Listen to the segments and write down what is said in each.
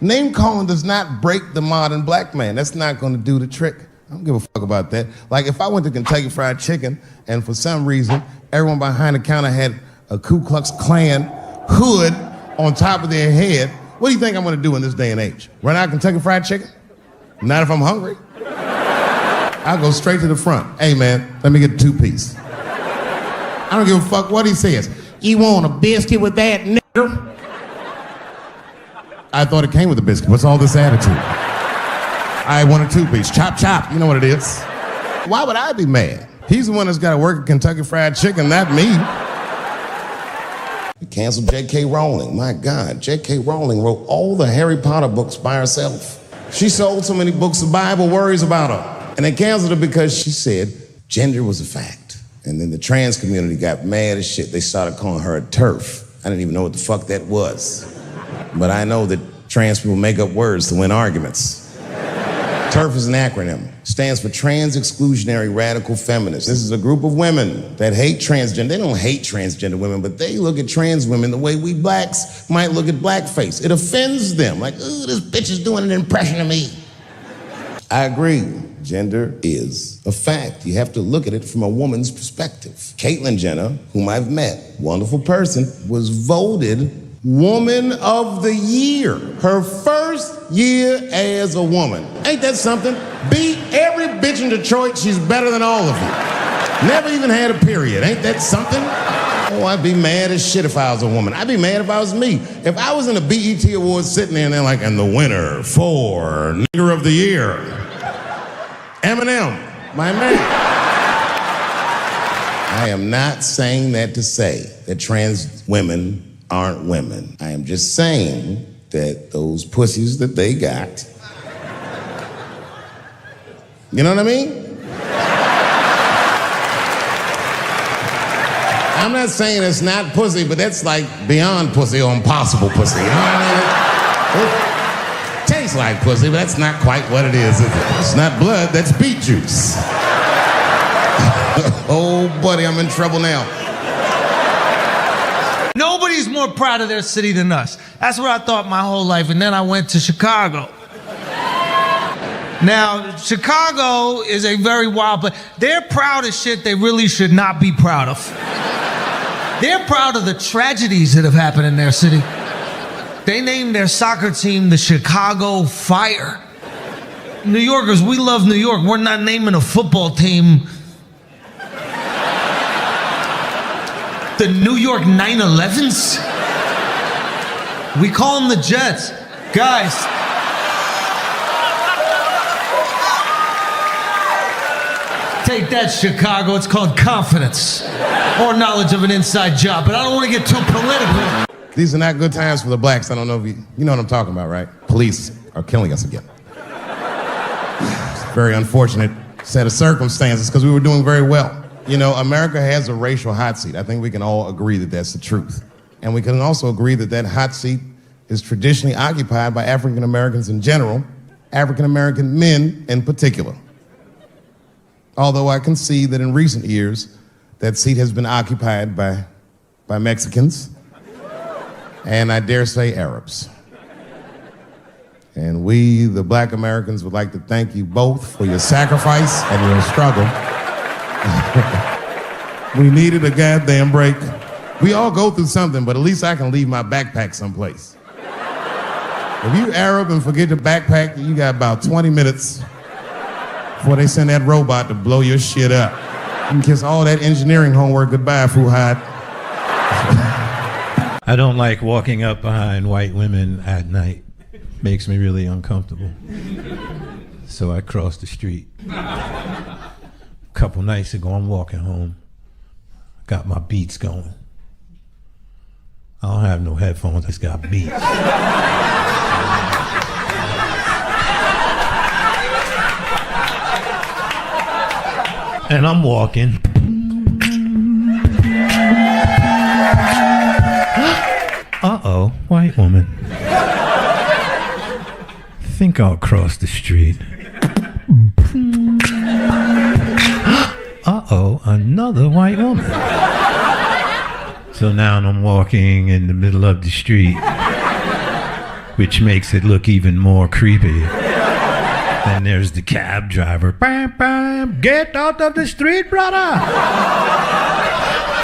Name calling does not break the modern black man. That's not going to do the trick. I don't give a fuck about that. Like if I went to Kentucky Fried Chicken and for some reason everyone behind the counter had a Ku Klux Klan hood on top of their head, what do you think I'm going to do in this day and age? Run out Kentucky Fried Chicken? Not if I'm hungry. I'll go straight to the front. Hey man, let me get a 2-piece. I don't give a fuck what he says. You want a biscuit with that, nigger? I thought it came with a biscuit. What's all this attitude? I want a 2-piece. Chop, chop. You know what it is. Why would I be mad? He's the one that's got to work at Kentucky Fried Chicken, not me. You canceled J.K. Rowling. My God, J.K. Rowling wrote all the Harry Potter books by herself. She sold so many books, the Bible worries about her. And they canceled her because she said gender was a fact. And then the trans community got mad as shit. They started calling her a TERF. I didn't even know what the fuck that was. But I know that trans people make up words to win arguments. TERF is an acronym. Stands for Trans Exclusionary Radical Feminists. This is a group of women that hate transgender. They don't hate transgender women, but they look at trans women the way we blacks might look at blackface. It offends them. Like, ooh, this bitch is doing an impression of me. I agree. Gender is a fact. You have to look at it from a woman's perspective. Caitlyn Jenner, whom I've met, wonderful person, was voted Woman of the Year. Her first year as a woman. Ain't that something? Beat every bitch in Detroit. She's better than all of you. Never even had a period. Ain't that something? Oh, I'd be mad as shit if I was a woman. I'd be mad if I was me. If I was in a BET Awards sitting there and they're like, and the winner for Nigger of the Year, Eminem, my man. I am not saying that to say that trans women aren't women. I am just saying that those pussies that they got, you know what I mean? I'm not saying it's not pussy, but that's like beyond pussy or impossible pussy, you know what I mean? It tastes like pussy, but that's not quite what it is it? It's not blood, that's beet juice. Oh, buddy, I'm in trouble now. Nobody's more proud of their city than us. That's what I thought my whole life, and then I went to Chicago. Now, Chicago is a very wild place. They're proud of shit they really should not be proud of. They're proud of the tragedies that have happened in their city. They named their soccer team the Chicago Fire. New Yorkers, we love New York. We're not naming a football team the New York 9/11s? We call them the Jets. Guys, take that, Chicago. It's called confidence or knowledge of an inside job, but I don't want to get too political. These are not good times for the blacks. I don't know if you know what I'm talking about, right? Police are killing us again. It's a very unfortunate set of circumstances because we were doing very well. You know, America has a racial hot seat. I think we can all agree that that's the truth. And we can also agree that that hot seat is traditionally occupied by African Americans in general, African American men in particular. Although I can see that in recent years, that seat has been occupied by Mexicans, and I dare say Arabs. And we, the black Americans, would like to thank you both for your sacrifice and your struggle. We needed a goddamn break. We all go through something, but at least I can leave my backpack someplace. If you Arab and forget your backpack, you got about 20 minutes before they send that robot to blow your shit up. You can kiss all that engineering homework goodbye, Fuhad. I don't like walking up behind white women at night. Makes me really uncomfortable. So I cross the street. A couple nights ago, I'm walking home. Got my beats going. I don't have no headphones, I just got beats. And I'm walking. Uh-oh, white woman. Think I'll cross the street. Uh-oh, another white woman. So now I'm walking in the middle of the street which makes it look even more creepy. Then there's the cab driver. Bam, bam, get out of the street, brother.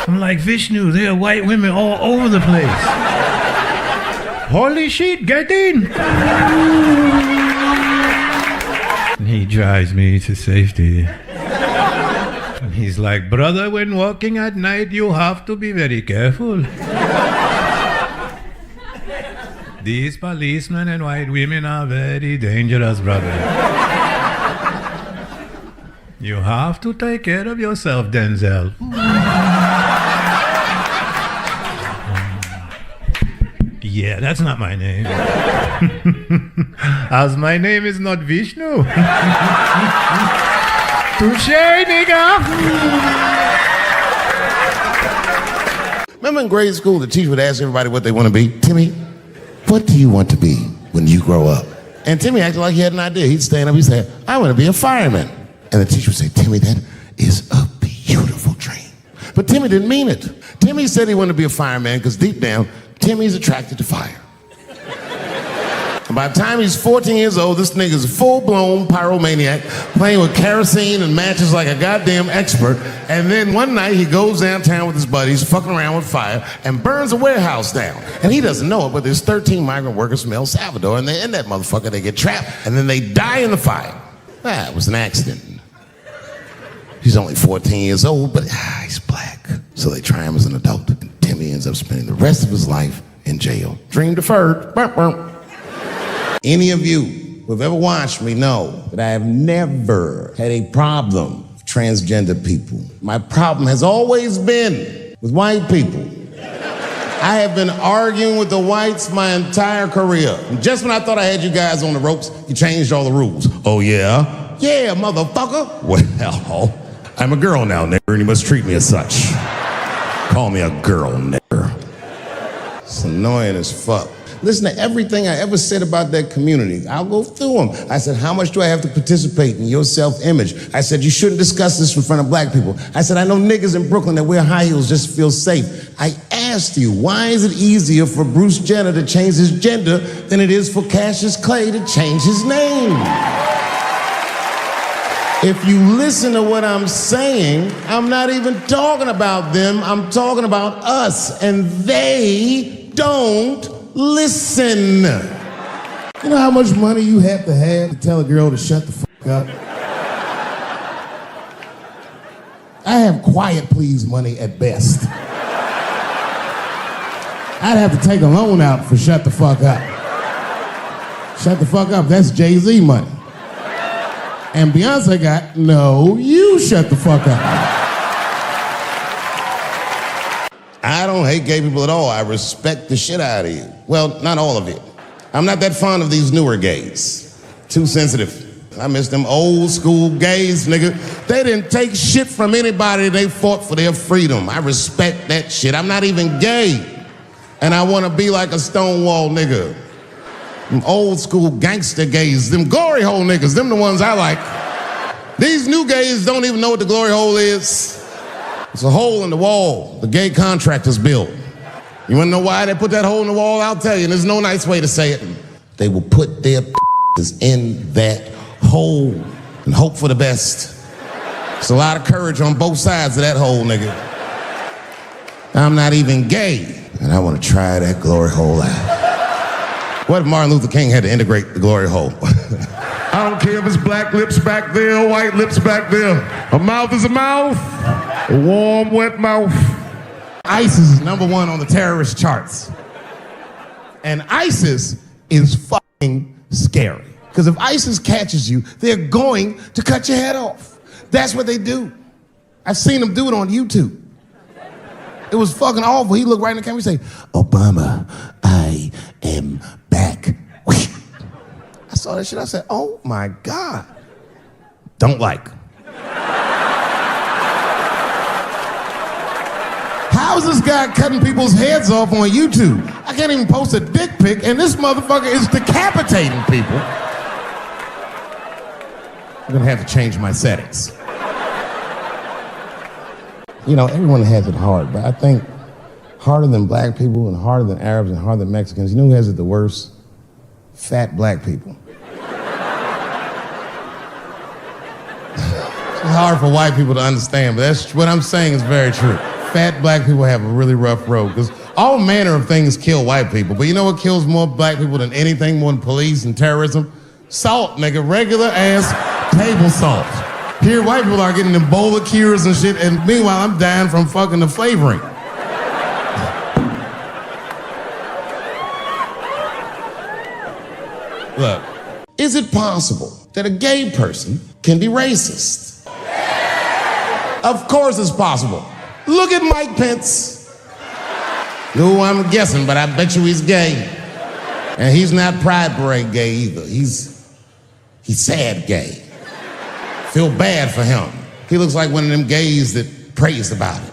I'm like, Vishnu, there are white women all over the place. Holy shit, get in. And he drives me to safety. And he's like, brother, when walking at night, you have to be very careful. These policemen and white women are very dangerous, brother. You have to take care of yourself, Denzel. Yeah, that's not my name. As my name is not Vishnu. Touché, nigga. Remember in grade school, the teacher would ask everybody what they want to be? Timmy, what do you want to be when you grow up? And Timmy acted like he had an idea. He'd stand up, he'd say, I want to be a fireman. And the teacher would say, Timmy, that is a beautiful dream. But Timmy didn't mean it. Timmy said he wanted to be a fireman because deep down, Timmy's attracted to fire. And by the time he's 14 years old, this nigga's a full-blown pyromaniac, playing with kerosene and matches like a goddamn expert. And then one night he goes downtown with his buddies, fucking around with fire, and burns a warehouse down. And he doesn't know it, but there's 13 migrant workers from El Salvador, and they're in that motherfucker. They get trapped, and then they die in the fire. It was an accident. He's only 14 years old, but he's black. So they try him as an adult, and Timmy ends up spending the rest of his life in jail. Dream deferred. Burp, burp. Any of you who have ever watched me know that I have never had a problem with transgender people. My problem has always been with white people. I have been arguing with the whites my entire career. And just when I thought I had you guys on the ropes, you changed all the rules. Oh, yeah? Yeah, motherfucker. Well, I'm a girl now, nigger, and you must treat me as such. Call me a girl, nigger. It's annoying as fuck. Listen to everything I ever said about that community. I'll go through them. I said, how much do I have to participate in your self-image? I said, you shouldn't discuss this in front of black people. I said, I know niggas in Brooklyn that wear high heels just to feel safe. I asked you, why is it easier for Bruce Jenner to change his gender than it is for Cassius Clay to change his name? If you listen to what I'm saying, I'm not even talking about them, I'm talking about us, and they don't listen. You know how much money you have to tell a girl to shut the fuck up? I have quiet please money at best. I'd have to take a loan out for shut the fuck up. Shut the fuck up, that's Jay-Z money. And Beyonce got, no, you shut the fuck up. I don't hate gay people at all. I respect the shit out of you. Well, not all of you. I'm not that fond of these newer gays. Too sensitive. I miss them old school gays, nigga. They didn't take shit from anybody. They fought for their freedom. I respect that shit. I'm not even gay. And I want to be like a Stonewall nigga. Them old school gangster gays, them glory hole niggas, them the ones I like. These new gays don't even know what the glory hole is. It's a hole in the wall the gay contractors built. You wanna know why they put that hole in the wall? I'll tell you, and there's no nice way to say it. They will put their in that hole and hope for the best. It's a lot of courage on both sides of that hole, nigga. I'm not even gay, and I wanna try that glory hole out. What if Martin Luther King had to integrate the glory hole? I don't care if it's black lips back there or white lips back there. A mouth is a mouth. A warm, wet mouth. ISIS is #1 on the terrorist charts. And ISIS is fucking scary. Because if ISIS catches you, they're going to cut your head off. That's what they do. I've seen them do it on YouTube. It was fucking awful. He looked right in the camera and say, Obama, I am back. I saw that shit. I said, oh my God. Don't like. How is this guy cutting people's heads off on YouTube? I can't even post a dick pic, and this motherfucker is decapitating people. I'm gonna have to change my settings. You know, everyone has it hard, but I think harder than black people and harder than Arabs and harder than Mexicans, you know who has it the worst? Fat black people. It's hard for white people to understand, but that's what I'm saying is very true. Fat black people have a really rough road because all manner of things kill white people. But you know what kills more black people than anything, more than police and terrorism? Salt, nigga, regular ass table salt. Here, white people are getting Ebola cures and shit, and meanwhile, I'm dying from fucking the flavoring. Look, is it possible that a gay person can be racist? Of course it's possible. Look at Mike Pence. No, I'm guessing, but I bet you he's gay. And he's not Pride Parade gay either. He's sad gay. Feel bad for him. He looks like one of them gays that prays about it.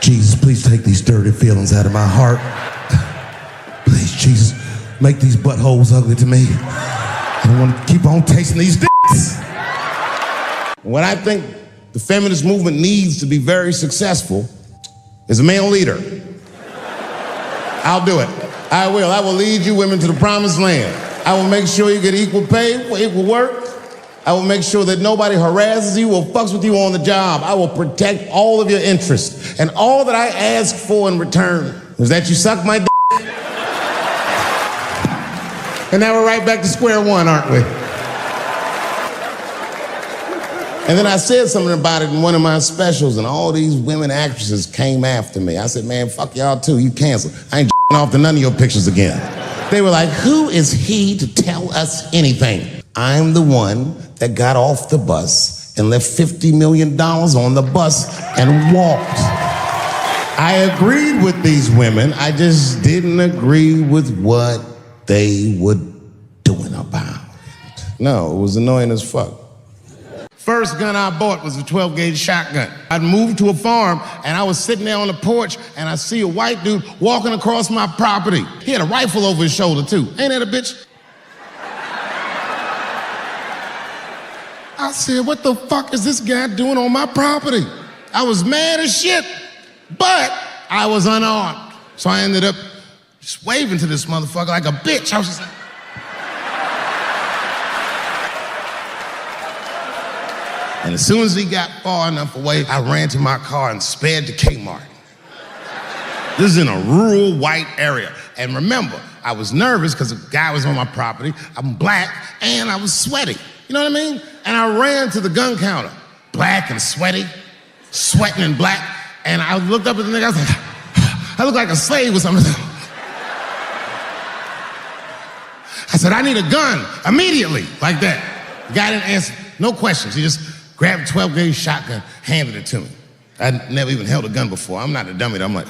Jesus, please take these dirty feelings out of my heart. Please, Jesus, make these buttholes ugly to me. I don't want to keep on tasting these dicks. What I think the feminist movement needs to be very successful is a male leader. I'll do it. I will. I will lead you women to the promised land. I will make sure you get equal pay for equal work. I will make sure that nobody harasses you or fucks with you on the job. I will protect all of your interests. And all that I ask for in return is that you suck my dick. And now we're right back to square one, aren't we? And then I said something about it in one of my specials, and all these women actresses came after me. I said, man, fuck y'all too, you canceled. I ain't off to none of your pictures again. They were like, who is he to tell us anything? I'm the one that got off the bus and left $50 million on the bus and walked. I agreed with these women, I just didn't agree with what they were doing about it. No, it was annoying as fuck. First gun I bought was a 12-gauge shotgun. I'd moved to a farm, and I was sitting there on the porch, and I see a white dude walking across my property. He had a rifle over his shoulder, too. Ain't that a bitch? I said, what the fuck is this guy doing on my property? I was mad as shit, but I was unarmed. So I ended up just waving to this motherfucker like a bitch. I was just like... And as soon as he got far enough away, I ran to my car and sped to Kmart. This is in a rural white area. And remember, I was nervous because a guy was on my property, I'm black, and I was sweaty. You know what I mean? And I ran to the gun counter, black and sweaty, sweating and black, and I looked up at the nigga, I was like, I look like a slave or something. I said, I need a gun, immediately, like that. The guy didn't answer, no questions. He just grabbed a 12-gauge shotgun, handed it to me. I'd never even held a gun before. I'm not a dummy. I'm like,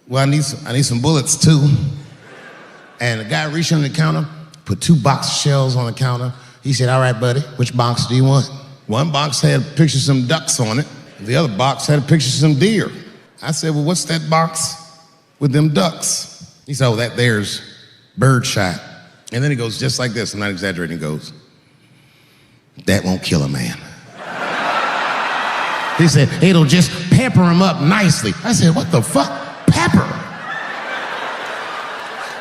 well, I need some bullets too. And the guy reached under the counter, put 2 box shells on the counter. He said, all right, buddy, which box do you want? One box had a picture of some ducks on it. The other box had a picture of some deer. I said, well, what's that box with them ducks? He said, oh, that there's birdshot. And then he goes just like this, I'm not exaggerating, he goes, that won't kill a man. He said, it'll just pepper him up nicely. I said, what the fuck? Pepper?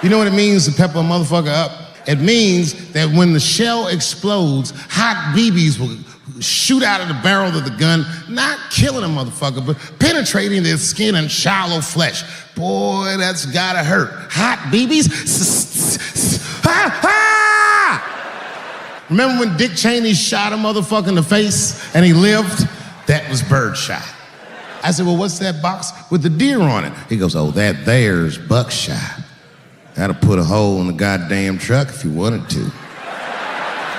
You know what it means to pepper a motherfucker up? It means that when the shell explodes, hot BBs will shoot out of the barrel of the gun, not killing a motherfucker, but penetrating their skin and shallow flesh. Boy, that's gotta hurt. Hot BBs? Remember when Dick Cheney shot a motherfucker in the face and he lived? That was birdshot. I said, well, what's that box with the deer on it? He goes, oh, that there's buckshot. That'll put a hole in the goddamn truck if you wanted to.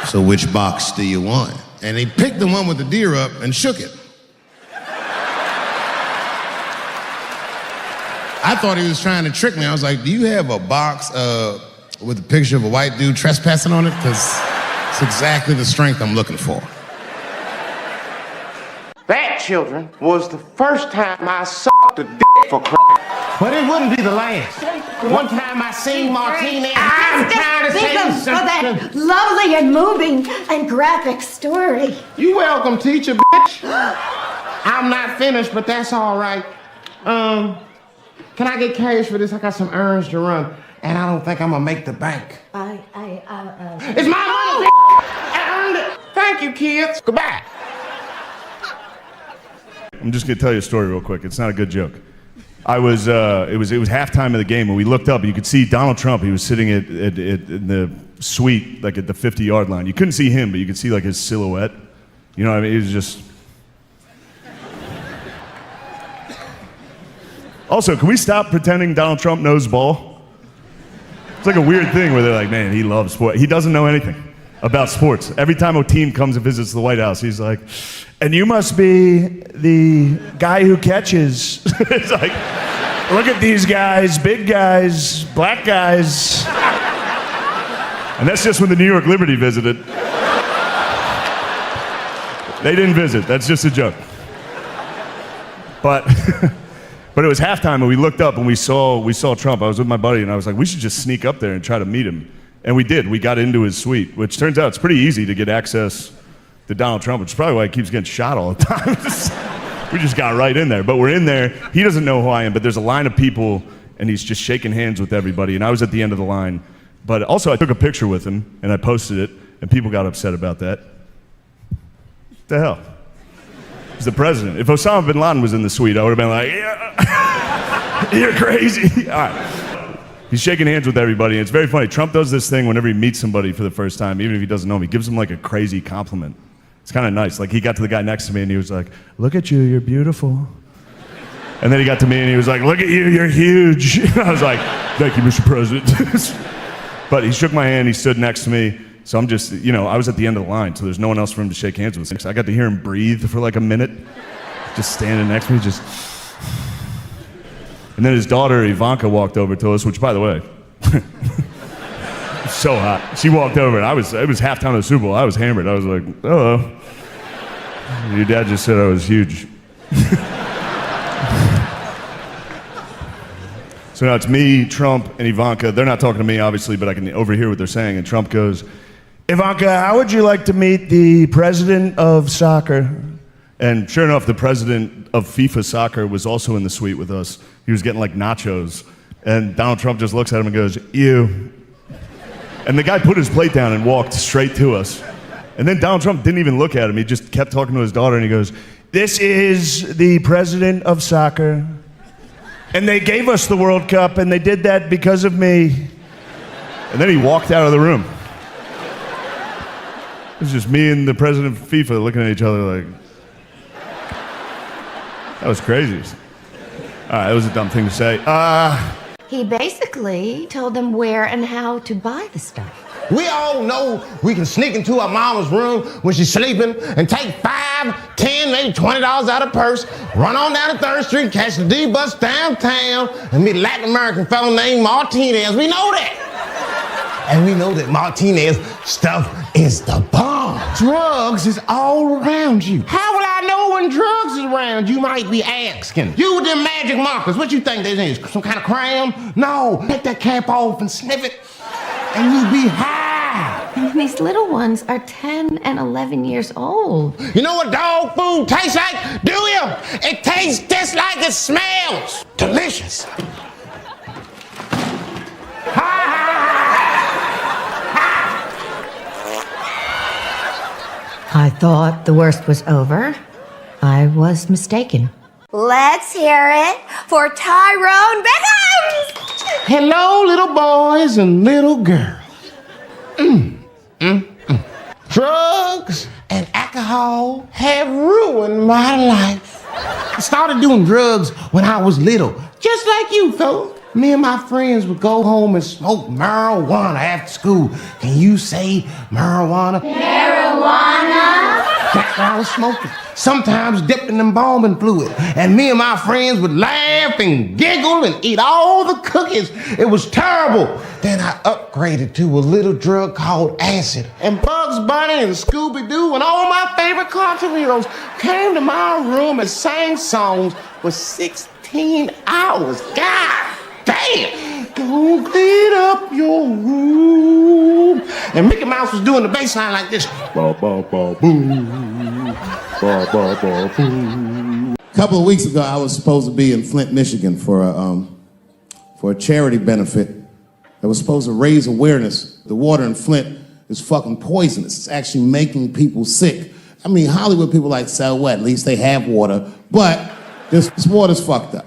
So which box do you want? And he picked the one with the deer up and shook it. I thought he was trying to trick me. I was like, do you have a box with a picture of a white dude trespassing on it? Because it's exactly the strength I'm looking for. That, children, was the first time I sucked a dick for crap. But it wouldn't be the last. One time I seen Martinez. I'm trying to say for that lovely and moving and graphic story. You welcome, teacher, bitch. I'm not finished, but that's all right. Can I get cash for this? I got some errands to run, and I don't think I'm gonna make the bank. It's my money, I earned it. Thank you, kids. Goodbye. I'm just gonna tell you a story real quick. It's not a good joke. It was halftime of the game, and we looked up, and you could see Donald Trump. He was sitting in the suite, like at the 50-yard line. You couldn't see him, but you could see like his silhouette. You know what I mean? He was just. Also, can we stop pretending Donald Trump knows ball? It's like a weird thing where they're like, man, he loves sport. He doesn't know anything about sports. Every time a team comes and visits the White House, he's like, and you must be the guy who catches. It's like, look at these guys, big guys, black guys. And that's just when the New York Liberty visited. They didn't visit, that's just a joke. But it was halftime and we looked up and we saw Trump. I was with my buddy and I was like, we should just sneak up there and try to meet him. And we did. We got into his suite, which turns out it's pretty easy to get access to Donald Trump, which is probably why he keeps getting shot all the time. We just got right in there. But we're in there. He doesn't know who I am, but there's a line of people, and he's just shaking hands with everybody. And I was at the end of the line. But also, I took a picture with him, and I posted it, and people got upset about that. What the hell? He's the president. If Osama bin Laden was in the suite, I would have been like, yeah, you're crazy. All right. He's shaking hands with everybody, and it's very funny. Trump does this thing whenever he meets somebody for the first time, even if he doesn't know him. He gives them like a crazy compliment. It's kind of nice. Like he got to the guy next to me, and he was like, look at you, you're beautiful. And then he got to me, and he was like, look at you, you're huge. And I was like, thank you, Mr. President. But he shook my hand, he stood next to me. So I'm just, I was at the end of the line, so there's no one else for him to shake hands with. So I got to hear him breathe for like a minute, just standing next to me, just. And then his daughter, Ivanka, walked over to us, which, by the way, so hot. She walked over, and it was halftime of the Super Bowl. I was hammered. I was like, hello. Your dad just said I was huge. So now it's me, Trump, and Ivanka. They're not talking to me, obviously, but I can overhear what they're saying. And Trump goes, Ivanka, how would you like to meet the president of soccer? And sure enough, the president of FIFA soccer was also in the suite with us. He was getting like nachos. And Donald Trump just looks at him and goes, you. And the guy put his plate down and walked straight to us. And then Donald Trump didn't even look at him. He just kept talking to his daughter and he goes, this is the president of soccer. And they gave us the World Cup and they did that because of me. And then he walked out of the room. It was just me and the president of FIFA looking at each other like, that was crazy. All right, that was a dumb thing to say. He basically told them where and how to buy the stuff. We all know we can sneak into our mama's room when she's sleeping and take $5, $10, maybe $20 out of purse, run on down to 3rd Street, catch the D bus downtown, and meet a Latin American fellow named Martinez. We know that. And we know that Martinez stuff is the bomb. Drugs is all around you. How will I know when drugs is around? You might be asking. You with them magic markers, what you think they is? Some kind of crayon? No, take that cap off and sniff it, and you'll be high. And these little ones are 10 and 11 years old. You know what dog food tastes like? Do you? It tastes just like it smells. Delicious. I thought the worst was over. I was mistaken. Let's hear it for Tyrone Biggums! Hello, little boys and little girls. Drugs and alcohol have ruined my life. I started doing drugs when I was little, just like you, though. Me and my friends would go home and smoke marijuana after school. Can you say marijuana? Marijuana? That's what I was smoking. Sometimes dipped in embalming fluid. And me and my friends would laugh and giggle and eat all the cookies. It was terrible. Then I upgraded to a little drug called acid. And Bugs Bunny and Scooby-Doo and all my favorite cartoon heroes came to my room and sang songs for 16 hours. God damn! Go clean up your room. And Mickey Mouse was doing the bass line like this. Ba ba ba boo. Ba ba ba boo. A couple of weeks ago, I was supposed to be in Flint, Michigan for a for a charity benefit that was supposed to raise awareness. The water in Flint is fucking poisonous. It's actually making people sick. I mean, Hollywood people like, so what? At least they have water. But this water's fucked up.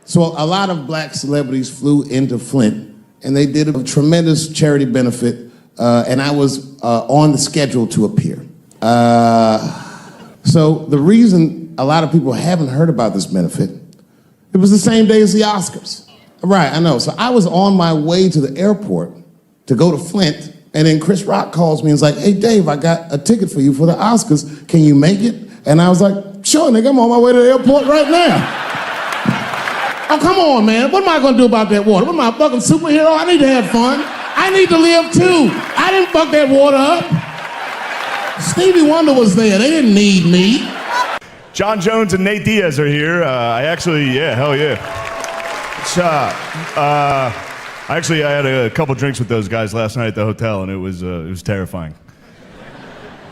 So a lot of black celebrities flew into Flint, and they did a tremendous charity benefit, and I was on the schedule to appear. So the reason a lot of people haven't heard about this benefit, it was the same day as the Oscars. Right, I know. So I was on my way to the airport to go to Flint, and then Chris Rock calls me and is like, hey, Dave, I got a ticket for you for the Oscars. Can you make it? And I was like, sure, nigga, I'm on my way to the airport right now. Oh, come on, man. What am I gonna do about that water? What am I, a fucking superhero? I need to have fun. I need to live too. I didn't fuck that water up. Stevie Wonder was there. They didn't need me. John Jones and Nate Diaz are here. Hell yeah. I had a couple drinks with those guys last night at the hotel, and it was terrifying.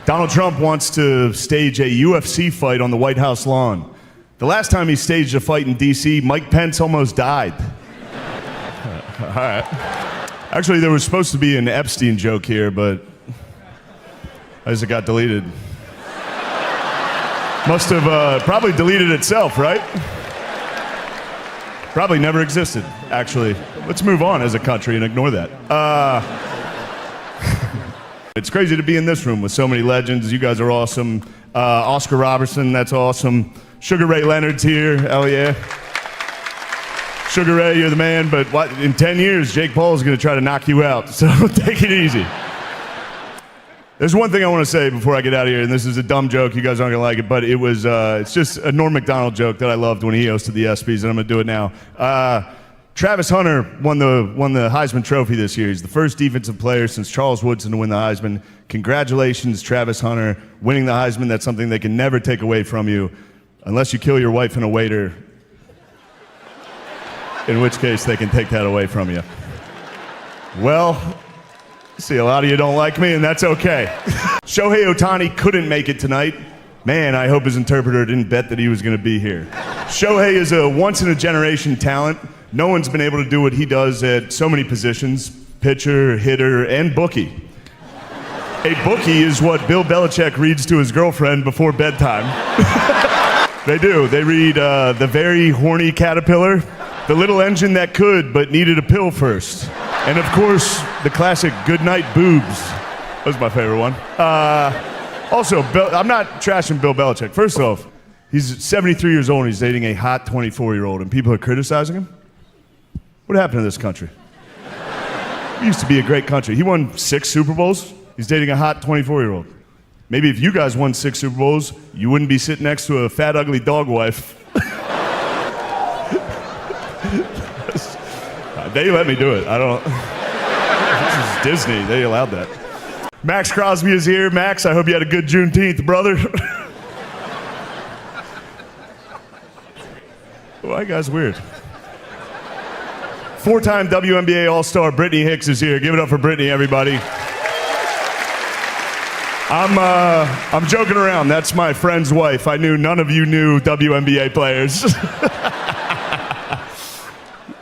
Donald Trump wants to stage a UFC fight on the White House lawn. The last time he staged a fight in D.C., Mike Pence almost died. All right. Actually, there was supposed to be an Epstein joke here, but I guess it got deleted. Must have probably deleted itself, right? Probably never existed, actually. Let's move on as a country and ignore that. It's crazy to be in this room with so many legends. You guys are awesome. Oscar Robertson, that's awesome. Sugar Ray Leonard's here, hell yeah. Sugar Ray, you're the man, but what, in 10 years, Jake Paul's gonna try to knock you out, so take it easy. There's one thing I want to say before I get out of here, and this is a dumb joke, you guys aren't gonna like it, but it's just a Norm Macdonald joke that I loved when he hosted the ESPYs, and I'm gonna do it now. Travis Hunter won the Heisman Trophy this year. He's the first defensive player since Charles Woodson to win the Heisman. Congratulations, Travis Hunter, winning the Heisman. That's something they can never take away from you, unless you kill your wife and a waiter, in which case they can take that away from you. Well, see, a lot of you don't like me, and that's okay. Shohei Ohtani couldn't make it tonight. Man, I hope his interpreter didn't bet that he was going to be here. Shohei is a once-in-a-generation talent. No one's been able to do what he does at so many positions, pitcher, hitter, and bookie. A bookie is what Bill Belichick reads to his girlfriend before bedtime. They do. They read The Very Horny Caterpillar, The Little Engine That Could But Needed a Pill First, and of course, the classic Goodnight Boobs. That was my favorite one. Also, I'm not trashing Bill Belichick. First off, he's 73 years old and he's dating a hot 24-year-old, and people are criticizing him? What happened to this country? It used to be a great country. He won 6 Super Bowls. He's dating a hot 24-year-old. Maybe if you guys won 6 Super Bowls, you wouldn't be sitting next to a fat, ugly dog wife. They let me do it. I don't. This is Disney. They allowed that. Max Crosby is here. Max, I hope you had a good Juneteenth, brother. Why you guys weird? 4-time WNBA All-Star Brittany Hicks is here. Give it up for Brittany, everybody. I'm joking around. That's my friend's wife. I knew none of you knew WNBA players.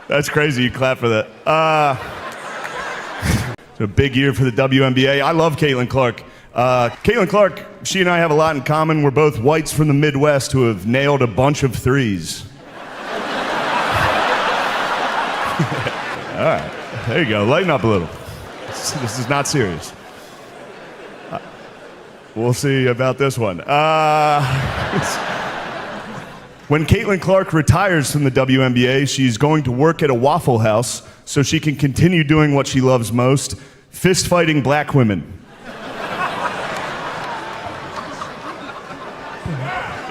That's crazy. You clap for that. It's a big year for the WNBA. I love Caitlin Clark. Caitlin Clark, she and I have a lot in common. We're both whites from the Midwest who have nailed a bunch of threes. All right, there you go. Lighten up a little. This is not serious. We'll see about this one. When Caitlin Clark retires from the WNBA, she's going to work at a Waffle House so she can continue doing what she loves most, fist fighting black women.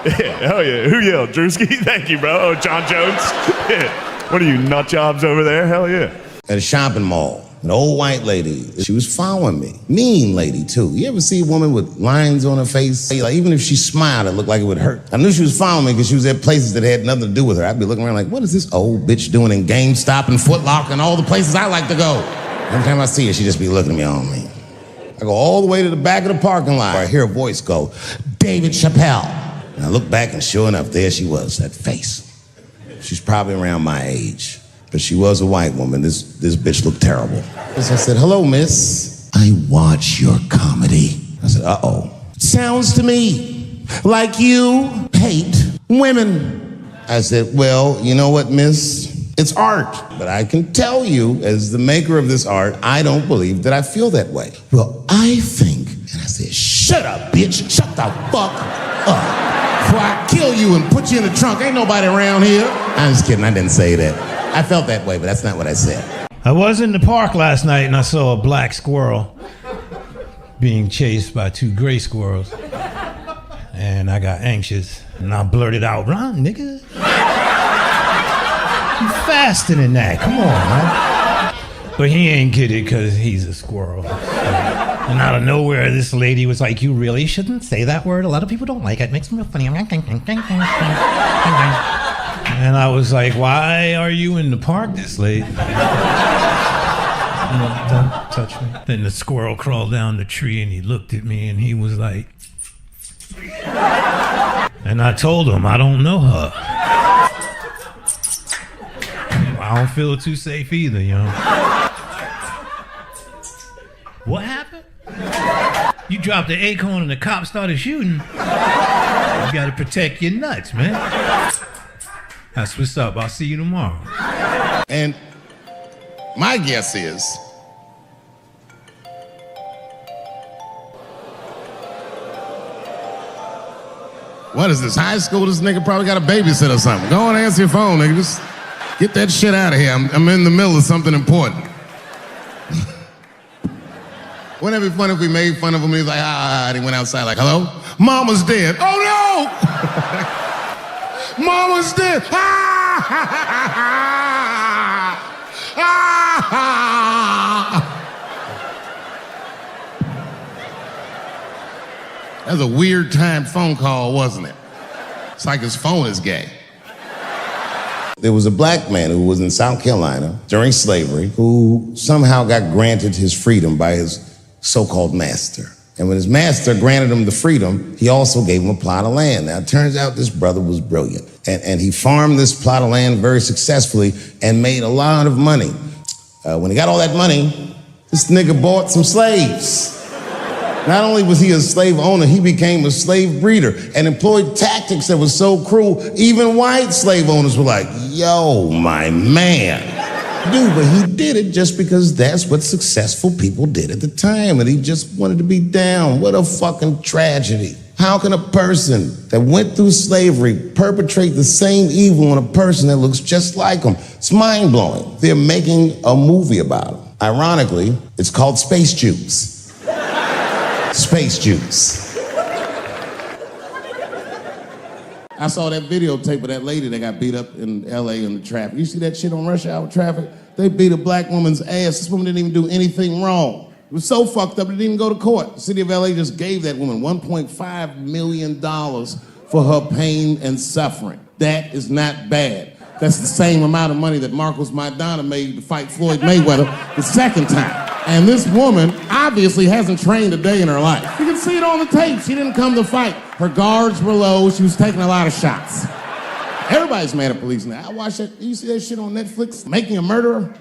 Yeah, hell yeah. Who yelled? Drewski? Thank you, bro. Oh, John Jones? Yeah. What are you, nut jobs over there? Hell yeah. At a shopping mall, an old white lady, she was following me. Mean lady, too. You ever see a woman with lines on her face? Like, even if she smiled, it looked like it would hurt. I knew she was following me because she was at places that had nothing to do with her. I'd be looking around like, what is this old bitch doing in GameStop and Foot Locker and all the places I like to go? Every time I see her, she just be looking at me on me. I go all the way to the back of the parking lot where I hear a voice go, David Chappelle. And I look back and sure enough, there she was, that face. She's probably around my age. but she was a white woman. This bitch looked terrible. So I said, hello, miss. I watch your comedy. I said, uh-oh. Sounds to me like you hate women. I said, well, you know what, miss? It's art. But I can tell you, as the maker of this art, I don't believe that I feel that way. Well, I think, and I said, shut up, bitch. Shut the fuck up. Before I kill you and put you in the trunk. Ain't nobody around here. I'm just kidding, I didn't say that. I felt that way, but that's not what I said. I was in the park last night and I saw a black squirrel being chased by 2 gray squirrels. And I got anxious and I blurted out, run, nigga. You faster than that, come on, man. But he ain't get it because he's a squirrel. And out of nowhere, this lady was like, you really shouldn't say that word. A lot of people don't like it. It makes them real funny. And I was like, why are you in the park this late? Don't touch me. Then the squirrel crawled down the tree and he looked at me and he was like, and I told him, I don't know her. I don't feel too safe either, you know. What happened? You dropped an acorn and the cop started shooting. You gotta protect your nuts, man. That's what's up. I'll see you tomorrow. And my guess is, what is this, high school? This nigga probably got a babysitter or something. Go on and answer your phone, nigga. Just get that shit out of here. I'm in the middle of something important. Wouldn't it be funny if we made fun of him and he was like, and he went outside like, hello? Mama's dead. Oh no! Mama's dead. That was a weird time phone call, wasn't it? It's like his phone is gay. There was a black man who was in South Carolina during slavery who somehow got granted his freedom by his so-called master. And when his master granted him the freedom, he also gave him a plot of land. Now, it turns out this brother was brilliant. And he farmed this plot of land very successfully and made a lot of money. When he got all that money, this nigga bought some slaves. Not only was he a slave owner, he became a slave breeder and employed tactics that were so cruel, even white slave owners were like, yo, my man. Dude, but he did it just because that's what successful people did at the time, and he just wanted to be down. What a fucking tragedy. How can a person that went through slavery perpetrate the same evil on a person that looks just like him? It's mind-blowing. They're making a movie about him. Ironically, it's called Space Juice. Space Juice. I saw that videotape of that lady that got beat up in LA in the traffic. You see that shit on rush hour traffic? They beat a black woman's ass. This woman didn't even do anything wrong. It was so fucked up, it didn't even go to court. The city of LA just gave that woman $1.5 million for her pain and suffering. That is not bad. That's the same amount of money that Marcos Maidana made to fight Floyd Mayweather the second time. And this woman obviously hasn't trained a day in her life. You can see it on the tape. She didn't come to fight. Her guards were low. She was taking a lot of shots. Everybody's mad at police now. I watch that. You see that shit on Netflix? Making a Murderer?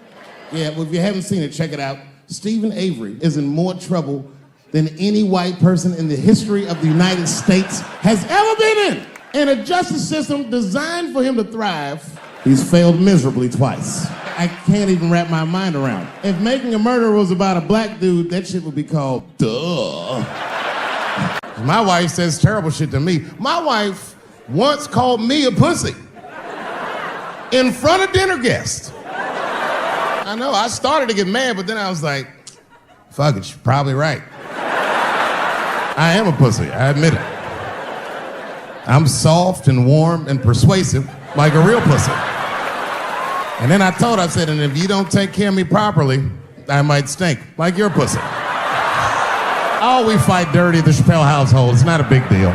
Yeah, well, if you haven't seen it, check it out. Stephen Avery is in more trouble than any white person in the history of the United States has ever been in. In a justice system designed for him to thrive, he's failed miserably twice. I can't even wrap my mind around it. If Making a Murderer was about a black dude, that shit would be called Duh. My wife says terrible shit to me. My wife once called me a pussy in front of dinner guests. I know, I started to get mad, but then I was like, fuck it, she's probably right. I am a pussy, I admit it. I'm soft and warm and persuasive like a real pussy. And then I told her, I said, and if you don't take care of me properly, I might stink like your pussy. Oh, we fight dirty at the Chappelle household. It's not a big deal.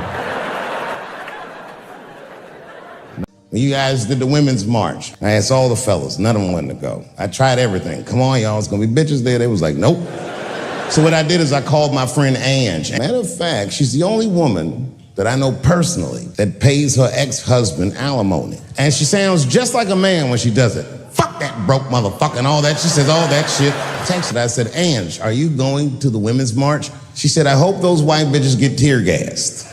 When you guys did the Women's March, I asked all the fellas, none of them wanted to go. I tried everything. Come on, y'all, it's gonna be bitches there. They was like, nope. So what I did is I called my friend Ange. Matter of fact, she's the only woman that I know personally that pays her ex-husband alimony. And she sounds just like a man when she does it. fuck that broke motherfucker and all that. She says all that shit. Texted, I said, Ange, are you going to the Women's March? She said, I hope those white bitches get tear gassed.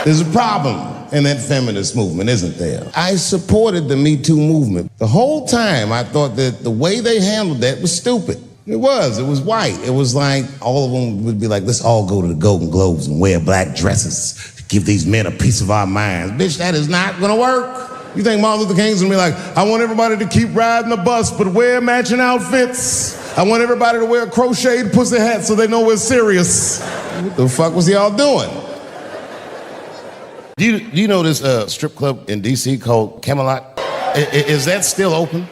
There's a problem in that feminist movement, isn't there? I supported the Me Too movement. The whole time I thought that the way they handled that was stupid. It was white. It was like all of them would be like, let's all go to the Golden Globes and wear black dresses to give these men a piece of our minds. Bitch, that is not gonna work. You think Martin Luther King's gonna be like, I want everybody to keep riding the bus but wear matching outfits. I want everybody to wear crocheted pussy hats so they know we're serious. What the fuck was y'all doing? Do you know this strip club in DC called Camelot? Is that still open?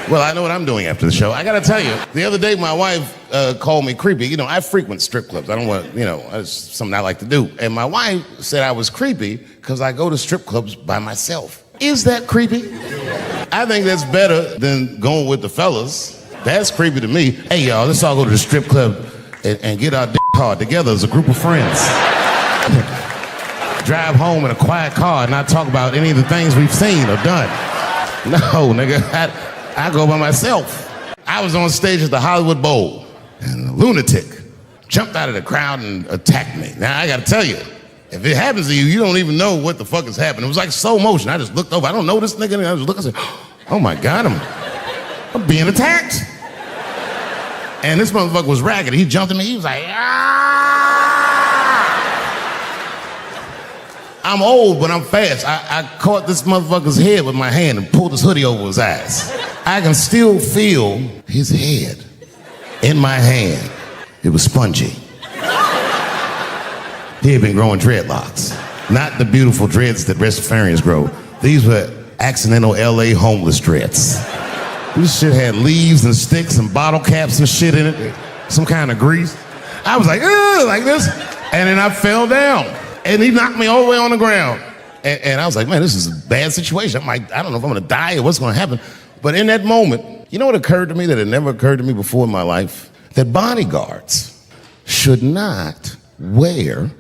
Well, I know what I'm doing after the show. I gotta tell you, the other day my wife called me creepy. You know, I frequent strip clubs. I don't want, it's something I like to do. And my wife said I was creepy because I go to strip clubs by myself. Is that creepy? I think that's better than going with the fellas. That's creepy to me. Hey, y'all, let's all go to the strip club and get our dick hard together as a group of friends. Drive home in a quiet car and not talk about any of the things we've seen or done. No, nigga, I go by myself. I was on stage at the Hollywood Bowl, and a lunatic jumped out of the crowd and attacked me. Now, I gotta tell you, if it happens to you, you don't even know what the fuck is happening. It was like slow motion. I just looked over. I don't know this nigga. And I just looked and said, oh my God, I'm being attacked. And this motherfucker was ragged. He jumped at me. He was like, ah! I'm old, but I'm fast. I caught this motherfucker's head with my hand and pulled his hoodie over his eyes. I can still feel his head in my hand. It was spongy. He had been growing dreadlocks. Not the beautiful dreads that Rastafarians grow. These were accidental LA homeless dreads. This shit had leaves and sticks and bottle caps and shit in it. Some kind of grease. I was like, ugh, like this. And then I fell down. And he knocked me all the way on the ground. And I was like, man, this is a bad situation. I'm like, I don't know if I'm gonna die or what's gonna happen. But in that moment, you know what occurred to me that had never occurred to me before in my life? That bodyguards should not wear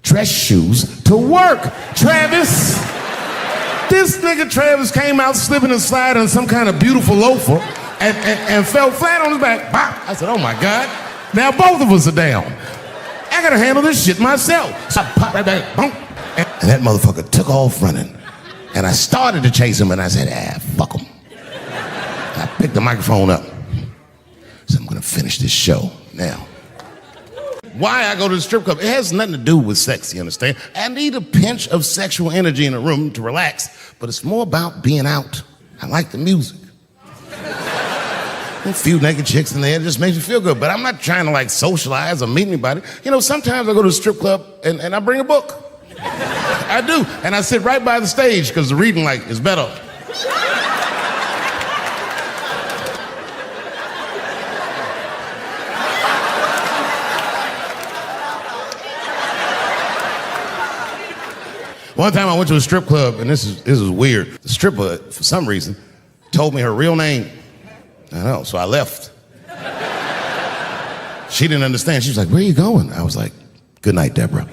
dress shoes to work. Travis, this nigga Travis came out slipping and sliding on some kind of beautiful loafer and fell flat on his back. Bop. I said, oh my God, now both of us are down. I gotta handle this shit myself. So I popped right back, boom, and that motherfucker took off running. And I started to chase him and I said, fuck him. I picked the microphone up. So I'm gonna finish this show now. Why I go to the strip club, it has nothing to do with sex, you understand? I need a pinch of sexual energy in a room to relax, but it's more about being out. I like the music. A few naked chicks in there, it just makes me feel good, but I'm not trying to like socialize or meet anybody. You know, sometimes I go to the strip club and I bring a book. I do, and I sit right by the stage because the reading light is better. One time I went to a strip club, and this is weird. The stripper, for some reason, told me her real name. I know, so I left. She didn't understand. She was like, where are you going? I was like, good night, Deborah.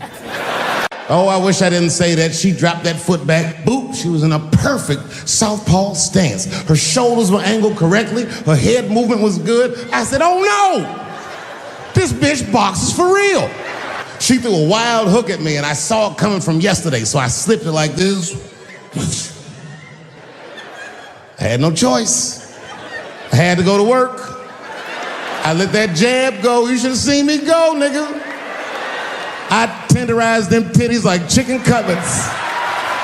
Oh, I wish I didn't say that. She dropped that foot back. Boop, she was in a perfect southpaw stance. Her shoulders were angled correctly. Her head movement was good. I said, oh no, this bitch boxes for real. She threw a wild hook at me and I saw it coming from yesterday, so I slipped it like this. I had no choice. I had to go to work. I let that jab go. You should have seen me go, nigga. I tenderized them titties like chicken cutlets.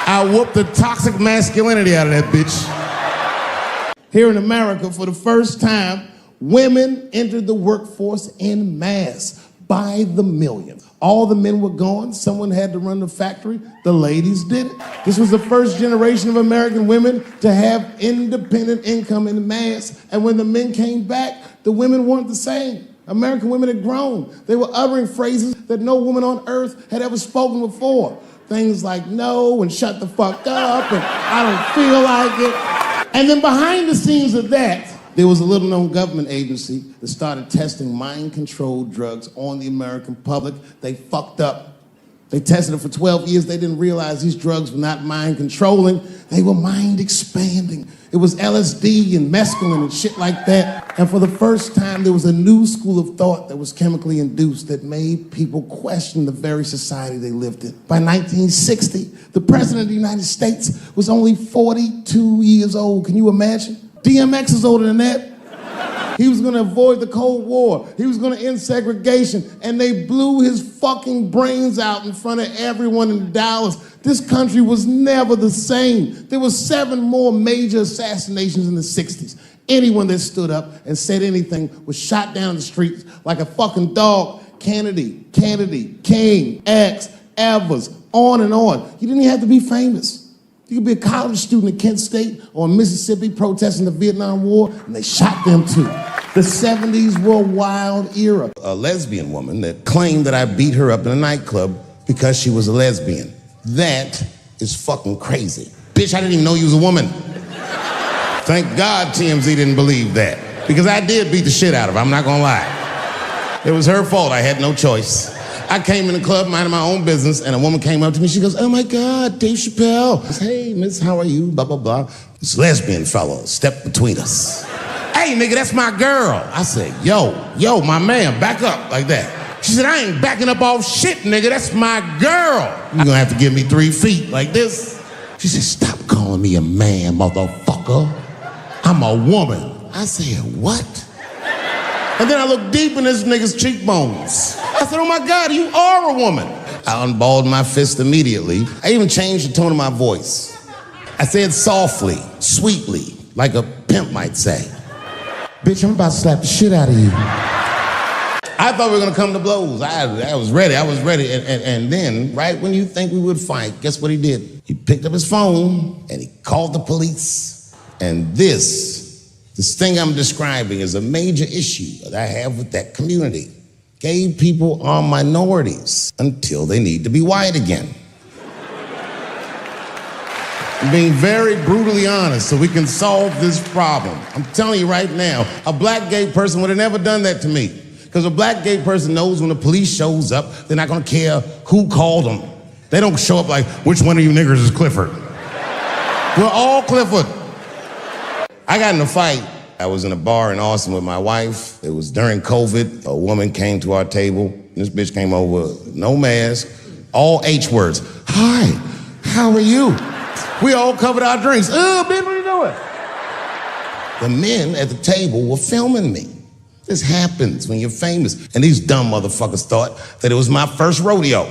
I whooped the toxic masculinity out of that bitch. Here in America, for the first time, women entered the workforce en masse by the millions. All the men were gone. Someone had to run the factory. The ladies did it. This was the first generation of American women to have independent income in mass. And when the men came back, the women weren't the same. American women had grown. They were uttering phrases that no woman on earth had ever spoken before. Things like no and shut the fuck up and I don't feel like it. And then behind the scenes of that, there was a little-known government agency that started testing mind-controlled drugs on the American public. They fucked up. They tested it for 12 years. They didn't realize these drugs were not mind controlling. They were mind expanding. It was LSD and mescaline and shit like that. And for the first time, there was a new school of thought that was chemically induced that made people question the very society they lived in. By 1960, the president of the United States was only 42 years old. Can you imagine? DMX is older than that. He was gonna avoid the Cold War. He was gonna end segregation. And they blew his fucking brains out in front of everyone in Dallas. This country was never the same. There were 7 more major assassinations in the 60s. Anyone that stood up and said anything was shot down the streets like a fucking dog. Kennedy, King, X, Evers, on and on. You didn't even have to be famous. You could be a college student at Kent State or in Mississippi protesting the Vietnam War, and they shot them too. The 70s were a wild era. A lesbian woman that claimed that I beat her up in a nightclub because she was a lesbian. That is fucking crazy. Bitch, I didn't even know you was a woman. Thank God TMZ didn't believe that. Because I did beat the shit out of her, I'm not gonna lie. It was her fault, I had no choice. I came in the club minding my own business, and a woman came up to me. She goes, "Oh my God, Dave Chappelle." I said, "Hey, miss, how are you?" Blah, blah, blah. This lesbian fellow stepped between us. "Hey, nigga, that's my girl." I said, yo, my man, back up like that. She said, "I ain't backing up off shit, nigga. That's my girl. You're gonna have to give me 3 feet like this." She said, "Stop calling me a man, motherfucker. I'm a woman." I said, "What?" And then I looked deep in this nigga's cheekbones. I said, "Oh my God, you are a woman." I unballed my fist immediately. I even changed the tone of my voice. I said softly, sweetly, like a pimp might say, "Bitch, I'm about to slap the shit out of you." I thought we were gonna come to blows. I was ready. And then, right when you think we would fight, guess what he did? He picked up his phone and he called the police. And this thing I'm describing is a major issue that I have with that community. Gay people are minorities until they need to be white again. I'm being very brutally honest so we can solve this problem. I'm telling you right now, a black gay person would have never done that to me. Because a black gay person knows when the police shows up, they're not gonna care who called them. They don't show up like, "Which one of you niggers is Clifford?" We're all Clifford. I got in a fight. I was in a bar in Austin with my wife. It was during COVID. A woman came to our table. This bitch came over, no mask, all H words. "Hi, how are you?" We all covered our drinks. "Oh, bitch, what are you doing?" The men at the table were filming me. This happens when you're famous. And these dumb motherfuckers thought that it was my first rodeo.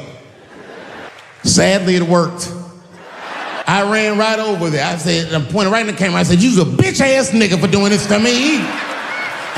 Sadly, it worked. I ran right over there. I said, I pointed right in the camera. I said, "You's a bitch ass nigga for doing this to me."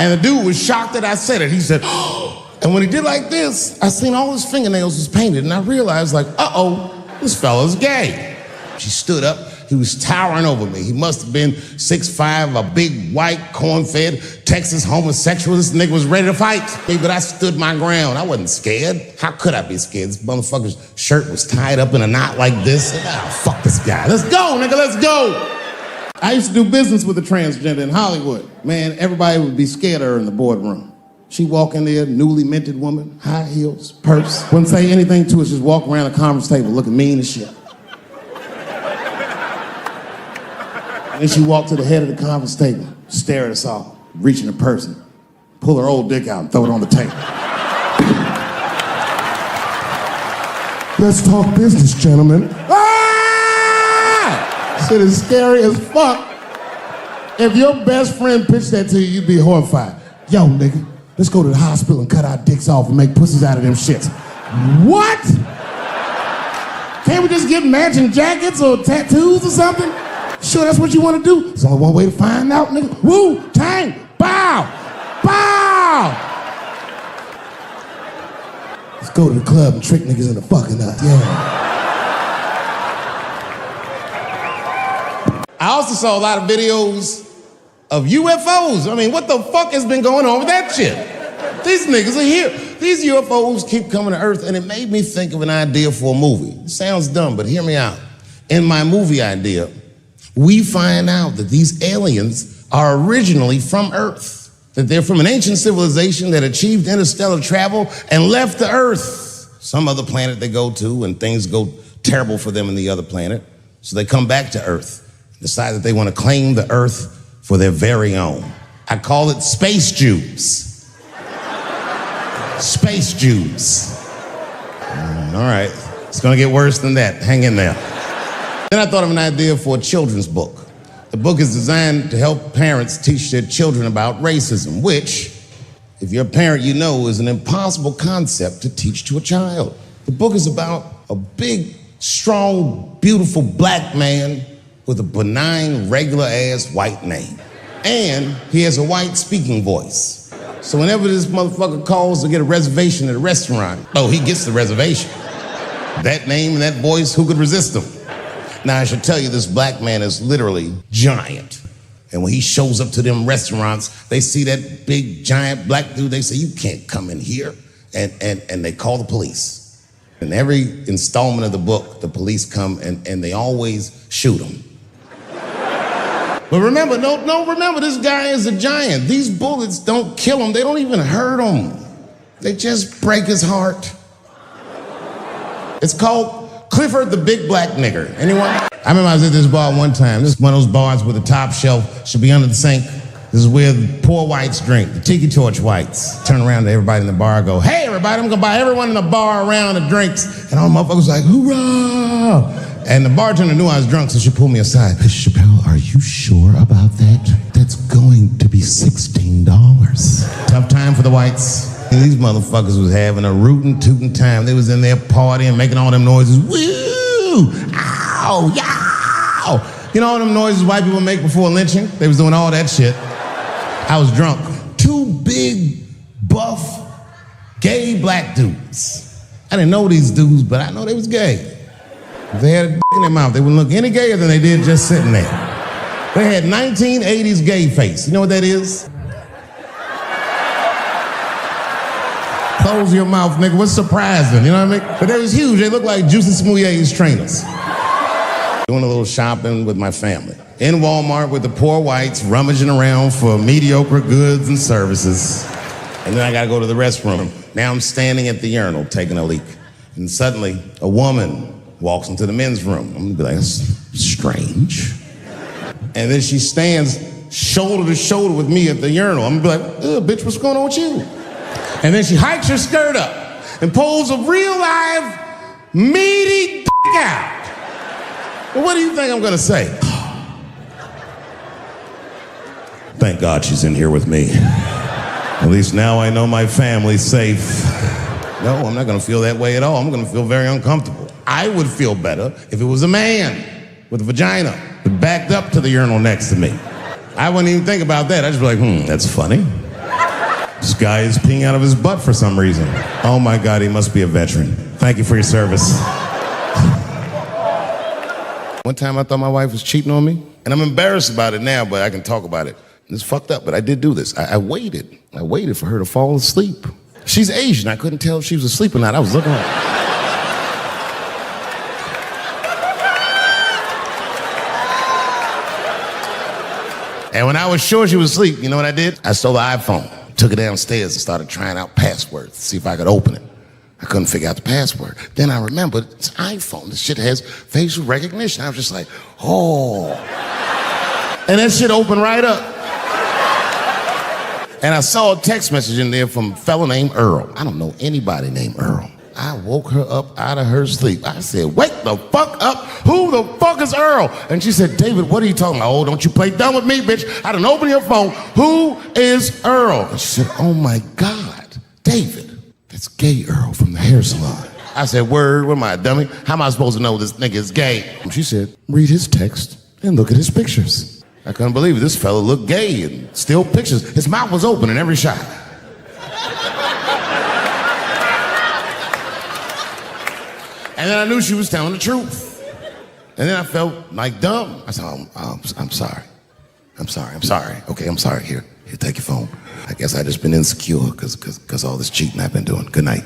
And the dude was shocked that I said it. He said, "Oh." And when he did like this, I seen all his fingernails was painted. And I realized like, uh-oh, this fella's gay. She stood up. He was towering over me. He must have been 6'5", a big white corn-fed Texas homosexual. This nigga was ready to fight. But I stood my ground. I wasn't scared. How could I be scared? This motherfucker's shirt was tied up in a knot like this. Oh, fuck this guy. Let's go, nigga, let's go. I used to do business with a transgender in Hollywood. Man, everybody would be scared of her in the boardroom. She'd walk in there, newly minted woman, high heels, purse. Wouldn't say anything to us, just walk around the conference table looking mean as shit. Then she walked to the head of the conference table, stare at us all, reach in her purse, and pull her old dick out and throw it on the table. "Let's talk business, gentlemen." Ah! Shit is scary as fuck. If your best friend pitched that to you, you'd be horrified. "Yo, nigga, let's go to the hospital and cut our dicks off and make pussies out of them shits." What? Can't we just get matching jackets or tattoos or something? Sure, that's what you want to do? There's only one way to find out, nigga. Wu-Tang, bow, bow. Let's go to the club and trick niggas into fucking us, yeah. I also saw a lot of videos of UFOs. I mean, what the fuck has been going on with that shit? These niggas are here. These UFOs keep coming to Earth, and it made me think of an idea for a movie. It sounds dumb, but hear me out. In my movie idea, we find out that these aliens are originally from Earth, that they're from an ancient civilization that achieved interstellar travel and left the Earth. some other planet they go to, and things go terrible for them in the other planet. So they come back to Earth, decide that they want to claim the Earth for their very own. I call it Space Jews. Space Jews. All right, it's gonna get worse than that. Hang in there. Then I thought of an idea for a children's book. The book is designed to help parents teach their children about racism, which, if you're a parent, you know is an impossible concept to teach to a child. The book is about a big, strong, beautiful black man with a benign, regular-ass white name. And he has a white speaking voice. So whenever this motherfucker calls to get a reservation at a restaurant, oh, he gets the reservation. That name and that voice, who could resist him? Now, I should tell you, this black man is literally giant. And when he shows up to them restaurants, they see that big, giant black dude, they say, you can't come in here. And they call the police. In every installment of the book, the police come and they always shoot him. But remember, remember, this guy is a giant. These bullets don't kill him. They don't even hurt him. They just break his heart. It's called Clifford the Big Black Nigger. Anyone? I remember I was at this bar one time. This is one of those bars where the top shelf should be under the sink. This is where the poor whites drink, the tiki torch whites. Turn around to everybody in the bar and go, hey, everybody, I'm gonna buy everyone in the bar around the drinks. And all the motherfuckers like, hoorah! And the bartender knew I was drunk, so she pulled me aside. Hey, Chappelle, are you sure about that? That's going to be $16. Tough time for the whites. And these motherfuckers was having a rootin' tootin' time. They was in there partying, making all them noises. Woo! Ow! Yow! You know all them noises white people make before lynching? They was doing all that shit. I was drunk. Two big, buff, gay black dudes. I didn't know these dudes, but I know they was gay. If they had a dick in their mouth, they wouldn't look any gayer than they did just sitting there. They had 1980s gay face. You know what that is? Close your mouth, nigga. What's surprising? You know what I mean? But they was huge. They looked like Juicy Smouye's trainers. Doing a little shopping with my family. In Walmart with the poor whites rummaging around for mediocre goods and services. And then I gotta go to the restroom. Now I'm standing at the urinal taking a leak. And suddenly a woman walks into the men's room. I'm gonna be like, that's strange. And then she stands shoulder to shoulder with me at the urinal. I'm gonna be like, bitch, what's going on with you? And then she hikes her skirt up and pulls a real live meaty dick out. Well, what do you think I'm gonna say? Thank God she's in here with me. At least now I know my family's safe. No, I'm not gonna feel that way at all. I'm gonna feel very uncomfortable. I would feel better if it was a man with a vagina that backed up to the urinal next to me. I wouldn't even think about that. I'd just be like, that's funny. This guy is peeing out of his butt for some reason. Oh my God, he must be a veteran. Thank you for your service. One time I thought my wife was cheating on me, and I'm embarrassed about it now, but I can talk about it. It's fucked up, but I did do this. I waited. I waited for her to fall asleep. She's Asian. I couldn't tell if she was asleep or not. I was looking at her. And when I was sure she was asleep, you know what I did? I stole the iPhone, took it downstairs and started trying out passwords to see if I could open it. I couldn't figure out the password. Then I remembered it's iPhone. This shit has facial recognition. I was just like, oh. And that shit opened right up. And I saw a text message in there from a fella named Earl. I don't know anybody named Earl. I woke her up out of her sleep. I said, wake the fuck up. Who the fuck is Earl? And she said, David, what are you talking about? Oh, don't you play dumb with me, bitch. I done opened your phone. Who is Earl? And she said, oh my God, David, that's gay Earl from the hair salon. I said, word, what am I, a dummy? How am I supposed to know this nigga is gay? And she said, read his text and look at his pictures. I couldn't believe it. This fella looked gay and still pictures. His mouth was open in every shot. And then I knew she was telling the truth. And then I felt like dumb. I said, I'm sorry. I'm sorry. Okay, I'm sorry. Here, take your phone. I guess I just been insecure because all this cheating I've been doing. Good night.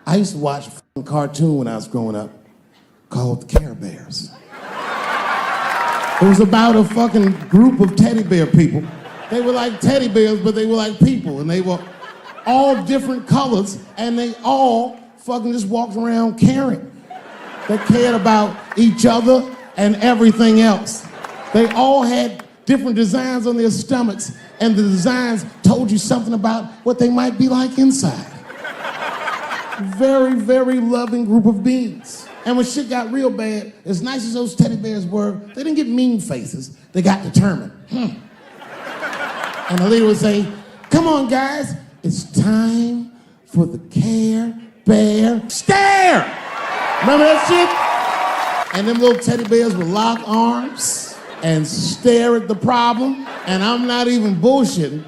I used to watch a cartoon when I was growing up called the Care Bears. It was about a fucking group of teddy bear people. They were like teddy bears, but they were like people. people, and they were all different colors, and they all fucking just walked around caring. They cared about each other and everything else. They all had different designs on their stomachs, and the designs told you something about what they might be like inside. Very, very loving group of beings. And when shit got real bad, as nice as those teddy bears were, they didn't get mean faces. They got determined. And the leader would say, come on, guys, it's time for the Care Bear Stare. Remember that shit? And them little teddy bears would lock arms and stare at the problem. And I'm not even bullshitting.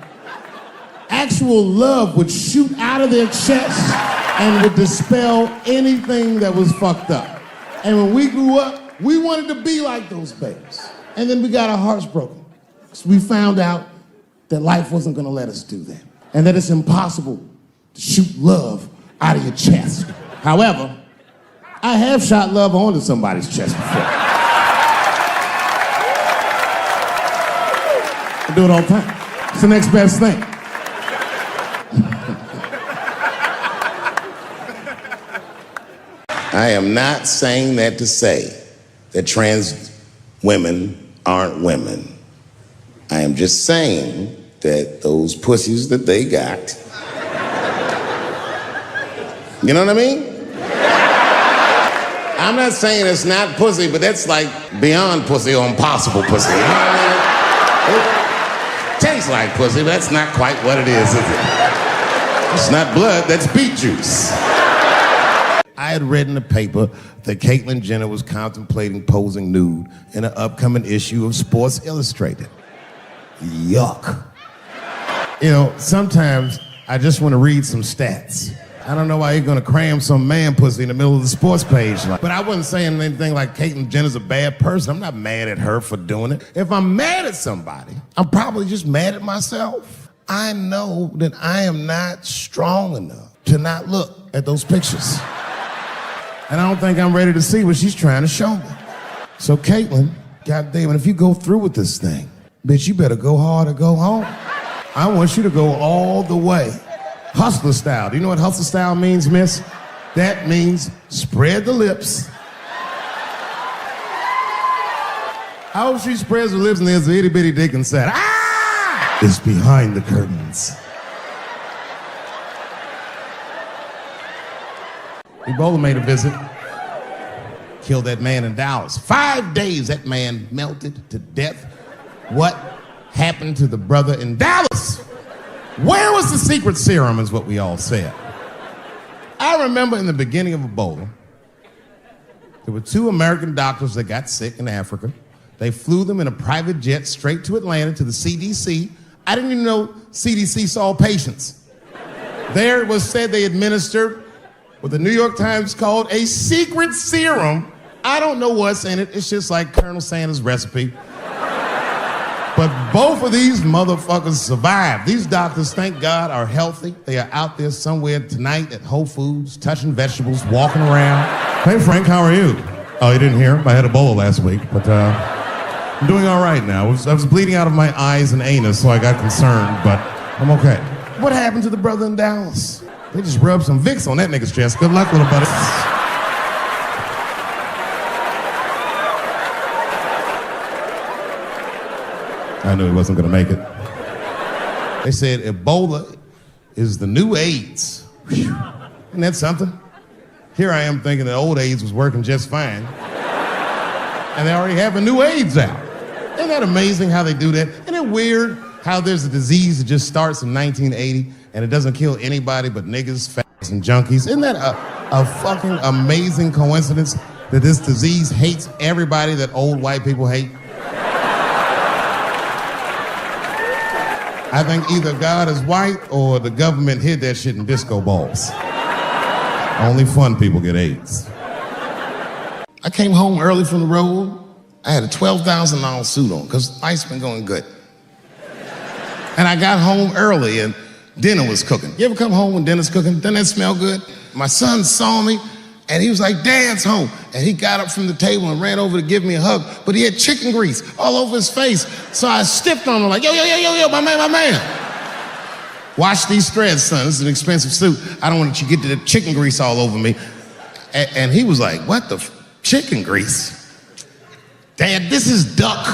Actual love would shoot out of their chest and would dispel anything that was fucked up. And when we grew up, we wanted to be like those bears. And then we got our hearts broken. So we found out that life wasn't gonna let us do that. And that it's impossible to shoot love out of your chest. However, I have shot love onto somebody's chest before. I do it all the time. It's the next best thing. I am not saying that to say that trans women aren't women. I am just saying that those pussies that they got, you know what I mean? I'm not saying it's not pussy, but that's like beyond pussy or impossible pussy. You know what I mean? It tastes like pussy, but that's not quite what it is it? It's not blood, that's beet juice. I had read in the paper that Caitlyn Jenner was contemplating posing nude in an upcoming issue of Sports Illustrated. Yuck. You know, sometimes I just want to read some stats. I don't know why you're gonna cram some man pussy in the middle of the sports page. But I wasn't saying anything like Caitlyn Jenner's a bad person. I'm not mad at her for doing it. If I'm mad at somebody, I'm probably just mad at myself. I know that I am not strong enough to not look at those pictures. And I don't think I'm ready to see what she's trying to show me. So Caitlyn, goddamn it, if you go through with this thing, bitch, you better go hard or go home. I want you to go all the way. Hustler style. Do you know what hustler style means, miss? That means spread the lips. I hope she spreads her lips and there's an itty bitty dick and said, ah! It's behind the curtains. Ebola made a visit. Killed that man in Dallas. 5 days that man melted to death. What happened to the brother in Dallas? Where was the secret serum is what we all said. I remember in the beginning of Ebola, there were 2 American doctors that got sick in Africa. They flew them in a private jet straight to Atlanta to the CDC. I didn't even know CDC saw patients. There it was said they administered what the New York Times called a secret serum. I don't know what's in it. It's just like Colonel Sanders' recipe. But both of these motherfuckers survived. These doctors, thank God, are healthy. They are out there somewhere tonight at Whole Foods, touching vegetables, walking around. Hey, Frank, how are you? Oh, you didn't hear? I had Ebola last week, but I'm doing all right now. I was bleeding out of my eyes and anus, so I got concerned, but I'm okay. What happened to the brother in Dallas? They just rubbed some Vicks on that nigga's chest. Good luck, little buddy. I knew he wasn't gonna make it. They said Ebola is the new AIDS. Whew. Isn't that something? Here I am thinking that old AIDS was working just fine. And they already have a new AIDS out. Isn't that amazing how they do that? Isn't it weird how there's a disease that just starts in 1980 and it doesn't kill anybody but niggas, fags, and junkies? Isn't that a fucking amazing coincidence that this disease hates everybody that old white people hate? I think either God is white or the government hid that shit in disco balls. Only fun people get AIDS. I came home early from the road. I had a $12,000 suit on because life's been going good. And I got home early and dinner was cooking. You ever come home when dinner's cooking? Doesn't that smell good? My son saw me and he was like, Dad's home. And he got up from the table and ran over to give me a hug, but he had chicken grease all over his face. So I stiffed on him like, yo, my man. Wash these threads, son. This is an expensive suit. I don't want you to get the chicken grease all over me. And he was like, what the chicken grease? Dad, this is duck.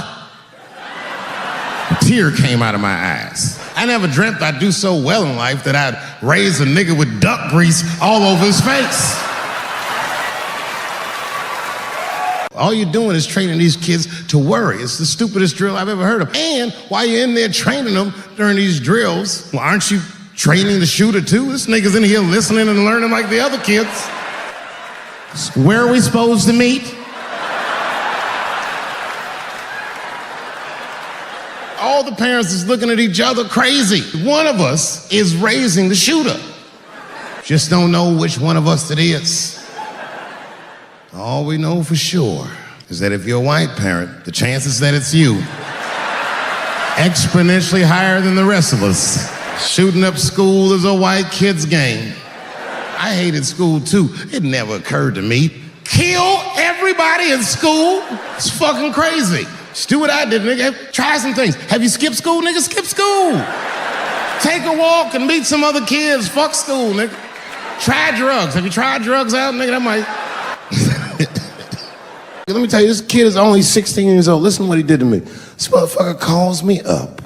A tear came out of my eyes. I never dreamt I'd do so well in life that I'd raise a nigga with duck grease all over his face. All you're doing is training these kids to worry. It's the stupidest drill I've ever heard of. And while you're in there training them during these drills, well, aren't you training the shooter too? This nigga's in here listening and learning like the other kids. Where are we supposed to meet? All the parents is looking at each other crazy. One of us is raising the shooter. Just don't know which one of us it is. All we know for sure is that if you're a white parent, the chances that it's you exponentially higher than the rest of us. Shooting up school is a white kid's game. I hated school too. It never occurred to me. Kill everybody in school? It's fucking crazy. Just do what I did, nigga. Try some things. Have you skipped school, nigga? Skip school. Take a walk and meet some other kids. Fuck school, nigga. Try drugs. Have you tried drugs out, nigga? That might... Let me tell you, this kid is only 16 years old. Listen to what he did to me. This motherfucker calls me up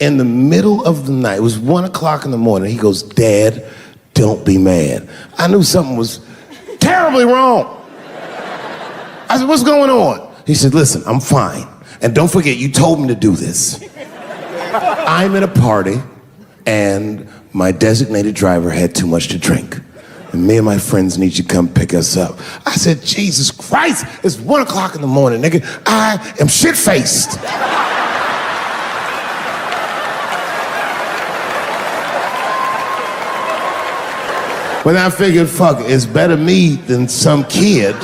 in the middle of the night. It was 1 o'clock in the morning. He goes, Dad, don't be mad. I knew something was terribly wrong. I said, what's going on? He said, listen, I'm fine. And don't forget, you told me to do this. I'm at a party, and my designated driver had too much to drink. And me and my friends need you to come pick us up. I said, Jesus Christ, it's 1 o'clock in the morning, nigga. I am shit-faced. When I figured, fuck, it's better me than some kid.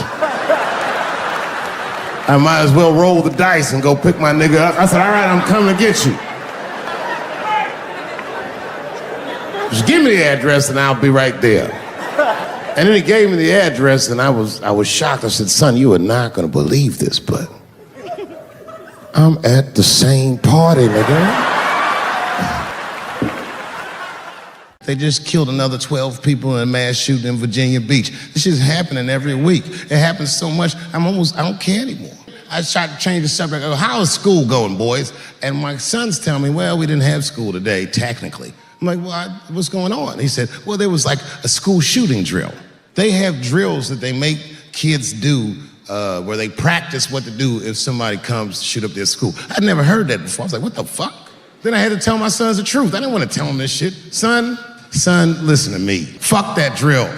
I might as well roll the dice and go pick my nigga up. I said, all right, I'm coming to get you. Just give me the address and I'll be right there. And then he gave me the address and I was shocked. I said, son, you are not gonna believe this, but I'm at the same party, nigga. They just killed another 12 people in a mass shooting in Virginia Beach. This shit's happening every week. It happens so much, I don't care anymore. I tried to change the subject. I go, how is school going, boys? And my sons tell me, well, we didn't have school today, technically. I'm like, well, what's going on? He said, well, there was like a school shooting drill. They have drills that they make kids do where they practice what to do if somebody comes to shoot up their school. I'd never heard that before. I was like, what the fuck? Then I had to tell my sons the truth. I didn't want to tell them this shit. Son, listen to me. Fuck that drill.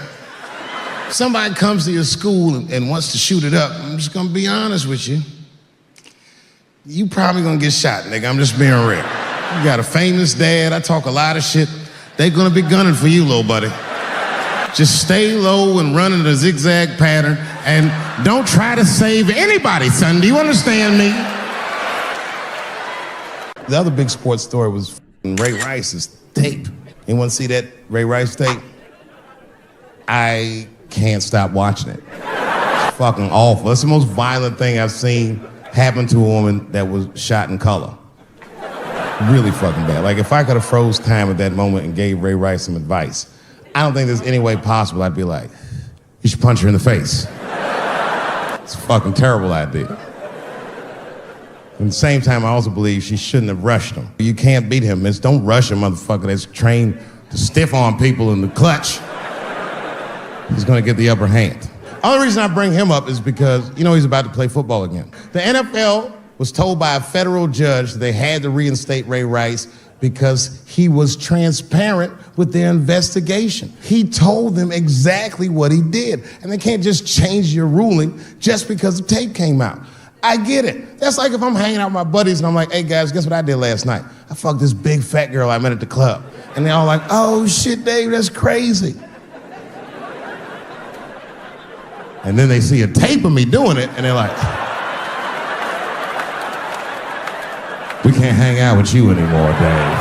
If somebody comes to your school and wants to shoot it up, I'm just gonna be honest with you. You probably gonna get shot, nigga. I'm just being real. You got a famous dad. I talk a lot of shit. They gonna be gunning for you, little buddy. Just stay low and run in a zigzag pattern and don't try to save anybody, son. Do you understand me? The other big sports story was Ray Rice's tape. Anyone see that Ray Rice tape? I can't stop watching it. It's fucking awful. It's the most violent thing I've seen happen to a woman that was shot in color. Really fucking bad. Like, if I could have froze time at that moment and gave Ray Rice some advice, I don't think there's any way possible I'd be like, you should punch her in the face. It's a fucking terrible idea. At the same time, I also believe she shouldn't have rushed him. You can't beat him, miss. Don't rush a motherfucker that's trained to stiff arm people in the clutch. He's gonna get the upper hand. Only reason I bring him up is because, you know, he's about to play football again. The NFL was told by a federal judge that they had to reinstate Ray Rice because he was transparent with their investigation. He told them exactly what he did, and they can't just change your ruling just because the tape came out. I get it. That's like if I'm hanging out with my buddies and I'm like, hey guys, guess what I did last night? I fucked this big fat girl I met at the club. And they're all like, oh shit, Dave, that's crazy. And then they see a tape of me doing it and they're like, we can't hang out with you anymore, Dave.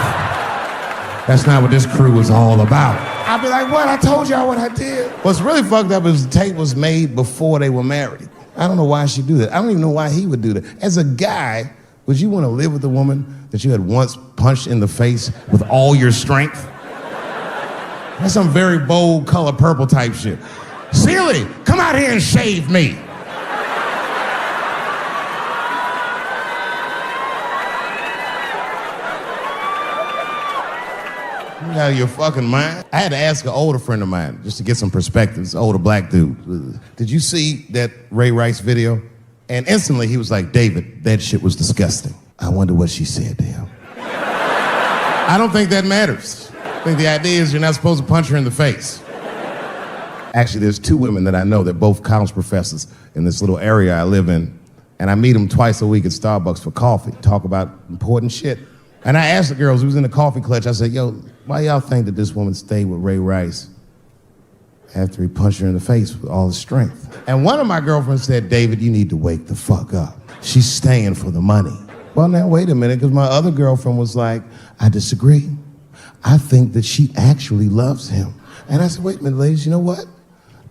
That's not what this crew was all about. I'll be like, what? I told y'all what I did. What's really fucked up is the tape was made before they were married. I don't know why she'd do that. I don't even know why he would do that. As a guy, would you want to live with a woman that you had once punched in the face with all your strength? That's some very bold color purple type shit. Sealy, come out here and shave me. You out of your fucking mind? I had to ask an older friend of mine just to get some perspective. This older black dude. Did you see that Ray Rice video? And instantly he was like, David, that shit was disgusting. I wonder what she said to him. I don't think that matters. I think the idea is you're not supposed to punch her in the face. Actually, there's two women that I know. They're both college professors in this little area I live in. And I meet them twice a week at Starbucks for coffee, talk about important shit. And I asked the girls who was in the coffee clutch, I said, yo, why y'all think that this woman stayed with Ray Rice after he punched her in the face with all his strength? And one of my girlfriends said, David, you need to wake the fuck up. She's staying for the money. Well, now, wait a minute, because my other girlfriend was like, I disagree. I think that she actually loves him. And I said, wait a minute, ladies, you know what?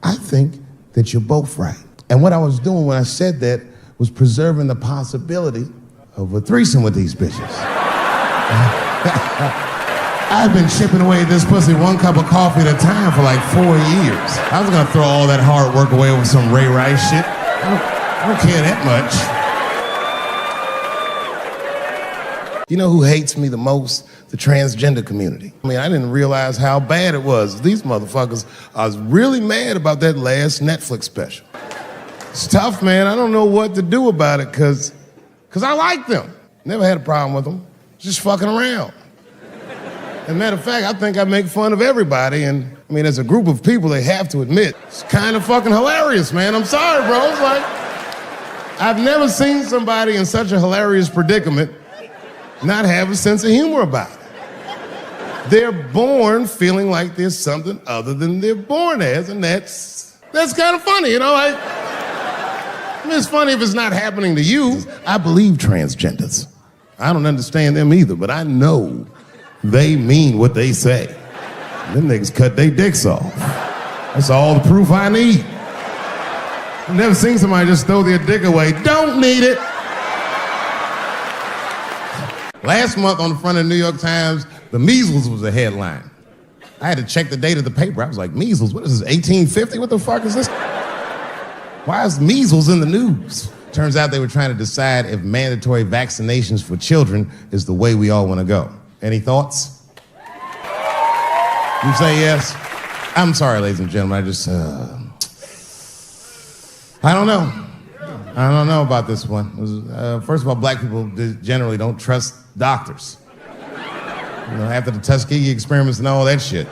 I think that you're both right. And what I was doing when I said that was preserving the possibility of a threesome with these bitches. I've been chipping away at this pussy one cup of coffee at a time for like 4 years. I was gonna throw all that hard work away over some Ray Rice shit. I don't care that much. You know who hates me the most? The transgender community. I mean, I didn't realize how bad it was. These motherfuckers are really mad about that last Netflix special. It's tough, man. I don't know what to do about it, cause I like them. Never had a problem with them. Just fucking around. As a matter of fact, I think I make fun of everybody, and I mean, as a group of people, they have to admit, it's kind of fucking hilarious, man. I'm sorry, bro. It's like, I've never seen somebody in such a hilarious predicament not have a sense of humor about it. They're born feeling like there's something other than they're born as, and that's kind of funny, you know? I mean, it's funny if it's not happening to you. I believe transgenders. I don't understand them either, but I know they mean what they say. Them niggas cut their dicks off. That's all the proof I need. I've never seen somebody just throw their dick away. Don't need it. Last month on the front of the New York Times, the measles was a headline. I had to check the date of the paper. I was like, measles, what is this, 1850? What the fuck is this? Why is measles in the news? Turns out they were trying to decide if mandatory vaccinations for children is the way we all want to go. Any thoughts? You say yes? I'm sorry, ladies and gentlemen. I don't know. I don't know about this one. First of all, black people generally don't trust doctors. You know, after the Tuskegee experiments and all that shit.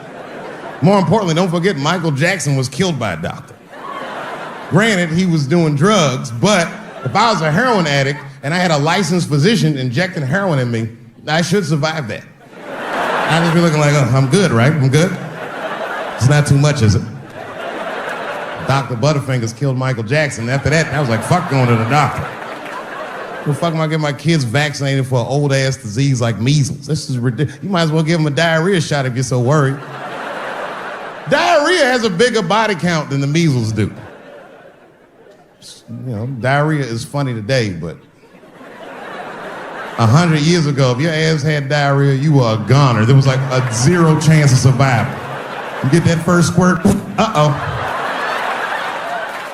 More importantly, don't forget Michael Jackson was killed by a doctor. Granted, he was doing drugs, but if I was a heroin addict and I had a licensed physician injecting heroin in me, I should survive that. I'd just be looking like, oh, I'm good, right? I'm good? It's not too much, is it? Dr. Butterfingers killed Michael Jackson. After that, I was like, fuck going to the doctor. What the fuck am I getting my kids vaccinated for an old-ass disease like measles? This is ridiculous. You might as well give them a diarrhea shot if you're so worried. Diarrhea has a bigger body count than the measles do. You know, diarrhea is funny today, but 100 years ago, if your ass had diarrhea, you were a goner. There was like a 0 chance of survival. You get that first squirt, uh-oh.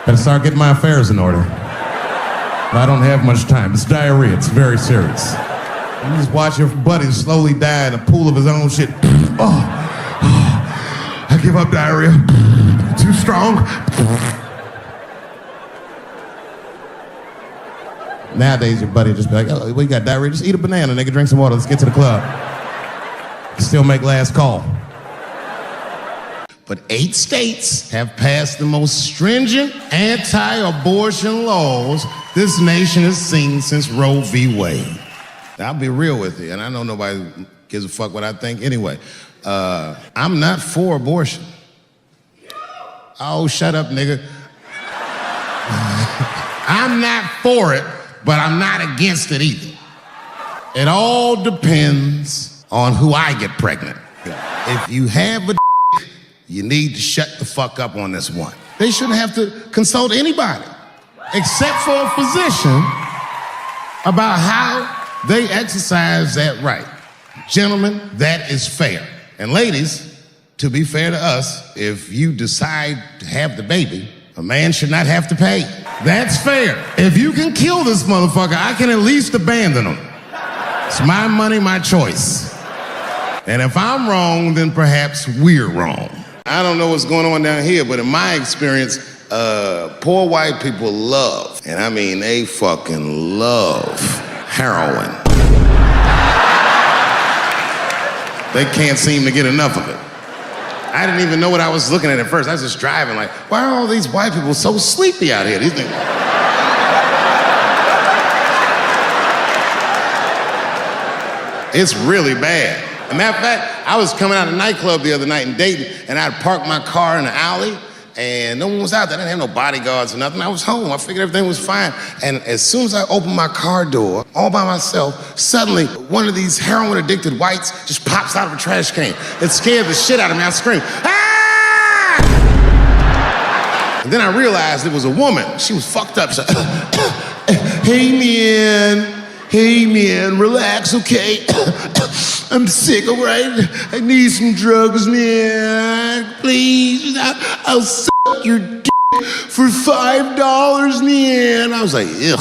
Better start getting my affairs in order. But I don't have much time. It's diarrhea. It's very serious. You just watch your buddy slowly die in a pool of his own shit. I give up diarrhea. Too strong. Nowadays, your buddy just be like, oh, well, you got diarrhea? Just eat a banana, nigga, drink some water, let's get to the club. Still make last call. But 8 states have passed the most stringent anti-abortion laws this nation has seen since Roe v. Wade. I'll be real with you, and I know nobody gives a fuck what I think anyway. I'm not for abortion. Oh, shut up, nigga. I'm not for it, but I'm not against it either. It all depends on who I get pregnant. If you have a you need to shut the fuck up on this one. They shouldn't have to consult anybody except for a physician about how they exercise that right. Gentlemen, that is fair. And ladies, to be fair to us, if you decide to have the baby, a man should not have to pay. That's fair. If you can kill this motherfucker, I can at least abandon him. It's my money, my choice. And if I'm wrong, then perhaps we're wrong. I don't know what's going on down here, but in my experience, poor white people love, and I mean they fucking love, heroin. They can't seem to get enough of it. I didn't even know what I was looking at first. I was just driving like, why are all these white people so sleepy out here? These things... It's really bad. As a matter of fact, I was coming out of a nightclub the other night in Dayton, and I'd parked my car in the alley, and no one was out there. I didn't have no bodyguards or nothing. I was home. I figured everything was fine. And as soon as I opened my car door, all by myself, suddenly one of these heroin-addicted whites just pops out of a trash can. It scared the shit out of me. I screamed, "Ah!" And then I realized it was a woman. She was fucked up. She said, hey man, relax, okay? I'm sick, all right? I need some drugs, man. Please, I'll suck your dick for $5, man. I was like, ugh.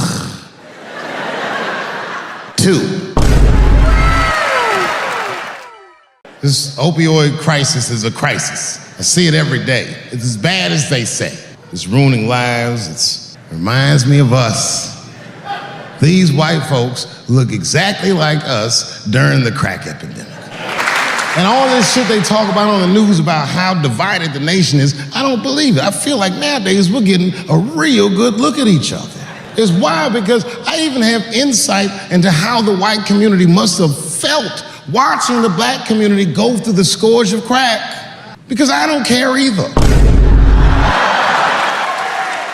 2. This opioid crisis is a crisis. I see it every day. It's as bad as they say. It's ruining lives. It reminds me of us. These white folks look exactly like us during the crack epidemic. And all this shit they talk about on the news about how divided the nation is, I don't believe it. I feel like nowadays we're getting a real good look at each other. It's wild because I even have insight into how the white community must have felt watching the black community go through the scourge of crack. Because I don't care either.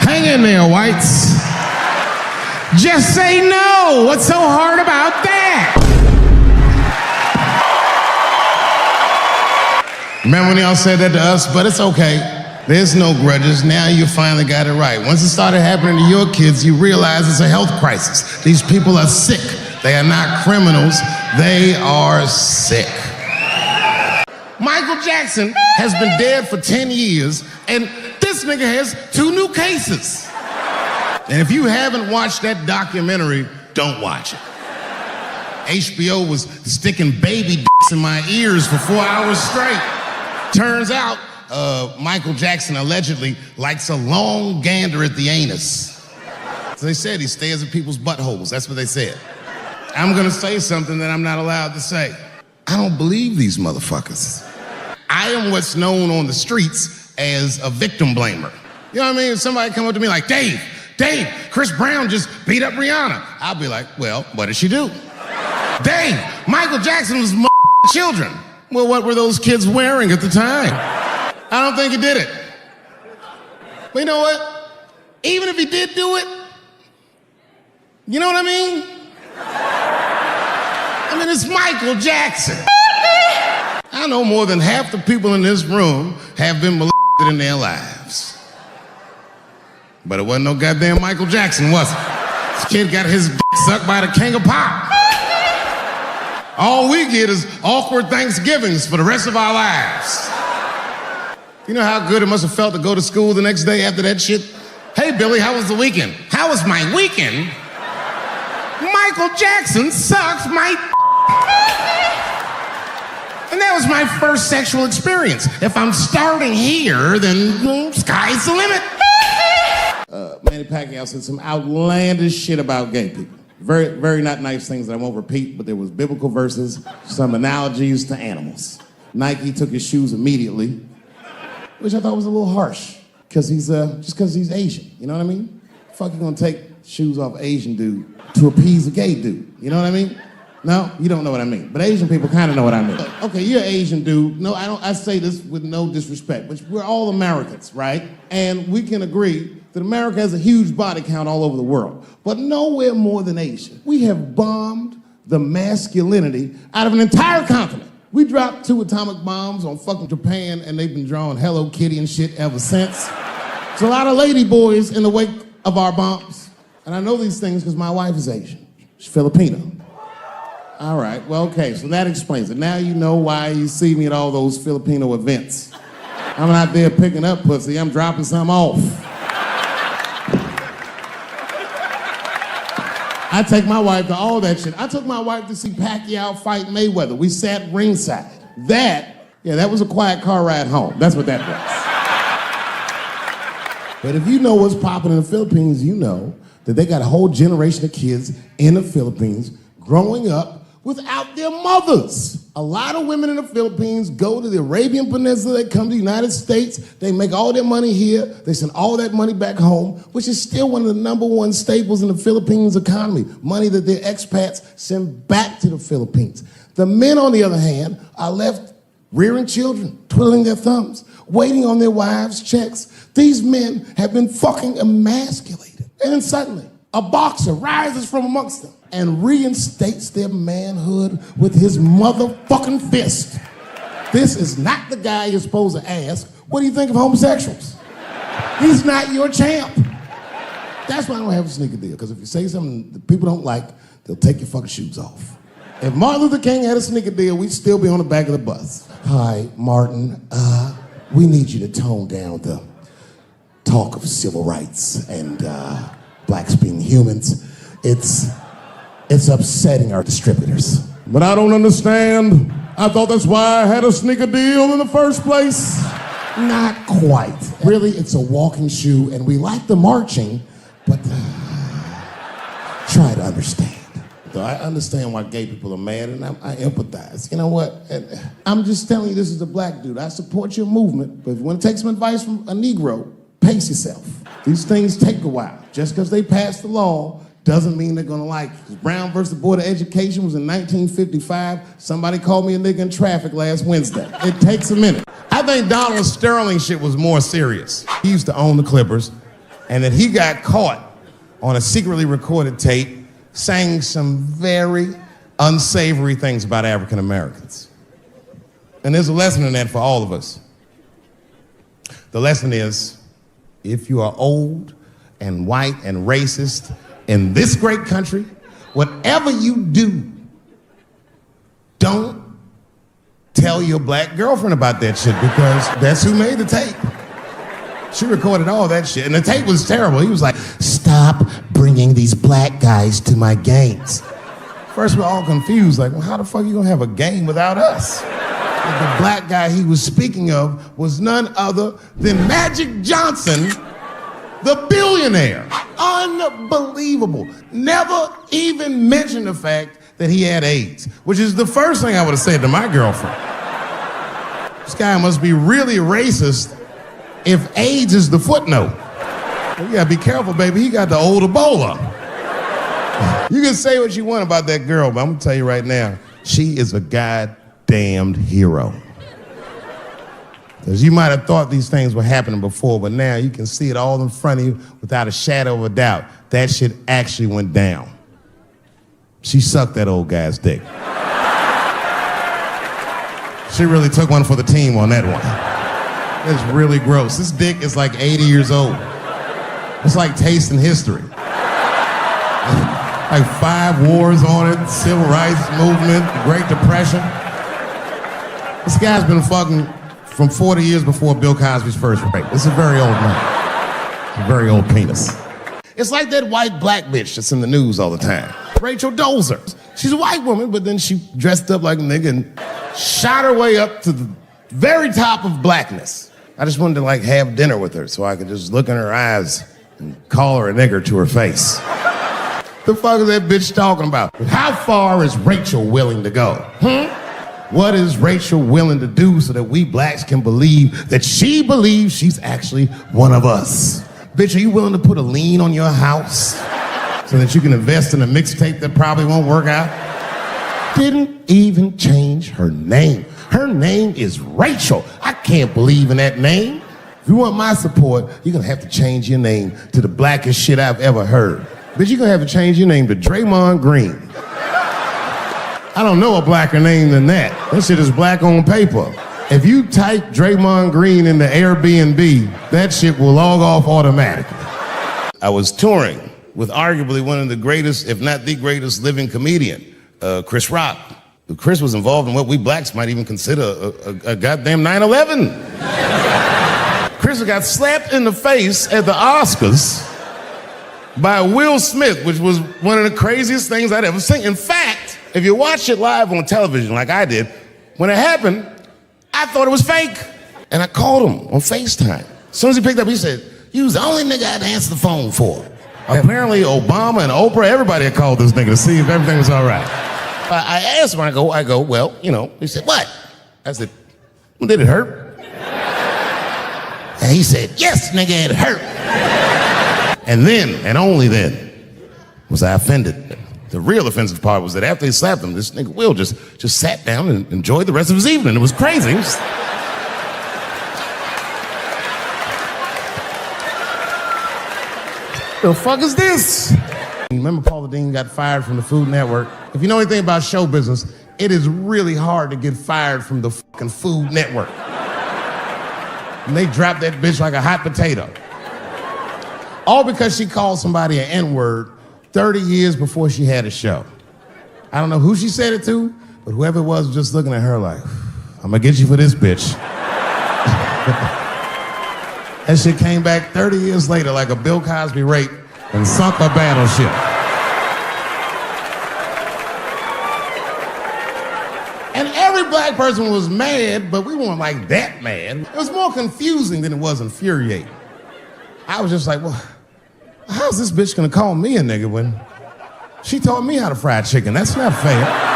Hang in there, whites. Just say no. What's so hard about that? Remember when y'all said that to us? But it's okay. There's no grudges. Now you finally got it right. Once it started happening to your kids, you realize it's a health crisis. These people are sick. They are not criminals. They are sick. Michael Jackson has been dead for 10 years, and this nigga has 2 new cases. And if you haven't watched that documentary, don't watch it. HBO was sticking baby dicks in my ears for 4 hours straight. Turns out, Michael Jackson allegedly likes a long gander at the anus. So they said he stares at people's buttholes. That's what they said. I'm gonna say something that I'm not allowed to say. I don't believe these motherfuckers. I am what's known on the streets as a victim blamer. You know what I mean? If somebody come up to me like, Dave, Chris Brown just beat up Rihanna. I'll be like, well, what did she do? Dave, Michael Jackson was children. Well, what were those kids wearing at the time? I don't think he did it. But you know what? Even if he did do it, you know what I mean? I mean, it's Michael Jackson. I know more than half the people in this room have been molested in their lives. But it wasn't no goddamn Michael Jackson, was it? This kid got his dick sucked by the king of pop. All we get is awkward Thanksgivings for the rest of our lives. You know how good it must have felt to go to school the next day after that shit? Hey, Billy, how was the weekend? How was my weekend? Michael Jackson sucked my and that was my first sexual experience. If I'm starting here, then sky's the limit. Manny Pacquiao said some outlandish shit about gay people. Very, very not nice things that I won't repeat, but there was biblical verses, some analogies to animals. Nike took his shoes immediately, which I thought was a little harsh, because he's just because he's Asian. You know what I mean? Fuck, you gonna take shoes off Asian dude to appease a gay dude? You know what I mean? No, you don't know what I mean. But Asian people kind of know what I mean. Okay, you're an Asian dude. No, I don't. I say this with no disrespect, but we're all Americans, right? And we can agree that America has a huge body count all over the world, but nowhere more than Asia. We have bombed the masculinity out of an entire continent. We dropped 2 atomic bombs on fucking Japan, and they've been drawing Hello Kitty and shit ever since. There's a lot of lady boys in the wake of our bombs. And I know these things because my wife is Asian. She's Filipino. All right, well, okay, so that explains it. Now you know why you see me at all those Filipino events. I'm not there picking up pussy, I'm dropping some off. I take my wife to all that shit. I took my wife to see Pacquiao fight Mayweather. We sat ringside. That was a quiet car ride home. That's what that was. But if you know what's popping in the Philippines, you know that they got a whole generation of kids in the Philippines growing up without their mothers. A lot of women in the Philippines go to the Arabian Peninsula, they come to the United States, they make all their money here, they send all that money back home, which is still one of the #1 staples in the Philippines economy, money that their expats send back to the Philippines. The men, on the other hand, are left rearing children, twiddling their thumbs, waiting on their wives' checks. These men have been fucking emasculated. And then suddenly, a boxer rises from amongst them and reinstates their manhood with his motherfucking fist. This is not the guy you're supposed to ask, what do you think of homosexuals? He's not your champ. That's why I don't have a sneaker deal, because if you say something that people don't like, they'll take your fucking shoes off. If Martin Luther King had a sneaker deal, we'd still be on the back of the bus. Hi, Martin, we need you to tone down the talk of civil rights and blacks being humans. It's upsetting our distributors. But I don't understand. I thought that's why I had a sneaker deal in the first place. Not quite. Really, it's a walking shoe, and we like the marching, but try to understand. So I understand why gay people are mad, and I empathize. You know what? I'm just telling you, this is a black dude. I support your movement, but if you want to take some advice from a Negro, pace yourself. These things take a while. Just because they passed the law doesn't mean they're gonna like it. Brown versus the Board of Education was in 1955. Somebody called me a nigga in traffic last Wednesday. It takes a minute. I think Donald Sterling shit was more serious. He used to own the Clippers, and that he got caught on a secretly recorded tape saying some very unsavory things about African Americans. And there's a lesson in that for all of us. The lesson is, if you are old and white and racist in this great country, whatever you do, don't tell your black girlfriend about that shit, because that's who made the tape. She recorded all that shit, and the tape was terrible. He was like, stop bringing these black guys to my games. First, we're all confused, like, well, how the fuck are you gonna have a game without us? The black guy he was speaking of was none other than Magic Johnson, the billionaire. Unbelievable. Never even mentioned the fact that he had AIDS, which is the first thing I would have said to my girlfriend. This guy must be really racist if AIDS is the footnote. Well, you gotta be careful, baby. He got the old Ebola. You can say what you want about that girl, but I'm gonna tell you right now, she is a goddamned hero. Because you might have thought these things were happening before, but now you can see it all in front of you without a shadow of a doubt. That shit actually went down. She sucked that old guy's dick. She really took one for the team on that one. It's really gross. This dick is like 80 years old. It's like tasting history. Like 5 wars on it, civil rights movement, Great Depression. This guy's been fucking from 40 years before Bill Cosby's first rape. This is a very old man. A very old penis. It's like that white black bitch that's in the news all the time. Rachel Dolezal. She's a white woman, but then she dressed up like a nigga and shot her way up to the very top of blackness. I just wanted to like have dinner with her so I could just look in her eyes and call her a nigger to her face. The fuck is that bitch talking about? How far is Rachel willing to go? What is Rachel willing to do so that we blacks can believe that she believes she's actually one of us? Bitch, are you willing to put a lien on your house so that you can invest in a mixtape that probably won't work out? Didn't even change her name. Her name is Rachel. I can't believe in that name. If you want my support, you're gonna have to change your name to the blackest shit I've ever heard. Bitch, you're gonna have to change your name to Draymond Green. I don't know a blacker name than that. That shit is black on paper. If you type Draymond Green into Airbnb, that shit will log off automatically. I was touring with arguably one of the greatest, if not the greatest living comedian, Chris Rock. Chris was involved in what we blacks might even consider a goddamn 9/11. Chris got slapped in the face at the Oscars by Will Smith, which was one of the craziest things I'd ever seen. In fact, if you watch it live on television like I did, when it happened, I thought it was fake. And I called him on FaceTime. As soon as he picked up, he said, "You was the only nigga I'd answer the phone for." Apparently, Obama and Oprah, everybody had called this nigga to see if everything was all right. I asked him, I go, well, you know, he said, "What?" I said, "Well, did it hurt?" And he said, "Yes, nigga, it hurt." And then, and only then, was I offended. The real offensive part was that after he slapped him, this nigga Will just sat down and enjoyed the rest of his evening. It was crazy. It was... The fuck is this? Remember Paula Deen got fired from the Food Network? If you know anything about show business, it is really hard to get fired from the fucking Food Network. And they dropped that bitch like a hot potato. All because she called somebody an N-word 30 years before she had a show. I don't know who she said it to, but whoever it was just looking at her like, "I'm gonna get you for this bitch." That shit came back 30 years later like a Bill Cosby rape and sunk a battleship. And every black person was mad, but we weren't like that mad. It was more confusing than it was infuriating. I was just like, well, how's this bitch gonna call me a nigga when she taught me how to fry chicken? That's not fair.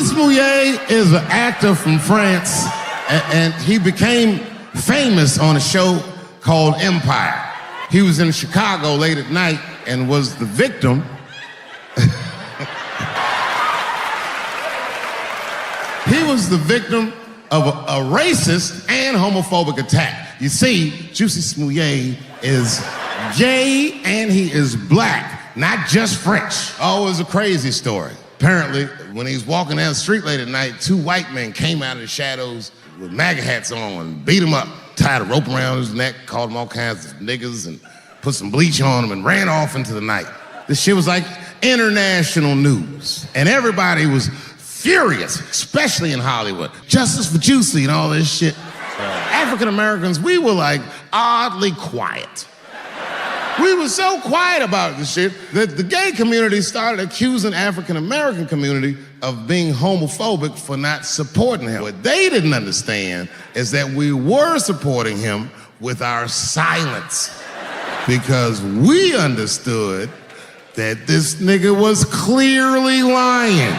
Smouillet is an actor from France, and he became famous on a show called Empire. He was in Chicago late at night and was the victim. He was the victim of a racist and homophobic attack. You see, Juicy Smouillet is gay and he is black, not just French. Oh, it was a crazy story. Apparently, when he was walking down the street late at night, two white men came out of the shadows with MAGA hats on and beat him up, tied a rope around his neck, called him all kinds of niggas, and put some bleach on him and ran off into the night. This shit was like international news. And everybody was furious, especially in Hollywood. Justice for Juicy and all this shit. African Americans, we were like oddly quiet. We were so quiet about this shit that the gay community started accusing African American community of being homophobic for not supporting him. What they didn't understand is that we were supporting him with our silence because we understood that this nigga was clearly lying.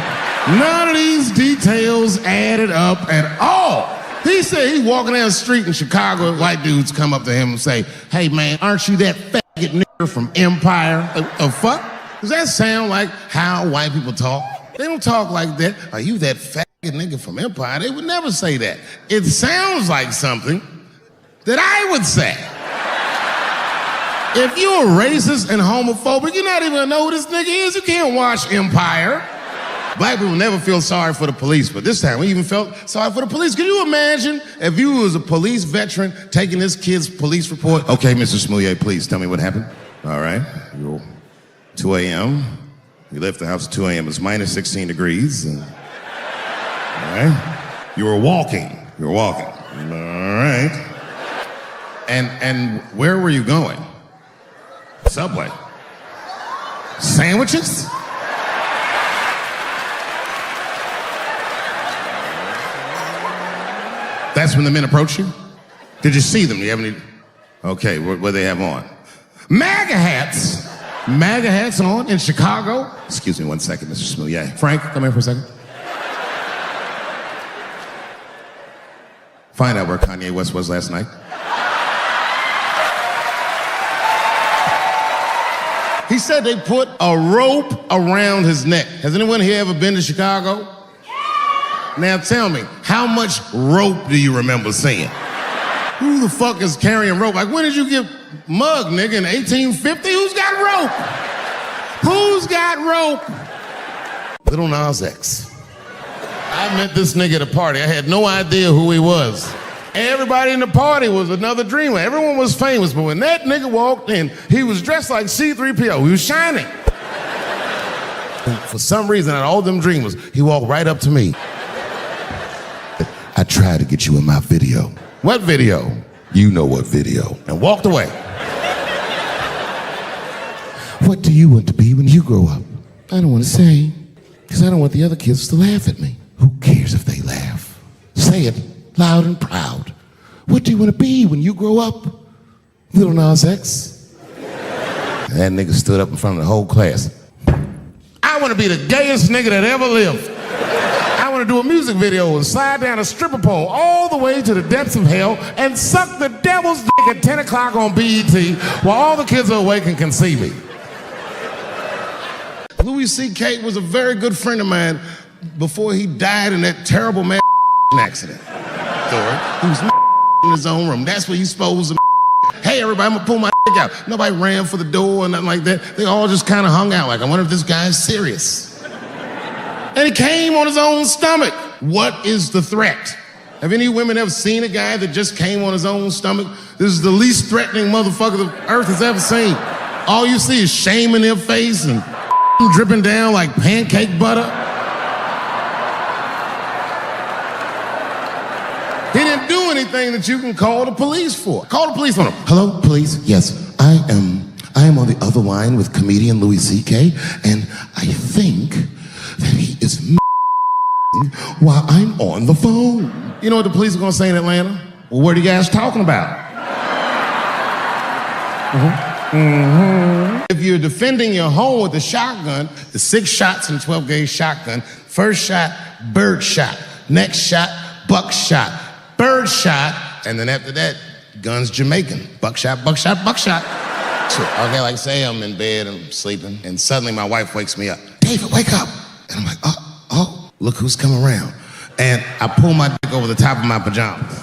None of these details added up at all. He said he's walking down the street in Chicago, white dudes come up to him and say, "Hey man, aren't you that faggot nigga from Empire?" Like, the fuck? Does that sound like how white people talk? They don't talk like that. "Are you that faggot nigga from Empire?" They would never say that. It sounds like something that I would say. If you're racist and homophobic, you're not even gonna know who this nigga is. You can't watch Empire. Black people never feel sorry for the police, but this time we even felt sorry for the police. Can you imagine if you was a police veteran taking this kid's police report? "Okay, Mr. Smouillet, please tell me what happened." "All right, 2 a.m. We left the house at 2 a.m. It's minus 16 degrees. And, all right. You were walking. All right. And where were you going?" "Subway." "Sandwiches?" That's when the men approached you? Did you see them? Do you have any? Okay, what do they have on? MAGA hats. MAGA hats on in Chicago. Excuse me one second, Mr. Smouillet. Frank, come here for a second. Find out where Kanye West was last night. He said they put a rope around his neck. Has anyone here ever been to Chicago? Now tell me, how much rope do you remember seeing? Who the fuck is carrying rope? Like, when did you get mugged, nigga, in 1850? Who's got rope? Who's got rope? Little Nas X. I met this nigga at a party. I had no idea who he was. Everybody in the party was another dreamer. Everyone was famous, but when that nigga walked in, he was dressed like C-3PO. He was shining. And for some reason, out of all them dreamers, he walked right up to me. I tried to get you in my video. What video? You know what video. And walked away. What do you want to be when you grow up? I don't want to say, because I don't want the other kids to laugh at me. Who cares if they laugh? Say it loud and proud. What do you want to be when you grow up? Little Nas X. And that nigga stood up in front of the whole class. I want to be the gayest nigga that ever lived. I want to do a music video and slide down a stripper pole all the way to the depths of hell and suck the devil's dick at 10 o'clock on BET while all the kids are awake and can see me. Louis C.K. was a very good friend of mine before he died in that terrible accident. He was in his own room. That's where he's supposed to. Hey, everybody, I'm gonna pull my dick out. Nobody ran for the door or nothing like that. They all just kind of hung out like, I wonder if this guy's serious. And he came on his own stomach. What is the threat? Have any women ever seen a guy that just came on his own stomach? This is the least threatening motherfucker the earth has ever seen. All you see is shame in their face and dripping down like pancake butter. He didn't do anything that you can call the police for. Call the police on him. Hello, police? Yes, I am on the other line with comedian Louis C.K. and I think that he is while I'm on the phone. You know what the police are gonna say in Atlanta? Well, what are you guys talking about? If you're defending your home with a shotgun, the 6 shots in 12 gauge shotgun, first shot, bird shot, next shot, buck shot, bird shot, and then after that, gun's Jamaican. Buckshot, buckshot, buckshot. So, okay, like say I'm in bed and I'm sleeping, and suddenly my wife wakes me up. David, wake up. And I'm like, oh, look who's coming around. And I pull my dick over the top of my pajamas.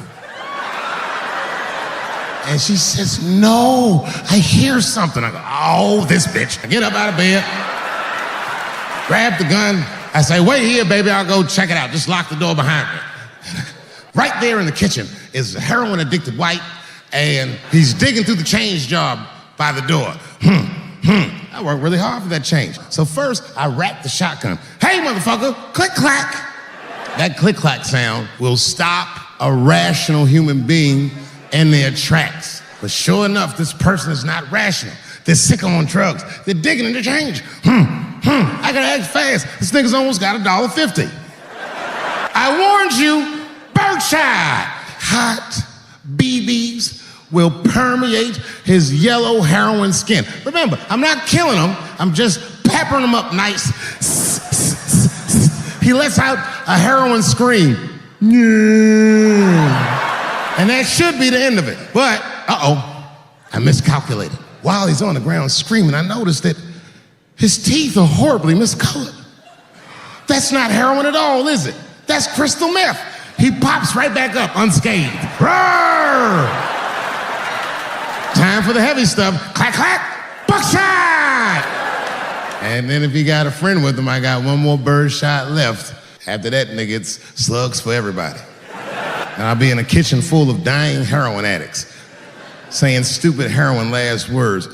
And she says, no, I hear something. I go, oh, this bitch. I get up out of bed, grab the gun. I say, wait here, baby, I'll go check it out. Just lock the door behind me. Right there in the kitchen is a heroin-addicted white, and he's digging through the change jar by the door. I worked really hard for that change. So first, I wrapped the shotgun. Hey, motherfucker, click-clack. That click-clack sound will stop a rational human being in their tracks. But sure enough, this person is not rational. They're sick on drugs. They're digging in the change. I gotta act fast. This nigga's almost got $1.50. I warned you, birdshot. Hot BBs will permeate his yellow heroin skin. Remember, I'm not killing him. I'm just peppering him up nice. He lets out a heroin scream. And that should be the end of it. But, I miscalculated. While he's on the ground screaming, I noticed that his teeth are horribly miscolored. That's not heroin at all, is it? That's crystal meth. He pops right back up unscathed. Roar! Time for the heavy stuff. Clack, clack, buckshot! And then if he got a friend with him, I got one more bird shot left. After that, nigga, it's slugs for everybody. And I'll be in a kitchen full of dying heroin addicts saying stupid heroin last words.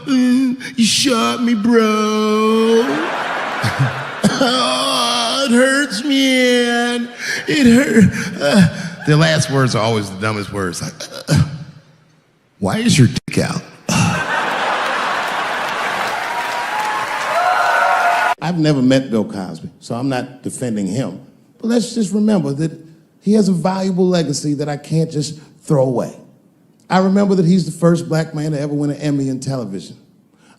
You shot me, bro. Oh, it hurts, man. It hurt. Their last words are always the dumbest words. Like, why is your dick out? I've never met Bill Cosby, so I'm not defending him. But let's just remember that he has a valuable legacy that I can't just throw away. I remember that he's the first black man to ever win an Emmy in television.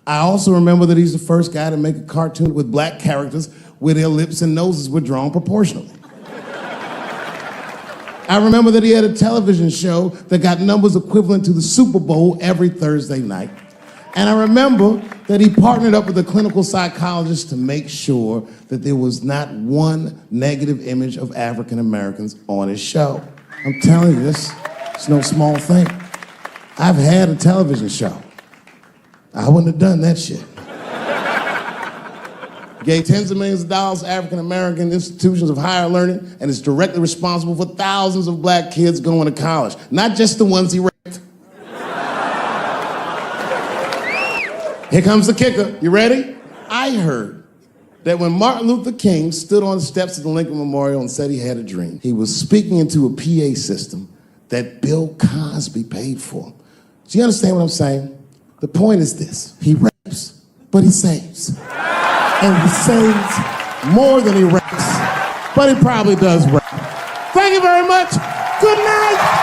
I also remember that he's the first guy to make a cartoon with black characters where their lips and noses were drawn proportionally. I remember that he had a television show that got numbers equivalent to the Super Bowl every Thursday night. And I remember that he partnered up with a clinical psychologist to make sure that there was not one negative image of African Americans on his show. I'm telling you, it's no small thing. I've had a television show. I wouldn't have done that shit. gave tens of millions of dollars to African-American institutions of higher learning, and is directly responsible for thousands of black kids going to college. Not just the ones he raped. Here comes the kicker. You ready? I heard that when Martin Luther King stood on the steps of the Lincoln Memorial and said he had a dream, he was speaking into a PA system that Bill Cosby paid for. Do you understand what I'm saying? The point is this: he rapes, but he saves. And he saves more than he rapes, but he probably does rape. Thank you very much. Good night.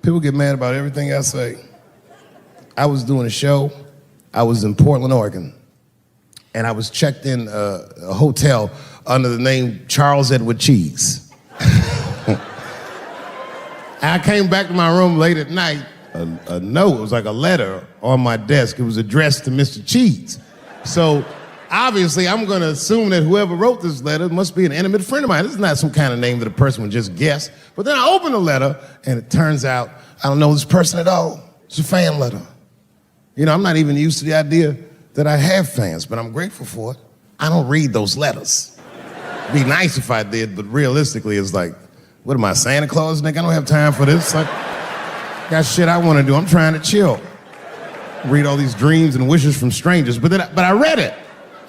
People get mad about everything I say. I was doing a show. I was in Portland, Oregon, and I was checked in a hotel under the name Charles Edward Cheese. I came back to my room late at night. A note, it was like a letter on my desk. It was addressed to Mr. Cheese. So obviously I'm gonna assume that whoever wrote this letter must be an intimate friend of mine. This is not some kind of name that a person would just guess. But then I open the letter and it turns out I don't know this person at all. It's a fan letter. You know, I'm not even used to the idea that I have fans, but I'm grateful for it. I don't read those letters. It'd be nice if I did, but realistically it's like, what am I, Santa Claus, nigga? I don't have time for this. Like, got shit I want to do. I'm trying to chill. Read all these dreams and wishes from strangers. But I read it.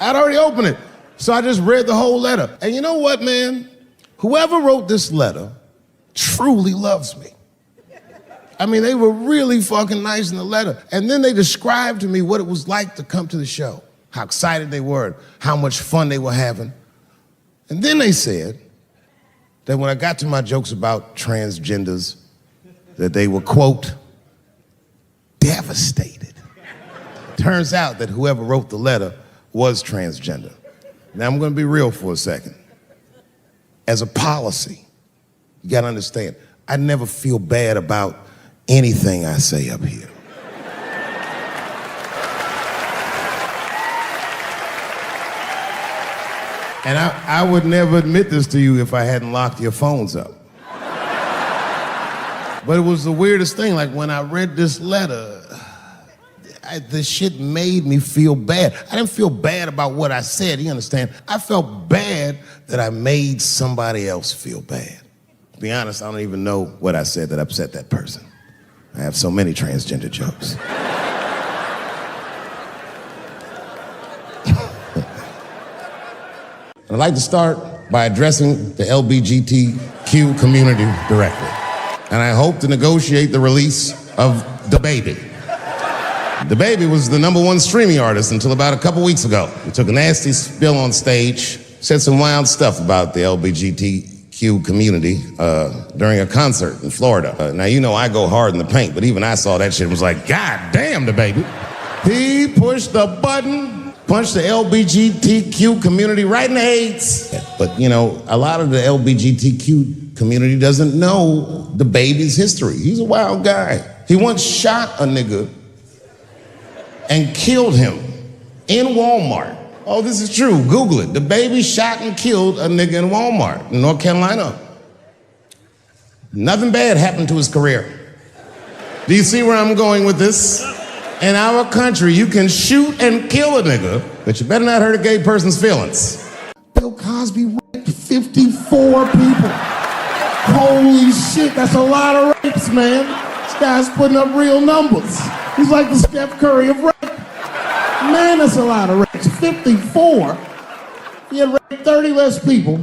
I'd already opened it. So I just read the whole letter. And you know what, man? Whoever wrote this letter truly loves me. I mean, they were really fucking nice in the letter. And then they described to me what it was like to come to the show, how excited they were, how much fun they were having. And then they said that when I got to my jokes about transgenders, that they were, quote, devastated. Turns out that whoever wrote the letter was transgender. Now I'm gonna be real for a second. As a policy, you gotta understand, I never feel bad about anything I say up here. And I would never admit this to you if I hadn't locked your phones up. But it was the weirdest thing. Like when I read this letter, this shit made me feel bad. I didn't feel bad about what I said, you understand? I felt bad that I made somebody else feel bad. To be honest, I don't even know what I said that upset that person. I have so many transgender jokes. I'd like to start by addressing the LGBTQ community directly. And I hope to negotiate the release of DaBaby. DaBaby was the #1 streaming artist until about a couple weeks ago. He took a nasty spill on stage, said some wild stuff about the LGBTQ community during a concert in Florida. Now, you know I go hard in the paint, but even I saw that shit and was like, God damn, DaBaby. He pushed the button, punched the LGBTQ community right in the AIDS. But, you know, a lot of the LGBTQ community doesn't know DaBaby's history. He's a wild guy. He once shot a nigga and killed him in Walmart. Oh, this is true. Google it. DaBaby shot and killed a nigga in Walmart in North Carolina. Nothing bad happened to his career. Do you see where I'm going with this? In our country, you can shoot and kill a nigga, but you better not hurt a gay person's feelings. Bill Cosby raped 54 people. Holy shit, that's a lot of rapes, man. This guy's putting up real numbers. He's like the Steph Curry of rape. Man, that's a lot of rapes. 54. He had raped 30 less people.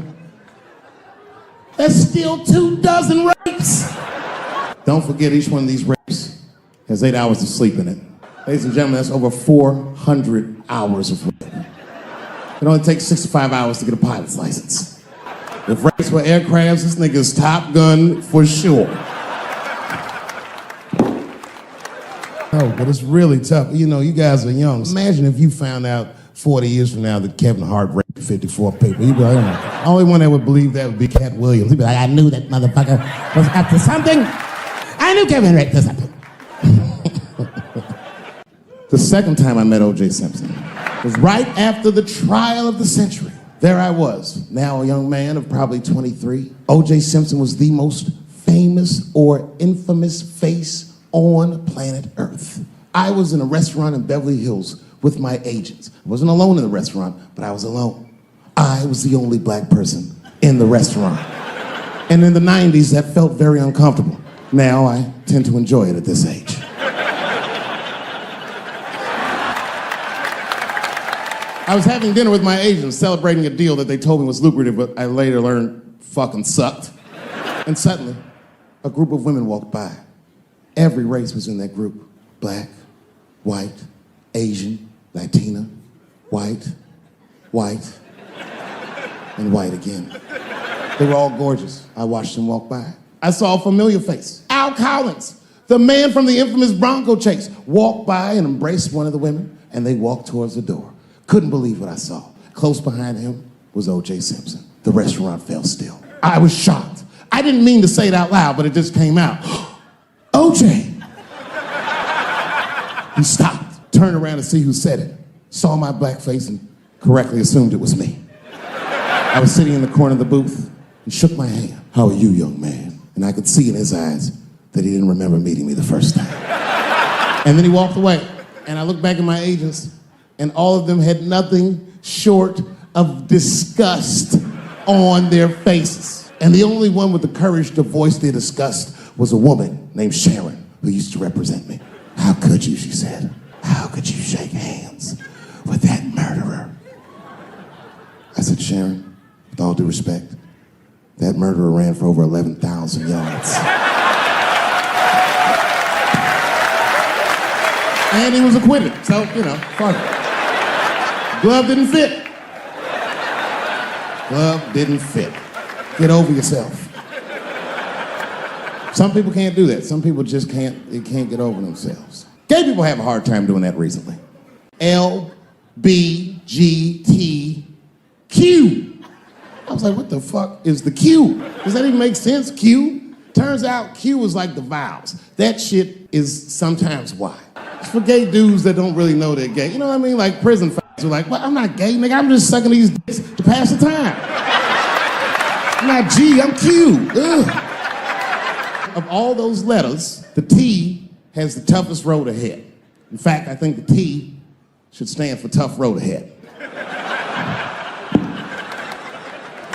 That's still 24 rapes. Don't forget, each one of these rapes has 8 hours of sleep in it. Ladies and gentlemen, that's over 400 hours of rape. It only takes 65 hours to get a pilot's license. If rapes were aircrafts, this nigga's Top Gun for sure. Oh, but it's really tough. You know, you guys are young. Imagine if you found out 40 years from now that Kevin Hart raped 54 people. You'd be like, oh. Only one that would believe that would be Cat Williams. He'd be like, I knew that motherfucker was up to something. I knew Kevin raped something. The second time I met O.J. Simpson was right after the trial of the century. There I was, now a young man of probably 23. O.J. Simpson was the most famous or infamous face on planet Earth. I was in a restaurant in Beverly Hills with my agents. I wasn't alone in the restaurant, but I was alone. I was the only black person in the restaurant. And in the 90s, that felt very uncomfortable. Now I tend to enjoy it at this age. I was having dinner with my agents, celebrating a deal that they told me was lucrative, but I later learned fucking sucked. And suddenly, a group of women walked by. Every race was in that group. Black, white, Asian, Latina, white, and white again. They were all gorgeous. I watched them walk by. I saw a familiar face. Al Collins, the man from the infamous Bronco chase, walked by and embraced one of the women, and they walked towards the door. Couldn't believe what I saw. Close behind him was O.J. Simpson. The restaurant fell still. I was shocked. I didn't mean to say it out loud, but it just came out. O.J. He stopped, turned around to see who said it, saw my black face, and correctly assumed it was me. I was sitting in the corner of the booth and shook my hand. How are you, young man? And I could see in his eyes that he didn't remember meeting me the first time. And then he walked away, and I looked back at my agents, and all of them had nothing short of disgust on their faces. And the only one with the courage to voice their disgust was a woman named Sharon, who used to represent me. How could you, she said. How could you shake hands with that murderer? I said, Sharon, with all due respect, that murderer ran for over 11,000 yards. And he was acquitted, so, fuck it. Glove didn't fit. Glove didn't fit. Get over yourself. Some people can't do that. Some people just can't get over themselves. Gay people have a hard time doing that recently. LBGTQ. I was like, what the fuck is the Q? Does that even make sense, Q? Turns out Q is like the vowels. That shit is sometimes Y. It's for gay dudes that don't really know they're gay. You know what I mean? Like prison f***s are like, well, I'm not gay, nigga. I'm just sucking these dicks to pass the time. I'm not G, I'm Q. Ugh. Of all those letters, the T has the toughest road ahead. In fact, I think the T should stand for tough road ahead.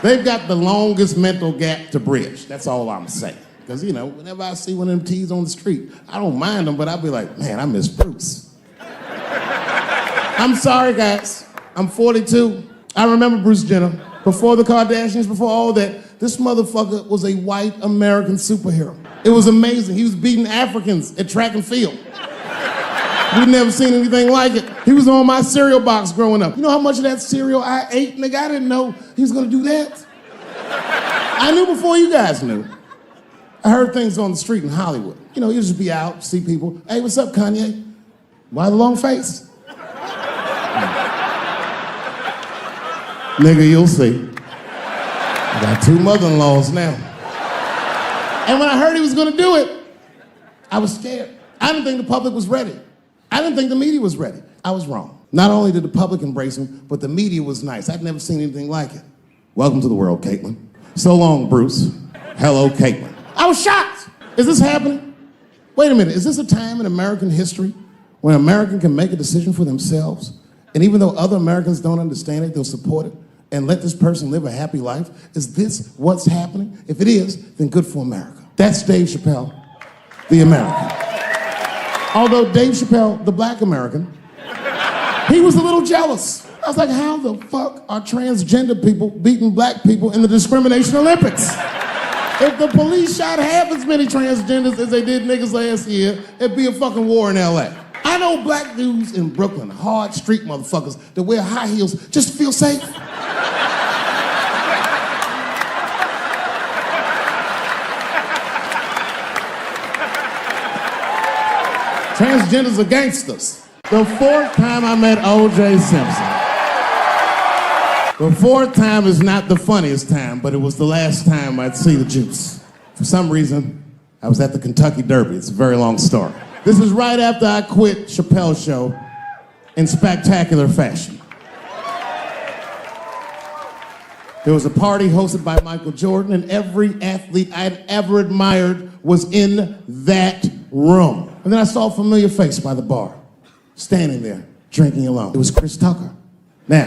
They've got the longest mental gap to bridge. That's all I'm saying. Because, whenever I see one of them T's on the street, I don't mind them, but I'll be like, man, I miss Bruce. I'm sorry, guys. I'm 42. I remember Bruce Jenner. Before the Kardashians, before all that, this motherfucker was a white American superhero. It was amazing. He was beating Africans at track and field. We'd never seen anything like it. He was on my cereal box growing up. You know how much of that cereal I ate, nigga? I didn't know he was gonna do that. I knew before you guys knew. I heard things on the street in Hollywood. You just be out, see people. Hey, what's up, Kanye? Why the long face? Nigga, you'll see. I got 2 mother-in-laws now. And when I heard he was gonna do it, I was scared. I didn't think the public was ready. I didn't think the media was ready. I was wrong. Not only did the public embrace him, but the media was nice. I'd never seen anything like it. Welcome to the world, Caitlin. So long, Bruce. Hello, Caitlin. I was shocked. Is this happening? Wait a minute, is this a time in American history when an American can make a decision for themselves? And even though other Americans don't understand it, they'll support it and let this person live a happy life? Is this what's happening? If it is, then good for America. That's Dave Chappelle, the American. Although Dave Chappelle, the black American, he was a little jealous. I was like, how the fuck are transgender people beating black people in the discrimination Olympics? If the police shot half as many transgenders as they did niggas last year, it'd be a fucking war in LA. I know black dudes in Brooklyn, hard street motherfuckers that wear high heels just to feel safe. Transgenders are gangsters. The 4th time I met O.J. Simpson. The 4th time is not the funniest time, but it was the last time I'd see the juice. For some reason, I was at the Kentucky Derby. It's a very long story. This is right after I quit Chappelle's show in spectacular fashion. There was a party hosted by Michael Jordan, and every athlete I'd ever admired was in that room. And then I saw a familiar face by the bar, standing there, drinking alone. It was Chris Tucker. Now,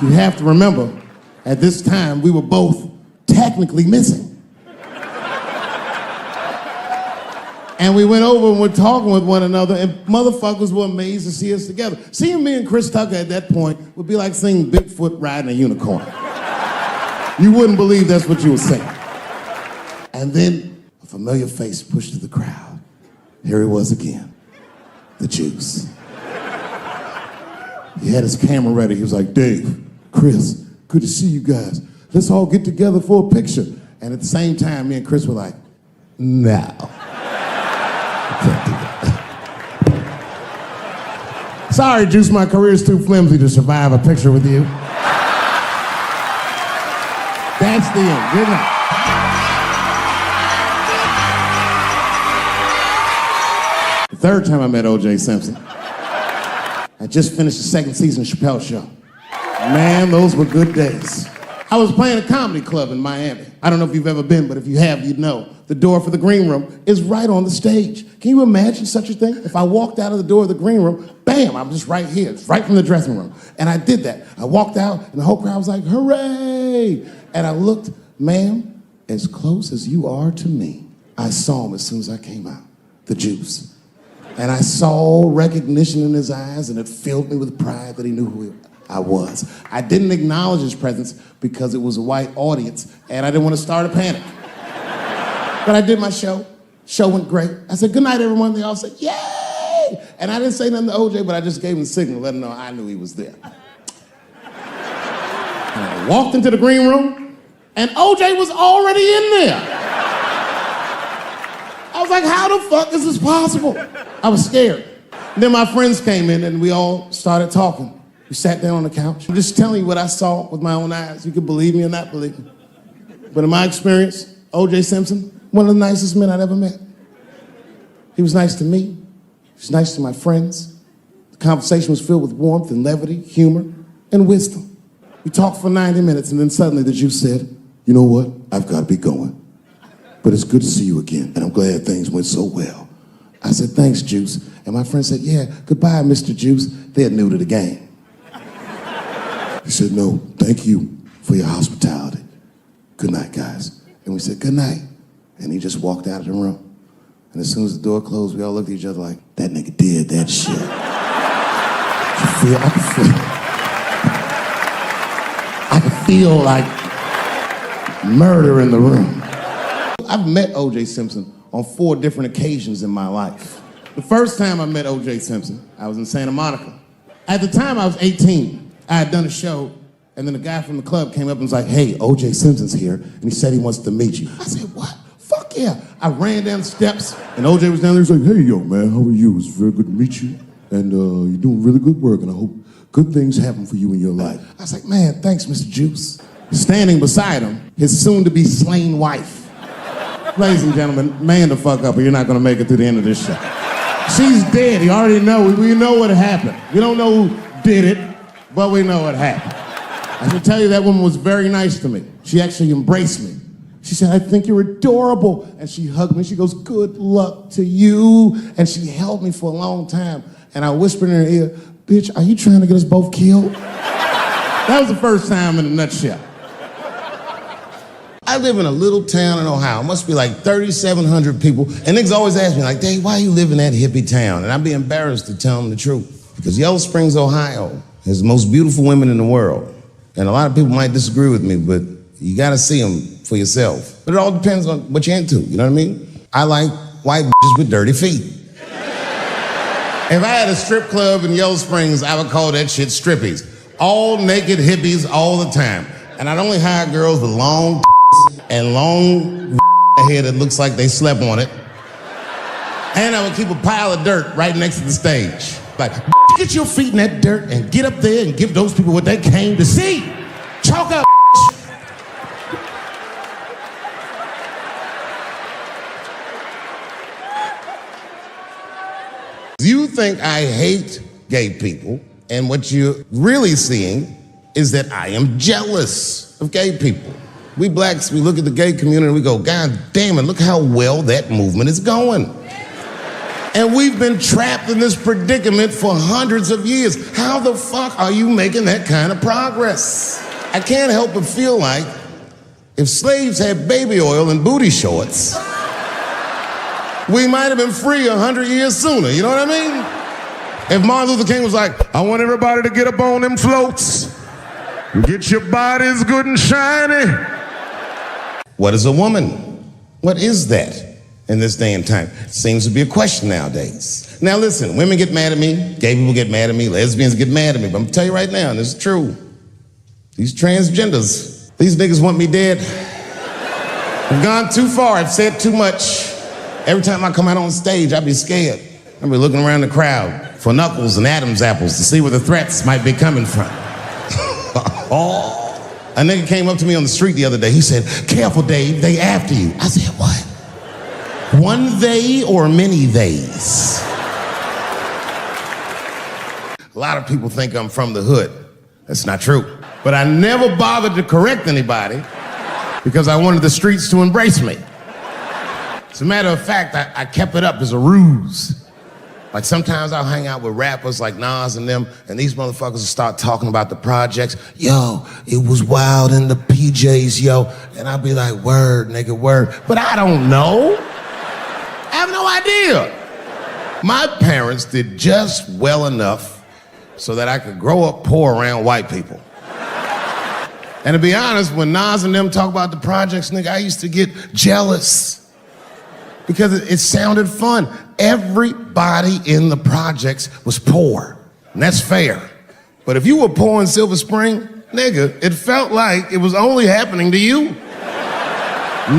you have to remember, at this time, we were both technically missing. And we went over and were talking with one another, and motherfuckers were amazed to see us together. Seeing me and Chris Tucker at that point would be like seeing Bigfoot riding a unicorn. You wouldn't believe that's what you were saying. And then a familiar face pushed through the crowd. Here he was again, the Juice. He had his camera ready. He was like, Dave, Chris, good to see you guys. Let's all get together for a picture. And at the same time, me and Chris were like, no. Sorry, Juice, my career's too flimsy to survive a picture with you. That's the end. Good night. The third time I met O.J. Simpson, I just finished the second season of Chappelle Show. Man, those were good days. I was playing a comedy club in Miami. I don't know if you've ever been, but if you have, you'd know. The door for the green room is right on the stage. Can you imagine such a thing? If I walked out of the door of the green room, bam, I'm just right here. It's right from the dressing room. And I did that. I walked out, and the whole crowd was like, hooray! And I looked, ma'am, as close as you are to me, I saw him as soon as I came out, the Juice. And I saw recognition in his eyes, and it filled me with pride that he knew who I was. I didn't acknowledge his presence because it was a white audience, and I didn't want to start a panic. But I did my show. Show went great. I said, good night, everyone. They all said, yay! And I didn't say nothing to OJ, but I just gave him the signal, let him know I knew he was there. And I walked into the green room, and OJ was already in there. I was like, how the fuck is this possible? I was scared. And then my friends came in, and we all started talking. We sat down on the couch. I'm just telling you what I saw with my own eyes. You can believe me or not believe me. But in my experience, O.J. Simpson, one of the nicest men I'd ever met. He was nice to me. He was nice to my friends. The conversation was filled with warmth and levity, humor, and wisdom. We talked for 90 minutes, and then suddenly the Juice said, you know what? I've got to be going. But it's good to see you again, and I'm glad things went so well. I said, thanks, Juice. And my friend said, yeah, goodbye, Mr. Juice. They're new to the game. He said, no, thank you for your hospitality. Good night, guys. And we said, good night. And he just walked out of the room. And as soon as the door closed, we all looked at each other like, that nigga did that shit. I could feel like murder in the room. I've met O.J. Simpson on 4 different occasions in my life. The first time I met O.J. Simpson, I was in Santa Monica. At the time, I was 18. I had done a show, and then a guy from the club came up and was like, hey, O.J. Simpson's here, and he said he wants to meet you. I said, what? Fuck yeah. I ran down the steps, and O.J. was down there. He was like, hey, yo, man, how are you? It's very good to meet you, and you're doing really good work, and I hope good things happen for you in your life. I was like, man, thanks, Mr. Juice. Standing beside him, his soon-to-be slain wife. Ladies and gentlemen, man the fuck up, or you're not gonna make it through the end of this show. She's dead. You already know. We know what happened. We don't know who did it, but we know what happened. I can tell you that woman was very nice to me. She actually embraced me. She said, I think you're adorable. And she hugged me. She goes, good luck to you. And she held me for a long time. And I whispered in her ear, bitch, are you trying to get us both killed? That was the first time in a nutshell. I live in a little town in Ohio. It must be like 3,700 people. And niggas always ask me, like, Dave, why you live in that hippie town? And I'd be embarrassed to tell them the truth. Because Yellow Springs, Ohio has the most beautiful women in the world. And a lot of people might disagree with me, but you gotta see them for yourself. But it all depends on what you're into, you know what I mean? I like white bitches with dirty feet. If I had a strip club in Yellow Springs, I would call that shit strippies. All naked hippies all the time. And I'd only hire girls with long and long hair that looks like they slept on it. And I would keep a pile of dirt right next to the stage. Like, get your feet in that dirt and get up there and give those people what they came to see. Chalk up. You think I hate gay people, and what you're really seeing is that I am jealous of gay people. We blacks, we look at the gay community and we go, God damn it, look how well that movement is going. And we've been trapped in this predicament for hundreds of years. How the fuck are you making that kind of progress? I can't help but feel like if slaves had baby oil and booty shorts, we might have been free 100 years sooner, you know what I mean? If Martin Luther King was like, I want everybody to get up on them floats, get your bodies good and shiny. What is a woman? What is that in this day and time? Seems to be a question nowadays. Now listen, women get mad at me, gay people get mad at me, lesbians get mad at me, but I'm gonna tell you right now, and this is true, these transgenders, these niggas want me dead. I've gone too far, I've said too much. Every time I come out on stage, I be scared. I be looking around the crowd for knuckles and Adam's apples to see where the threats might be coming from. Oh. A nigga came up to me on the street the other day. He said, careful, Dave, they after you. I said, what? One they or many theys? A lot of people think I'm from the hood. That's not true. But I never bothered to correct anybody because I wanted the streets to embrace me. As a matter of fact, I kept it up as a ruse. Like sometimes I'll hang out with rappers like Nas and them, and these motherfuckers will start talking about the projects. Yo, it was wild in the PJs, yo. And I'll be like, word, nigga, word. But I don't know. I have no idea. My parents did just well enough so that I could grow up poor around white people. And to be honest, when Nas and them talk about the projects, nigga, I used to get jealous because it sounded fun. Everybody in the projects was poor, and that's fair. But if you were poor in Silver Spring, nigga, it felt like it was only happening to you.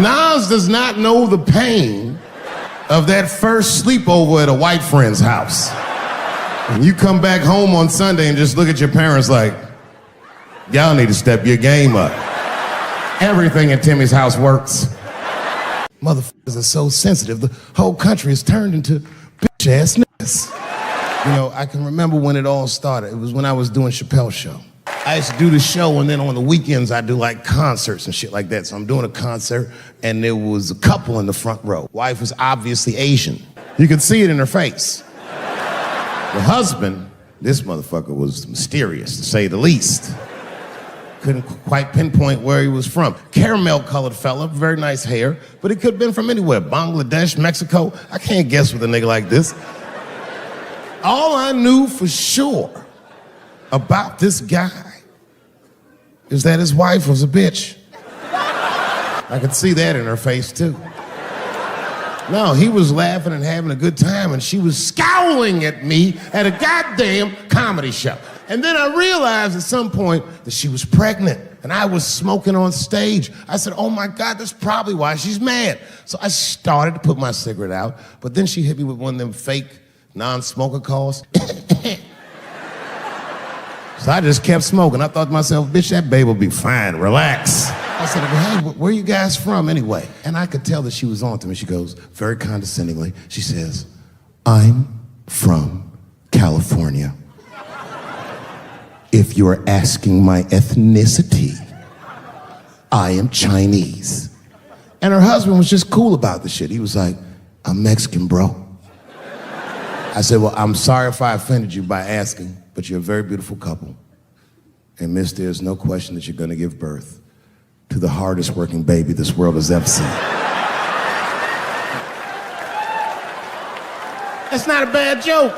Nas does not know the pain of that first sleepover at a white friend's house. And you come back home on Sunday and just look at your parents like, y'all need to step your game up. Everything in Timmy's house works. Motherfuckers are so sensitive. The whole country is turned into bitch-ass niggas. You know, I can remember when it all started. It was when I was doing Chappelle show. I used to do the show, and then on the weekends, I do like concerts and shit like that. So I'm doing a concert, and there was a couple in the front row. Wife was obviously Asian. You could see it in her face. The husband, this motherfucker was mysterious, to say the least. Couldn't quite pinpoint where he was from. Caramel-colored fella, very nice hair, but he could have been from anywhere. Bangladesh, Mexico. I can't guess with a nigga like this. All I knew for sure about this guy is that his wife was a bitch. I could see that in her face, too. No, he was laughing and having a good time, and she was scowling at me at a goddamn comedy show. And then I realized at some point that she was pregnant, and I was smoking on stage. I said, oh my God, that's probably why she's mad. So I started to put my cigarette out, but then she hit me with one of them fake non-smoker calls. So I just kept smoking. I thought to myself, bitch, that babe will be fine, relax. I said, well, hey, where are you guys from anyway? And I could tell that she was on to me. She goes, very condescendingly, she says, I'm from California. If you're asking my ethnicity, I am Chinese. And her husband was just cool about the shit. He was like, I'm Mexican, bro. I said, well, I'm sorry if I offended you by asking, but you're a very beautiful couple. And miss, there's no question that you're gonna give birth to the hardest working baby this world has ever seen. That's not a bad joke.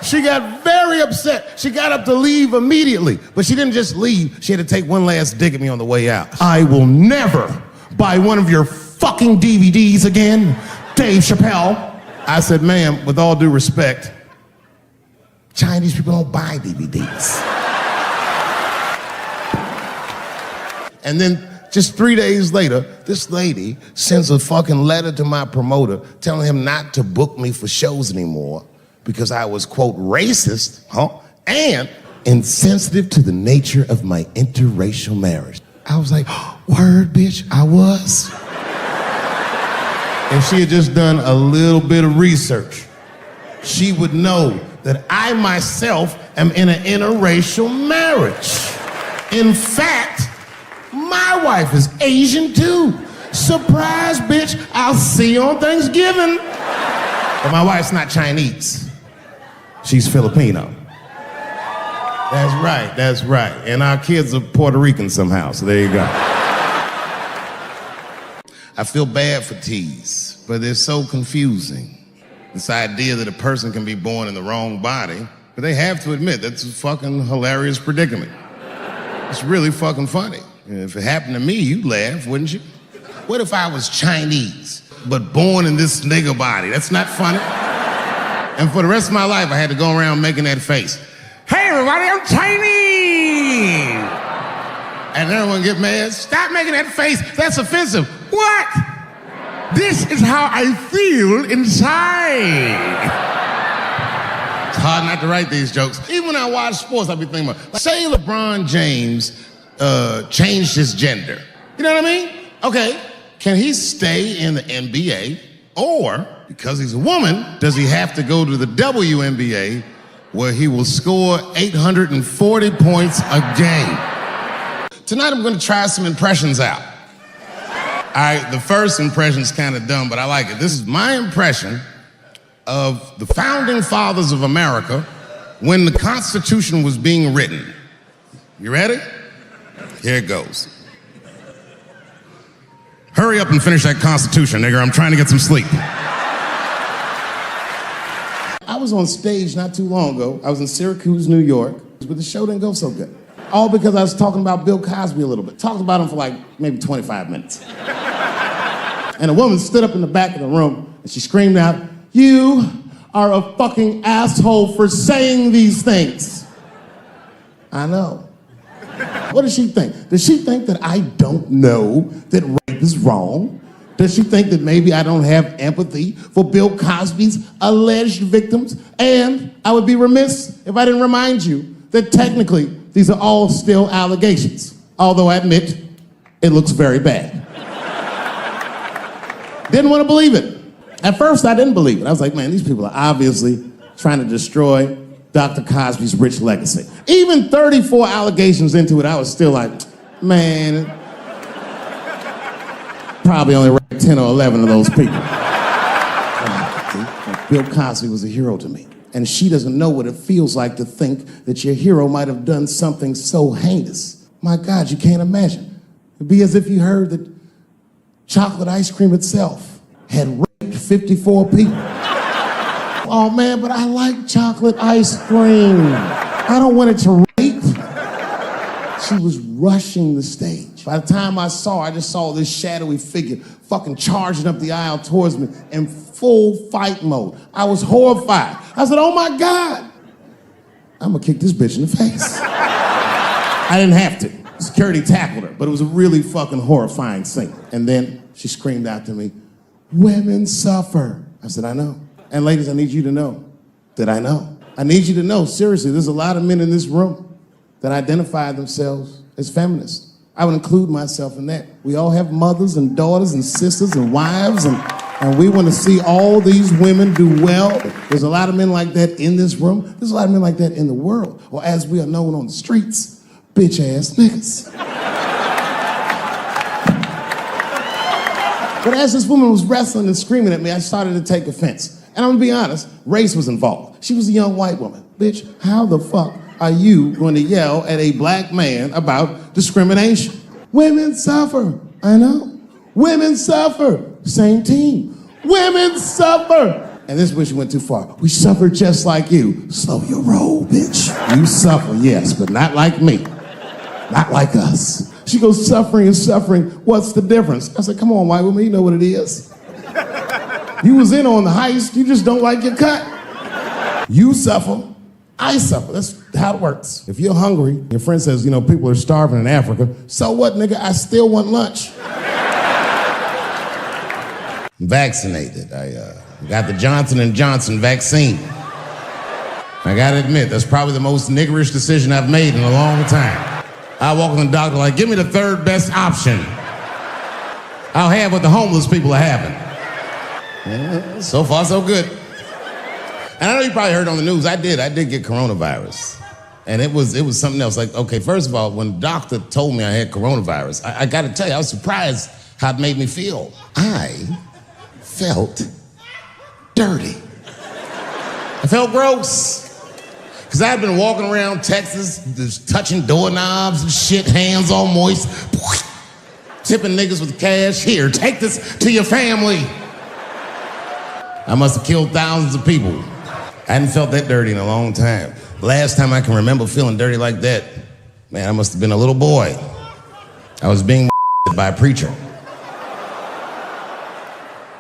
She got very upset. She got up to leave immediately, but she didn't just leave. She had to take one last dig at me on the way out. I will never buy one of your fucking DVDs again, Dave Chappelle. I said, ma'am, with all due respect, Chinese people don't buy DVDs. And then just 3 days later, this lady sends a fucking letter to my promoter telling him not to book me for shows anymore because I was, quote, racist, and insensitive to the nature of my interracial marriage. I was like, word, bitch, I was. If she had just done a little bit of research, she would know that I myself am in an interracial marriage. In fact, My wife is Asian too. Surprise, bitch, I'll see you on Thanksgiving. But my wife's not Chinese. She's Filipino. That's right. And our kids are Puerto Rican somehow, so there you go. I feel bad for teas, but they're so confusing. This idea that a person can be born in the wrong body, but they have to admit that's a fucking hilarious predicament. It's really fucking funny. If it happened to me, you'd laugh, wouldn't you? What if I was Chinese, but born in this nigga body? That's not funny. And for the rest of my life, I had to go around making that face. Hey everybody, I'm Chinese! And everyone get mad. Stop making that face, that's offensive. What? This is how I feel inside. It's hard not to write these jokes. Even when I watch sports, I'll be thinking about, say LeBron James changed his gender. You know what I mean? Okay, can he stay in the NBA? Or, because he's a woman, does he have to go to the WNBA where he will score 840 points a game? Tonight I'm gonna try some impressions out. All right, the first impression's kind of dumb, but I like it. This is my impression of the founding fathers of America when the Constitution was being written. You ready? Here it goes. Hurry up and finish that Constitution, nigger. I'm trying to get some sleep. I was on stage not too long ago. I was in Syracuse, New York, but the show didn't go so good. All because I was talking about Bill Cosby a little bit. Talked about him for like maybe 25 minutes. And a woman stood up in the back of the room and she screamed out, "You are a fucking asshole for saying these things." I know. What does she think? Does she think that I don't know that rape is wrong? Does she think that maybe I don't have empathy for Bill Cosby's alleged victims? And I would be remiss if I didn't remind you that technically these are all still allegations, although I admit it looks very bad. Didn't want to believe it. At first I didn't believe it. I was like, man, these people are obviously trying to destroy Dr. Cosby's rich legacy. Even 34 allegations into it, I was still like, man, probably only raped 10 or 11 of those people. Bill Cosby was a hero to me. And she doesn't know what it feels like to think that your hero might have done something so heinous. My God, you can't imagine. It'd be as if you heard that chocolate ice cream itself had raped 54 people. Oh man, but I like chocolate ice cream. I don't want it to rape. She was rushing the stage. By the time I saw her, I just saw this shadowy figure fucking charging up the aisle towards me in full fight mode. I was horrified. I said, oh my God, I'm gonna kick this bitch in the face. I didn't have to. Security tackled her, but it was a really fucking horrifying scene. And then she screamed out to me, "Women suffer." I said, I know. And ladies, I need you to know that I know. I need you to know, seriously, there's a lot of men in this room that identify themselves as feminists. I would include myself in that. We all have mothers and daughters and sisters and wives, and we want to see all these women do well. There's a lot of men like that in this room. There's a lot of men like that in the world, or as we are known on the streets, bitch-ass niggas. But as this woman was wrestling and screaming at me, I started to take offense. And I'm gonna be honest, race was involved. She was a young white woman. Bitch, how the fuck are you going to yell at a black man about discrimination? Women suffer. I know. Women suffer. Same team. Women suffer. And this bitch went too far. We suffer just like you. Slow your roll, bitch. You suffer, yes, but not like me. Not like us. She goes, suffering and suffering, what's the difference? I said, come on, white woman, you know what it is. You was in on the heist, you just don't like your cut. You suffer, I suffer. That's how it works. If you're hungry, your friend says, you know, people are starving in Africa. So what, nigga? I still want lunch. I'm vaccinated. I got the Johnson & Johnson vaccine. I gotta admit, that's probably the most niggerish decision I've made in a long time. I walk in the doctor like, give me the third best option. I'll have what the homeless people are having. Yeah, so far, so good. And I know you probably heard on the news, I did get coronavirus. And it was something else. Like, okay, first of all, when the doctor told me I had coronavirus, I got to tell you, I was surprised how it made me feel. I felt dirty. I felt gross. Because I'd been walking around Texas, just touching doorknobs and shit, hands all moist, tipping niggas with cash. Here, take this to your family. I must have killed thousands of people. I hadn't felt that dirty in a long time. Last time I can remember feeling dirty like that, man, I must have been a little boy. I was being by a preacher.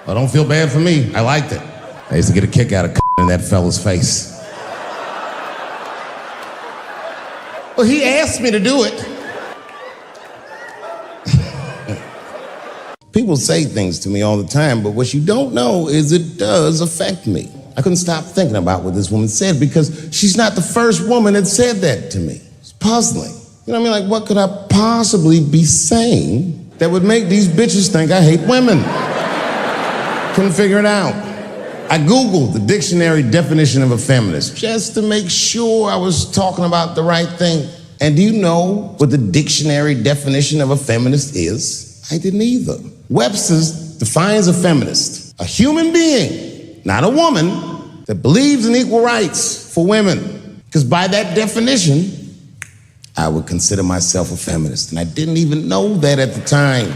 Well, don't feel bad for me. I liked it. I used to get a kick out of in that fella's face. Well, he asked me to do it. People say things to me all the time, but what you don't know is it does affect me. I couldn't stop thinking about what this woman said because she's not the first woman that said that to me. It's puzzling. You know what I mean? Like, what could I possibly be saying that would make these bitches think I hate women? Couldn't figure it out. I Googled the dictionary definition of a feminist just to make sure I was talking about the right thing. And do you know what the dictionary definition of a feminist is? I didn't either. Webster's defines a feminist, a human being, not a woman, that believes in equal rights for women. Because by that definition, I would consider myself a feminist. And I didn't even know that at the time.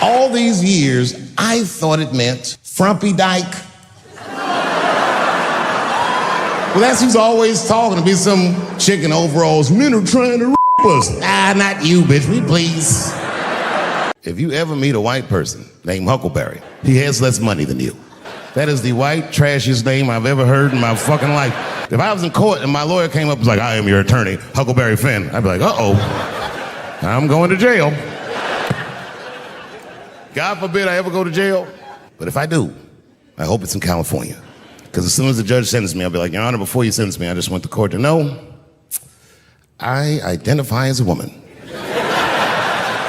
All these years, I thought it meant frumpy dyke. Well, that's who's always talking to be some chick in overalls. Men are trying to us. Ah, not you, bitch, me please. If you ever meet a white person named Huckleberry, he has less money than you. That is the white, trashiest name I've ever heard in my fucking life. If I was in court and my lawyer came up and was like, I am your attorney, Huckleberry Finn, I'd be like, uh-oh, I'm going to jail. God forbid I ever go to jail. But if I do, I hope it's in California. Because as soon as the judge sentenced me, I'll be like, Your Honor, before you sentence me, I just went to court to know I identify as a woman.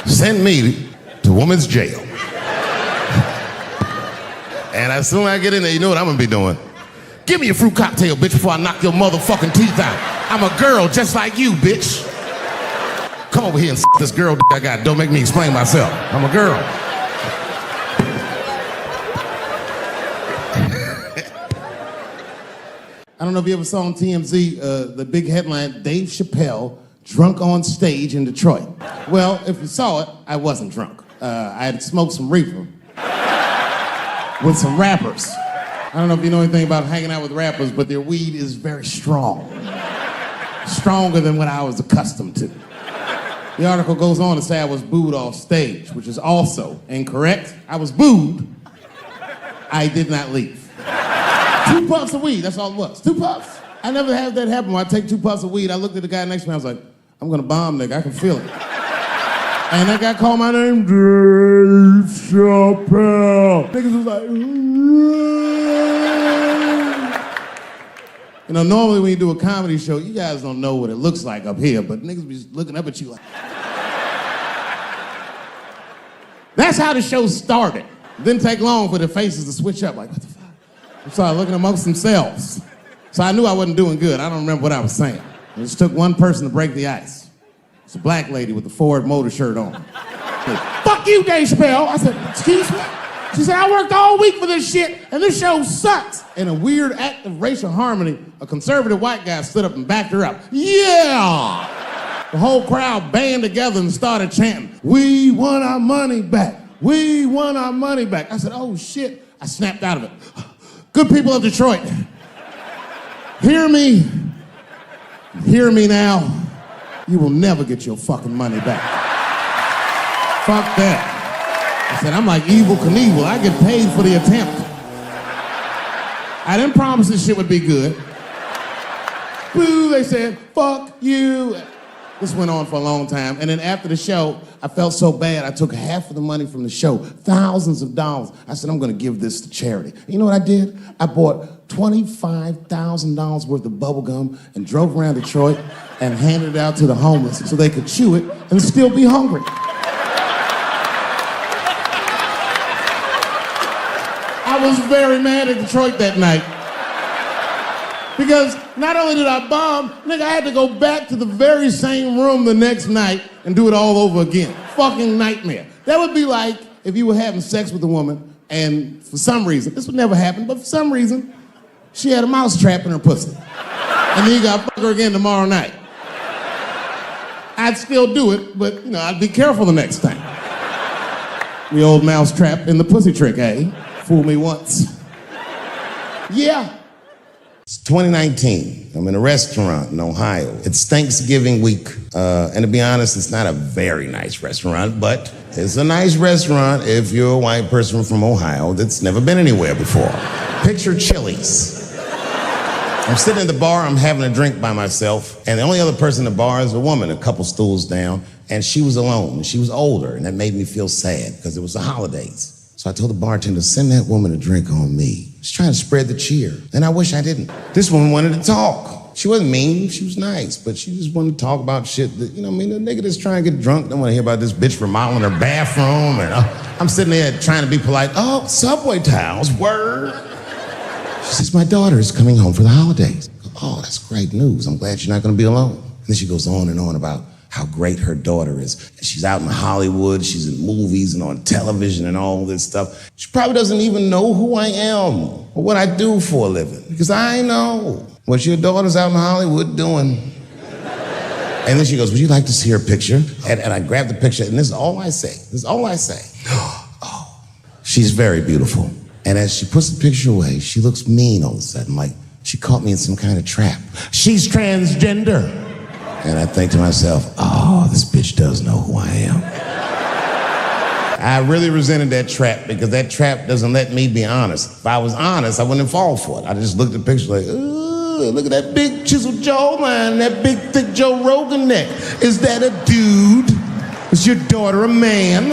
Send me to women's jail. And as soon as I get in there, you know what I'm gonna be doing? Give me a fruit cocktail, bitch, before I knock your motherfucking teeth out. I'm a girl just like you, bitch. Come over here and this girl I got. Don't make me explain myself. I'm a girl. I don't know if you ever saw on TMZ the big headline, Dave Chappelle, drunk on stage in Detroit. Well, if you saw it, I wasn't drunk. I had smoked some reefer with some rappers. I don't know if you know anything about hanging out with rappers, but their weed is very strong. Stronger than what I was accustomed to. The article goes on to say I was booed off stage, which is also incorrect. I was booed. I did not leave. 2 puffs of weed, that's all it was. 2 puffs. I never had that happen where I take 2 puffs of weed. I looked at the guy next to me, I was like, I'm gonna bomb, nigga, I can feel it. And that guy called my name, Dave Chappelle. Niggas was like, You know, normally when you do a comedy show, you guys don't know what it looks like up here, but niggas be looking up at you like. That's how the show started. It didn't take long for the faces to switch up, like, what the fuck? They started looking amongst themselves. So I knew I wasn't doing good. I don't remember what I was saying. It just took one person to break the ice. It's a black lady with a Ford Motor shirt on. Said, fuck you, Dave Chappelle. I said, excuse me? She said, I worked all week for this shit, and this show sucks. In a weird act of racial harmony, a conservative white guy stood up and backed her up. Yeah! The whole crowd band together and started chanting, we want our money back. We want our money back. I said, oh shit. I snapped out of it. Good people of Detroit, hear me. Hear me now. You will never get your fucking money back. Fuck that. I said, I'm like Evel Knievel. I get paid for the attempt. I didn't promise this shit would be good. Boo, they said, fuck you. This went on for a long time. And then after the show, I felt so bad, I took half of the money from the show, thousands of dollars. I said, I'm gonna give this to charity. You know what I did? I bought $25,000 worth of bubble gum and drove around Detroit and handed it out to the homeless so they could chew it and still be hungry. I was very mad at Detroit that night. Because not only did I bomb, nigga, I had to go back to the very same room the next night and do it all over again. Fucking nightmare. That would be like if you were having sex with a woman and for some reason, this would never happen, but for some reason, she had a mouse trap in her pussy. And then you gotta fuck her again tomorrow night. I'd still do it, but I'd be careful the next time. The old mouse trap in the pussy trick, eh? Fool me once. Yeah. It's 2019. I'm in a restaurant in Ohio. It's Thanksgiving week. And to be honest, it's not a very nice restaurant, but it's a nice restaurant if you're a white person from Ohio that's never been anywhere before. Picture Chili's. I'm sitting at the bar, I'm having a drink by myself, and the only other person in the bar is a woman, a couple stools down, and she was alone, and she was older, and that made me feel sad because it was the holidays. So I told the bartender, send that woman a drink on me. Just trying to spread the cheer, and I wish I didn't. This woman wanted to talk. She wasn't mean, she was nice, but she just wanted to talk about shit that, the nigga that's trying to get drunk don't want to hear about this bitch remodeling her bathroom, and I'm sitting there trying to be polite. Oh, subway tiles, word. She says, my daughter is coming home for the holidays. Oh, that's great news. I'm glad you're not going to be alone. And then she goes on and on about how great her daughter is. And she's out in Hollywood, she's in movies and on television and all this stuff. She probably doesn't even know who I am or what I do for a living. Because I know what your daughter's out in Hollywood doing. And then she goes, would you like to see her picture? And I grab the picture, and this is all I say. This is all I say. Oh, she's very beautiful. And as she puts the picture away, she looks mean all of a sudden, like she caught me in some kind of trap. She's transgender. And I think to myself, oh, this bitch does know who I am. I really resented that trap because that trap doesn't let me be honest. If I was honest, I wouldn't fall for it. I just looked at the picture like, ooh, look at that big chiseled jawline, that big thick Joe Rogan neck. Is that a dude? Is your daughter a man?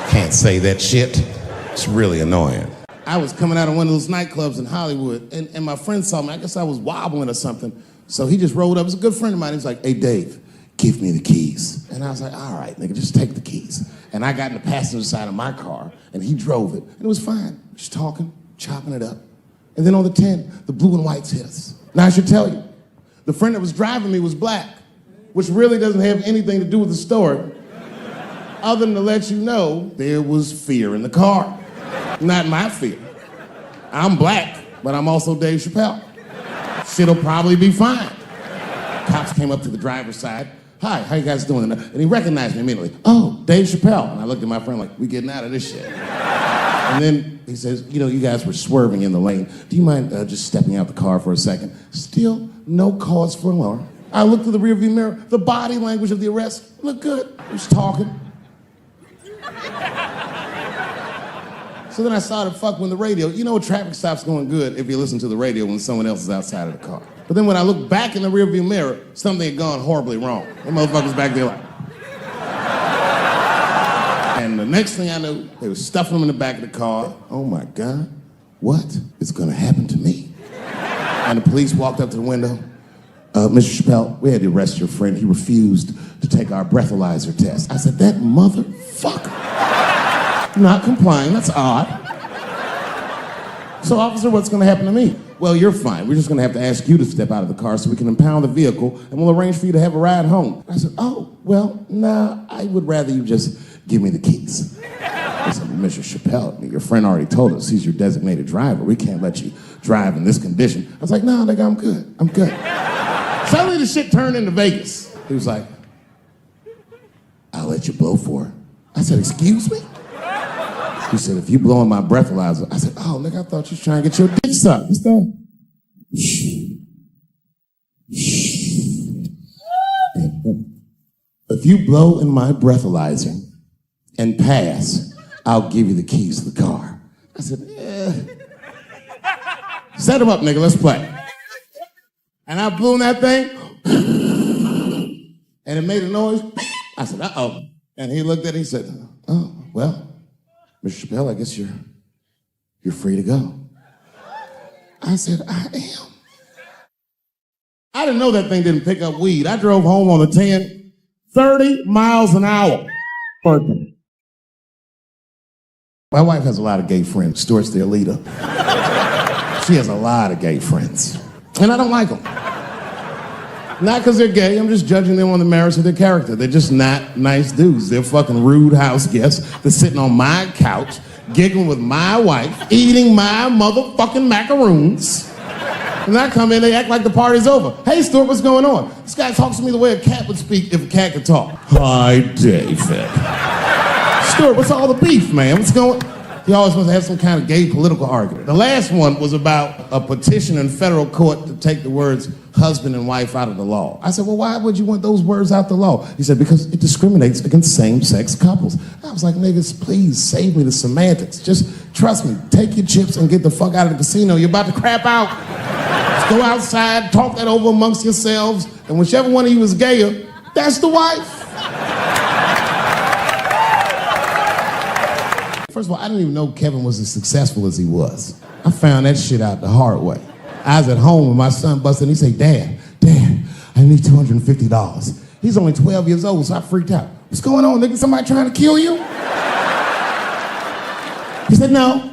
Can't say that shit. It's really annoying. I was coming out of one of those nightclubs in Hollywood, and my friend saw me. I guess I was wobbling or something. So he just rolled up. It was a good friend of mine. He was like, hey, Dave, give me the keys. And I was like, all right, nigga, just take the keys. And I got in the passenger side of my car, and he drove it. And it was fine. Just talking, chopping it up. And then on the 10, the blue and whites hit us. Now, I should tell you, the friend that was driving me was black, which really doesn't have anything to do with the story, other than to let you know there was fear in the car. Not my fear. I'm black, but I'm also Dave Chappelle. Shit'll probably be fine. Cops came up to the driver's side. Hi, how you guys doing? And he recognized me immediately. Oh, Dave Chappelle. And I looked at my friend like, we getting out of this shit. And then he says, you guys were swerving in the lane. Do you mind just stepping out the car for a second? Still no cause for alarm. I looked through the rearview mirror. The body language of the arrest looked good. He was talking. So then I started fucking with the radio. Traffic stops going good if you listen to the radio when someone else is outside of the car. But then when I looked back in the rearview mirror, something had gone horribly wrong. The motherfuckers back there like... And the next thing I knew, they were stuffing them in the back of the car. Oh my God, what is gonna happen to me? And the police walked up to the window. Mr. Chappelle, we had to arrest your friend. He refused to take our breathalyzer test. I said, that motherfucker. Not complying, that's odd. So, officer, what's gonna happen to me? Well, you're fine. We're just gonna have to ask you to step out of the car so we can impound the vehicle, and we'll arrange for you to have a ride home. I said, oh, well, nah, I would rather you just give me the keys. I said, Mr. Chappelle, your friend already told us he's your designated driver. We can't let you drive in this condition. I was like, no, nigga, I'm good. I'm good. Suddenly the shit turned into Vegas. He was like, I'll let you blow for it. I said, excuse me? He said, if you blow in my breathalyzer. I said, oh, nigga, I thought you was trying to get your dick sucked. What's that? If you blow in my breathalyzer and pass, I'll give you the keys to the car. I said, Set him up, nigga, let's play. And I blew in that thing, and it made a noise. I said, uh-oh. And he looked at it, he said, oh, well, Mr. Chappelle, I guess you're free to go. I said, I am. I didn't know that thing didn't pick up weed. I drove home on the 10, 30 miles an hour. My wife has a lot of gay friends. Stuart's their leader. She has a lot of gay friends. And I don't like them. Not because they're gay, I'm just judging them on the merits of their character. They're just not nice dudes. They're fucking rude house guests. They're sitting on my couch, giggling with my wife, eating my motherfucking macaroons. And I come in, they act like the party's over. Hey, Stuart, what's going on? This guy talks to me the way a cat would speak if a cat could talk. Hi, David. Stuart, what's all the beef, man? What's going on? He always wants to have some kind of gay political argument. The last one was about a petition in federal court to take the words husband and wife out of the law. I said, well, why would you want those words out the law? He said, because it discriminates against same-sex couples. I was like, niggas, please save me the semantics. Just trust me, take your chips and get the fuck out of the casino. You're about to crap out. Just go outside, talk that over amongst yourselves, and whichever one of you is gayer, that's the wife. First of all, I didn't even know Kevin was as successful as he was. I found that shit out the hard way. I was at home and my son busted and he said, Dad, I need $250. He's only 12 years old, so I freaked out. What's going on, nigga? Somebody trying to kill you? He said, no.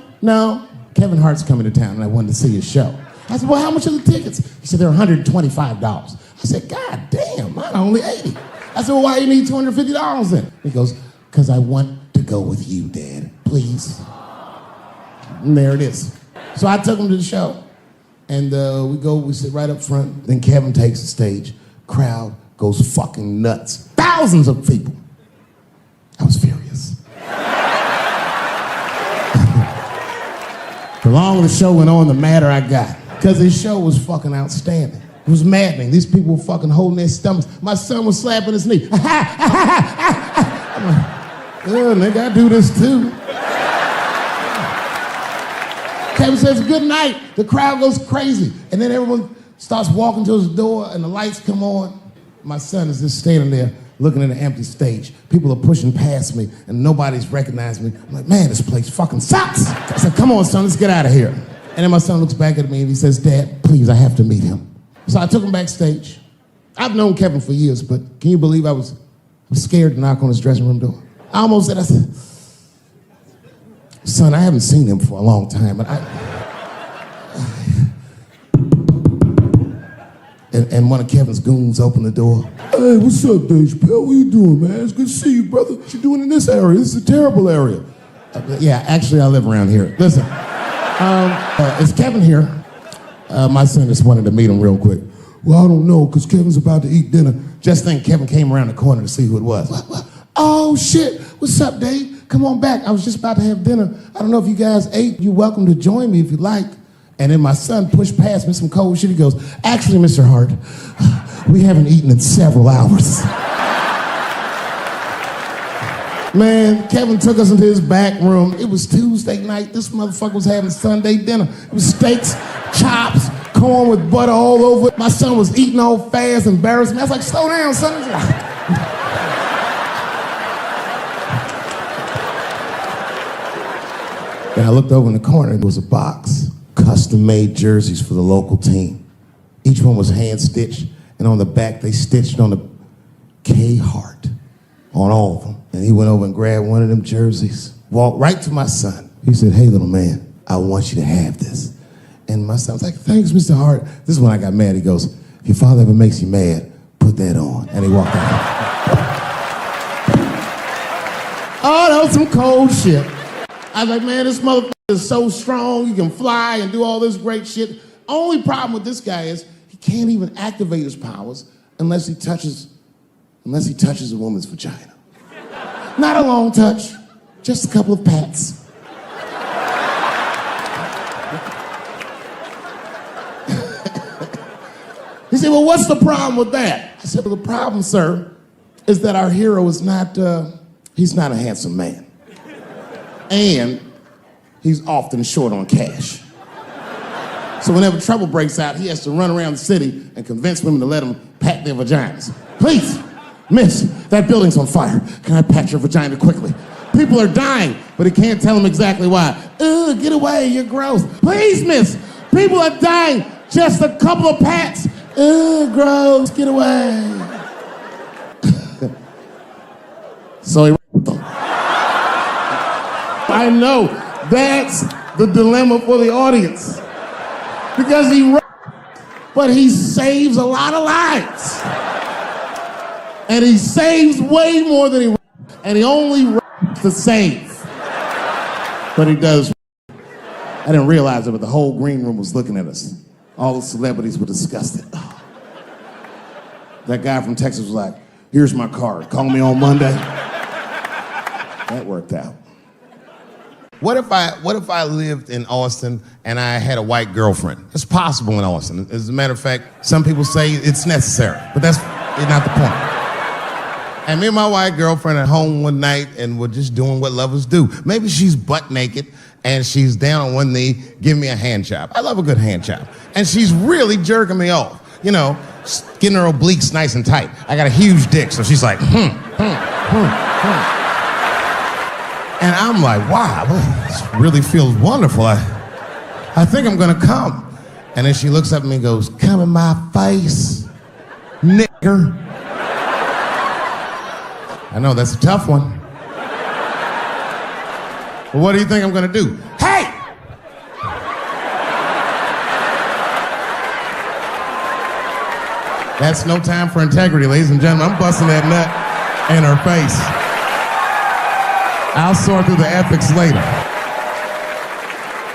Kevin Hart's coming to town and I wanted to see his show. I said, well, how much are the tickets? He said, they're $125. I said, God damn, mine are only $80. I said, well, why do you need $250 then? He goes, because I want to go with you, Dad. Please. And there it is. So I took him to the show. And we sit right up front. Then Kevin takes the stage. Crowd goes fucking nuts. Thousands of people. I was furious. The longer the show went on, the madder I got. Because his show was fucking outstanding. It was maddening. These people were fucking holding their stomachs. My son was slapping his knee. I'm like, oh, nigga, I do this too. Kevin says, good night. The crowd goes crazy. And then everyone starts walking to his door and the lights come on. My son is just standing there looking at an empty stage. People are pushing past me and nobody's recognizing me. I'm like, man, this place fucking sucks. I said, come on, son, let's get out of here. And then my son looks back at me and he says, Dad, please, I have to meet him. So I took him backstage. I've known Kevin for years, but can you believe I was scared to knock on his dressing room door? I almost said, I said, son, I haven't seen him for a long time, but and one of Kevin's goons opened the door. Hey, what's up, Dave Chappelle? What you doing, man? It's good to see you, brother. What you doing in this area? This is a terrible area. Yeah, actually, I live around here. Listen, is Kevin here? My son just wanted to meet him real quick. Well, I don't know, because Kevin's about to eat dinner. Just think Kevin came around the corner to see who it was. What? Oh, shit. What's up, Dave? Come on back. I was just about to have dinner. I don't know if you guys ate. You're welcome to join me if you like. And then my son pushed past me some cold shit. He goes, actually, Mr. Hart, we haven't eaten in several hours. Man, Kevin took us into his back room. It was Tuesday night. This motherfucker was having Sunday dinner. It was steaks, chops, corn with butter all over it. My son was eating all fast, embarrassed me. I was like, slow down, son. And I looked over in the corner. There was a box, custom-made jerseys for the local team. Each one was hand-stitched, and on the back, they stitched on the K Hart on all of them. And he went over and grabbed one of them jerseys, walked right to my son. He said, hey, little man, I want you to have this. And my son was like, thanks, Mr. Hart. This is when I got mad. He goes, if your father ever makes you mad, put that on. And he walked out. Oh, that was some cold shit. I was like, man, this motherfucker is so strong. He can fly and do all this great shit. Only problem with this guy is he can't even activate his powers unless he touches a woman's vagina. Not a long touch, just a couple of pats. He said, well, what's the problem with that? I said, well, the problem, sir, is that our hero is not, he's not a handsome man. And he's often short on cash. So whenever trouble breaks out, he has to run around the city and convince women to let him pat their vaginas. Please, miss, that building's on fire. Can I pat your vagina quickly? People are dying, but he can't tell them exactly why. Ugh, get away, you're gross. Please, miss, people are dying. Just a couple of pats. Ugh, gross, get away. So he I know, that's the dilemma for the audience. Because he but he saves a lot of lives. And he saves way more than he and he only to save. But he does. I didn't realize it, but the whole green room was looking at us. All the celebrities were disgusted. Oh. That guy from Texas was like, here's my card. Call me on Monday. That worked out. What if I lived in Austin and I had a white girlfriend? It's possible in Austin. As a matter of fact, some people say it's necessary, but that's not the point. And me and my white girlfriend at home one night and we're just doing what lovers do. Maybe she's butt naked and she's down on one knee, giving me a hand job. I love a good hand job. And she's really jerking me off. You know, getting her obliques nice and tight. I got a huge dick, so she's like, And I'm like, wow, this really feels wonderful. I think I'm gonna come. And then she looks up at me and goes, come in my face, nigger. I know, that's a tough one. But what do you think I'm gonna do? Hey! That's no time for integrity, ladies and gentlemen. I'm busting that nut in her face. I'll sort through the ethics later.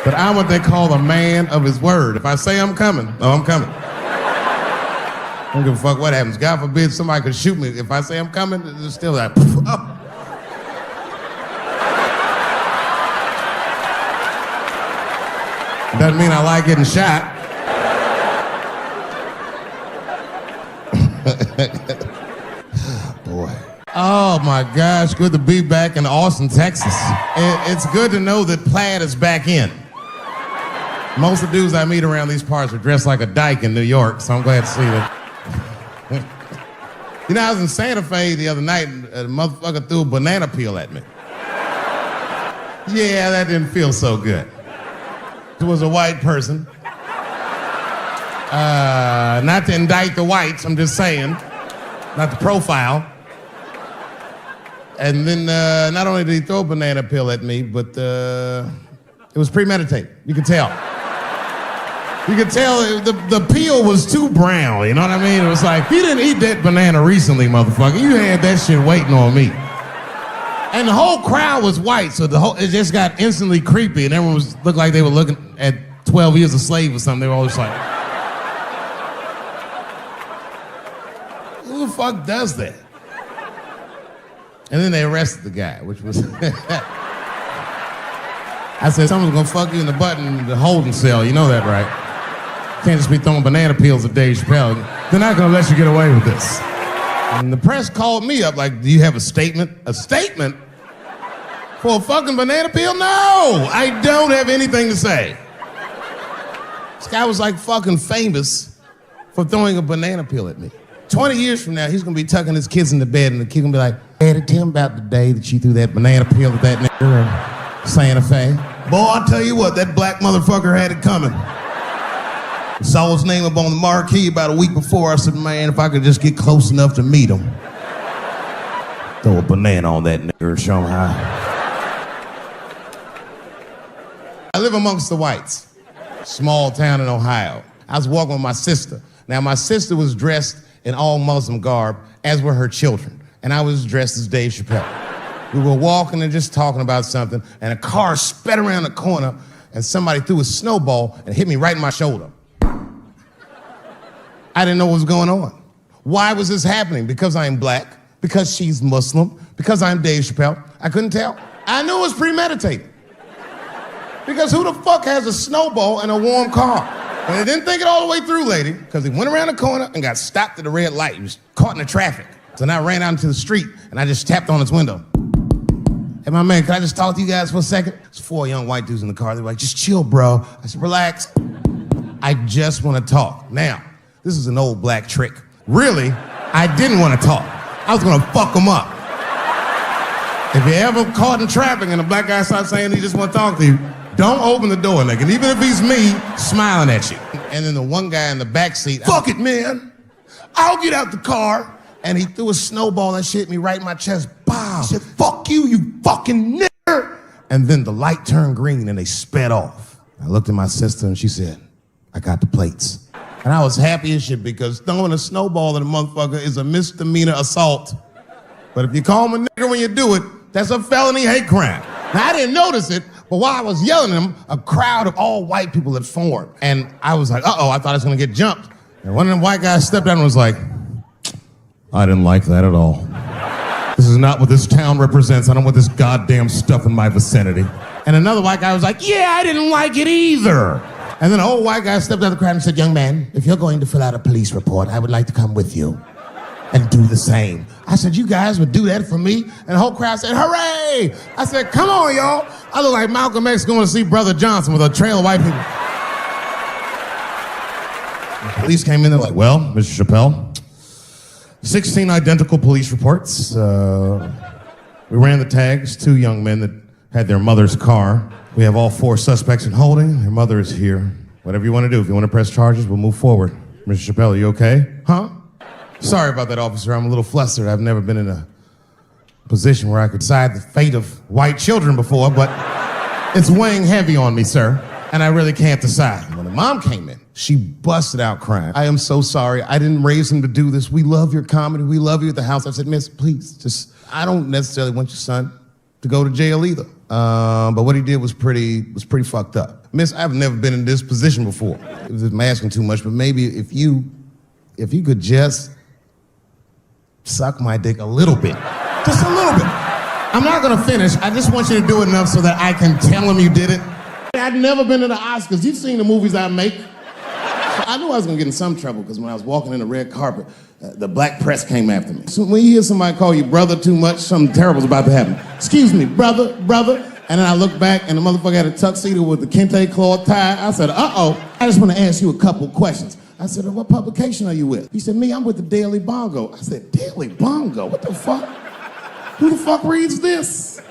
But I'm what they call a man of his word. If I say I'm coming, I'm coming. I don't give a fuck what happens. God forbid somebody could shoot me. If I say I'm coming, it's still like, oh. Doesn't mean I like getting shot. Boy. Oh my gosh, good to be back in Austin, Texas. It's good to know that plaid is back in. Most of the dudes I meet around these parts are dressed like a dyke in New York, so I'm glad to see that. You know, I was in Santa Fe the other night and a motherfucker threw a banana peel at me. Yeah, that didn't feel so good. It was a white person. Not to indict the whites, I'm just saying. Not to profile. And then not only did he throw a banana peel at me, but it was premeditated. You could tell. You could tell the peel was too brown, you know what I mean? It was like, you didn't eat that banana recently, motherfucker. You had that shit waiting on me. And the whole crowd was white, so it just got instantly creepy, and everyone looked like they were looking at 12 Years a Slave or something. They were all just like, who the fuck does that? And then they arrested the guy, which was... I said, someone's gonna fuck you in the butt in the holding cell, you know that, right? Can't just be throwing banana peels at Dave Chappelle. They're not gonna let you get away with this. And the press called me up like, do you have a statement? A statement? For a fucking banana peel? No, I don't have anything to say. This guy was like fucking famous for throwing a banana peel at me. 20 years from now, he's gonna be tucking his kids in the bed and the kid gonna be like, Daddy, tell him about the day that you threw that banana peel at that nigga in Santa Fe. Boy, I'll tell you what, that black motherfucker had it coming. Saw his name up on the marquee about a week before. I said, man, if I could just get close enough to meet him. Throw a banana on that nigga and show him how. I live amongst the whites. Small town in Ohio. I was walking with my sister. Now, my sister was dressed in all Muslim garb, as were her children. And I was dressed as Dave Chappelle. We were walking and just talking about something, and a car sped around the corner, and somebody threw a snowball and hit me right in my shoulder. I didn't know what was going on. Why was this happening? Because I'm black, because she's Muslim, because I'm Dave Chappelle. I couldn't tell. I knew it was premeditated. Because who the fuck has a snowball in a warm car? And they didn't think it all the way through, lady, because he went around the corner and got stopped at a red light. He was caught in the traffic. So now I ran out into the street, and I just tapped on his window. Hey, my man, can I just talk to you guys for a second? There's 4 young white dudes in the car. They were like, just chill, bro. I said, relax. I just want to talk. Now, this is an old black trick. Really, I didn't want to talk. I was going to fuck them up. If you're ever caught in traffic and a black guy starts saying he just want to talk to you, don't open the door, nigga. And even if he's me, smiling at you. And then the one guy in the back seat, fuck it, man. I'll get out the car. And he threw a snowball and shit me right in my chest. Bow. I said, fuck you, you fucking nigger. And then the light turned green and they sped off. I looked at my sister and she said, I got the plates. And I was happy as shit because throwing a snowball at a motherfucker is a misdemeanor assault. But if you call him a nigger when you do it, that's a felony hate crime. Now, I didn't notice it, but while I was yelling at him, a crowd of all white people had formed. And I was like, uh-oh, I thought I was gonna get jumped. And one of them white guys stepped out and was like, I didn't like that at all. This is not what this town represents. I don't want this goddamn stuff in my vicinity. And another white guy was like, yeah, I didn't like it either. And then an old white guy stepped out of the crowd and said, young man, if you're going to fill out a police report, I would like to come with you and do the same. I said, you guys would do that for me? And the whole crowd said, hooray! I said, come on, y'all. I look like Malcolm X going to see Brother Johnson with a trail of white people. The police came in, they're like, well, Mr. Chappelle, 16 identical police reports. We ran the tags, 2 young men that had their mother's car. We have all 4 suspects in holding. Their mother is here. Whatever you want to do. If you want to press charges, we'll move forward. Mr. Chappelle, are you okay? Huh? Sorry about that, officer. I'm a little flustered. I've never been in a position where I could decide the fate of white children before, but it's weighing heavy on me, sir, and I really can't decide. When the mom came in, she busted out crying. I am so sorry. I didn't raise him to do this. We love your comedy. We love you at the house. I said, miss, please, I don't necessarily want your son to go to jail either. But what he did was pretty fucked up. Miss, I've never been in this position before. I'm asking too much, but maybe if you could just suck my dick a little bit. Just a little bit. I'm not gonna finish. I just want you to do it enough so that I can tell him you did it. I've never been to the Oscars. You've seen the movies I make. So I knew I was gonna get in some trouble because when I was walking in the red carpet, the black press came after me. So when you hear somebody call you brother too much, something terrible's about to happen. Excuse me, brother. And then I looked back and the motherfucker had a tuxedo with the kente cloth tie. I said, uh-oh, I just want to ask you a couple questions. I said, what publication are you with? He said, me, I'm with the Daily Bongo. I said, Daily Bongo? What the fuck? Who the fuck reads this?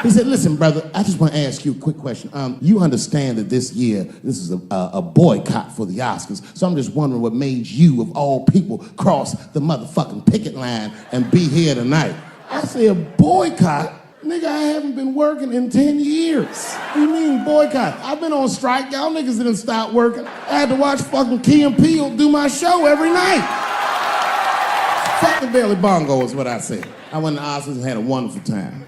He said, listen, brother, I just want to ask you a quick question. You understand that this year, this is a boycott for the Oscars, so I'm just wondering what made you, of all people, cross the motherfucking picket line and be here tonight. I said, boycott? Nigga, I haven't been working in 10 years. What do you mean boycott? I've been on strike. Y'all niggas didn't stop working. I had to watch fucking Key and Peele do my show every night. Fuck the Daily Bongo is what I said. I went to Oscars and had a wonderful time.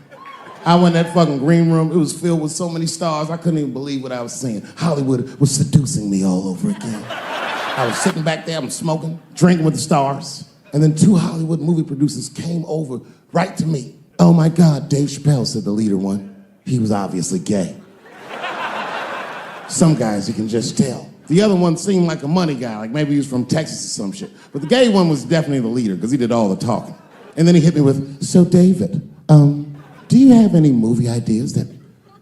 I went in that fucking green room. It was filled with so many stars, I couldn't even believe what I was seeing. Hollywood was seducing me all over again. I was sitting back there, I'm smoking, drinking with the stars. And then 2 Hollywood movie producers came over right to me. Oh my God, Dave Chappelle, said the leader one. He was obviously gay. Some guys you can just tell. The other one seemed like a money guy, like maybe he was from Texas or some shit. But the gay one was definitely the leader, because he did all the talking. And then he hit me with, so David, do you have any movie ideas that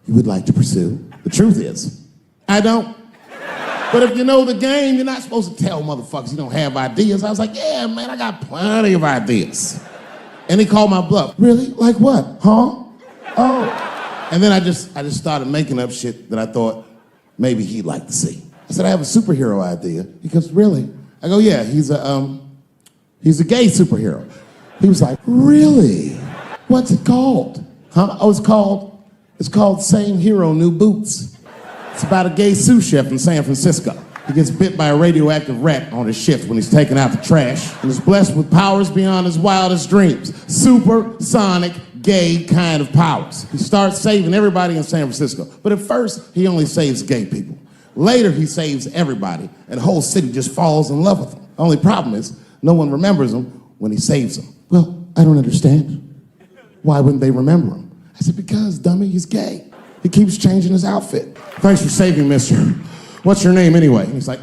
you would like to pursue? The truth is, I don't. But if you know the game, you're not supposed to tell motherfuckers you don't have ideas. I was like, yeah, man, I got plenty of ideas. And he called my bluff. Really? Like what? Huh? Oh. And then I just started making up shit that I thought maybe he'd like to see. I said, I have a superhero idea. He goes, really? I go, yeah, he's a gay superhero. He was like, really? What's it called? Huh? Oh, it's called Same Hero, New Boots. It's about a gay sous chef in San Francisco. He gets bit by a radioactive rat on his shift when he's taking out the trash and is blessed with powers beyond his wildest dreams. Supersonic, gay kind of powers. He starts saving everybody in San Francisco. But at first, he only saves gay people. Later, he saves everybody, and the whole city just falls in love with him. The only problem is, no one remembers him when he saves them. Well, I don't understand. Why wouldn't they remember him? I said, because, dummy, he's gay. He keeps changing his outfit. Thanks for saving, mister. What's your name anyway? And he's like,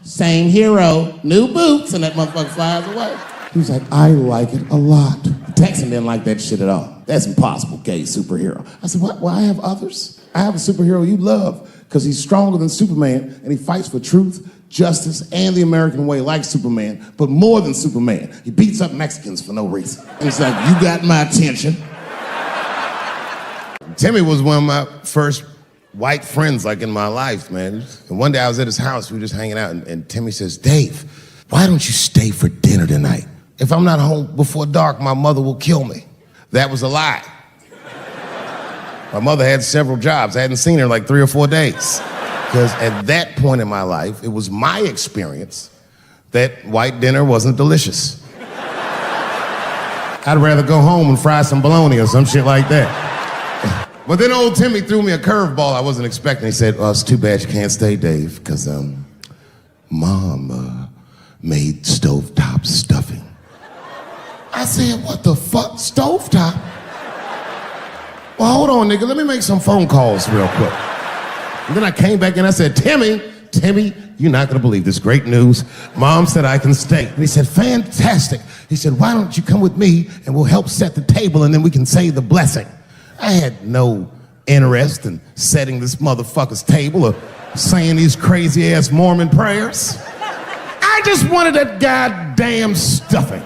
same hero, new boots, and that motherfucker flies away. He was like, I like it a lot. The Texan didn't like that shit at all. That's impossible, gay superhero. I said, what? Well, I have others. I have a superhero you love because he's stronger than Superman and he fights for truth, justice, and the American way like Superman, but more than Superman. He beats up Mexicans for no reason. And he's like, you got my attention. Timmy was one of my first white friends, like, in my life, man. And one day I was at his house, we were just hanging out, and Timmy says, Dave, why don't you stay for dinner tonight? If I'm not home before dark, my mother will kill me. That was a lie. My mother had several jobs. I hadn't seen her in like 3 or 4 days. Because at that point in my life, it was my experience that white dinner wasn't delicious. I'd rather go home and fry some bologna or some shit like that. But then old Timmy threw me a curveball I wasn't expecting. He said, "Well, it's too bad you can't stay, Dave, because Mom made stovetop stuffing." I said, "What the fuck, stovetop?" "Well, hold on, nigga, let me make some phone calls real quick." And then I came back and I said, Timmy, you're not gonna believe this great news. Mom said I can stay." And he said, "Fantastic." He said, "Why don't you come with me and we'll help set the table and then we can say the blessing." I had no interest in setting this motherfucker's table or saying these crazy ass Mormon prayers. I just wanted that goddamn stuffing.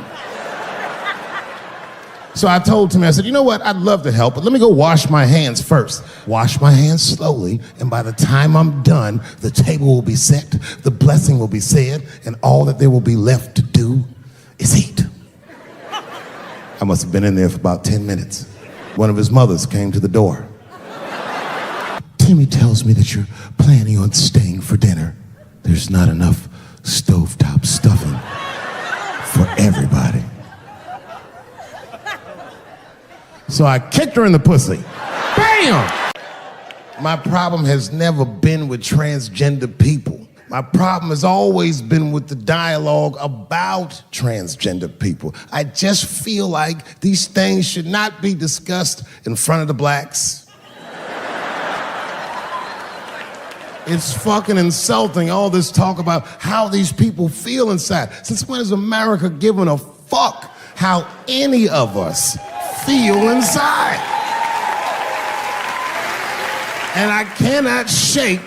So I told Timmy, I said, "You know what? I'd love to help, but let me go wash my hands first." Wash my hands slowly, and by the time I'm done, the table will be set, the blessing will be said, and all that there will be left to do is eat. I must have been in there for about 10 minutes. One of his mothers came to the door. "Timmy tells me that you're planning on staying for dinner. There's not enough stovetop stuffing for everybody." So I kicked her in the pussy. Bam! My problem has never been with transgender people. My problem has always been with the dialogue about transgender people. I just feel like these things should not be discussed in front of the blacks. It's fucking insulting, all this talk about how these people feel inside. Since when has America given a fuck how any of us feel inside? And I cannot shake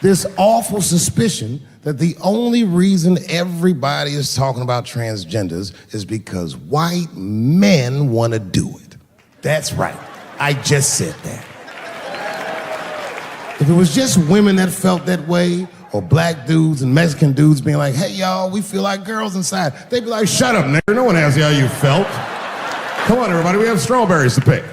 this awful suspicion that the only reason everybody is talking about transgenders is because white men want to do it. That's right. I just said that. If it was just women that felt that way, or black dudes and Mexican dudes being like, "Hey, y'all, we feel like girls inside," they'd be like, "Shut up, nigga. No one asked you how you felt. Come on, everybody, we have strawberries to pick."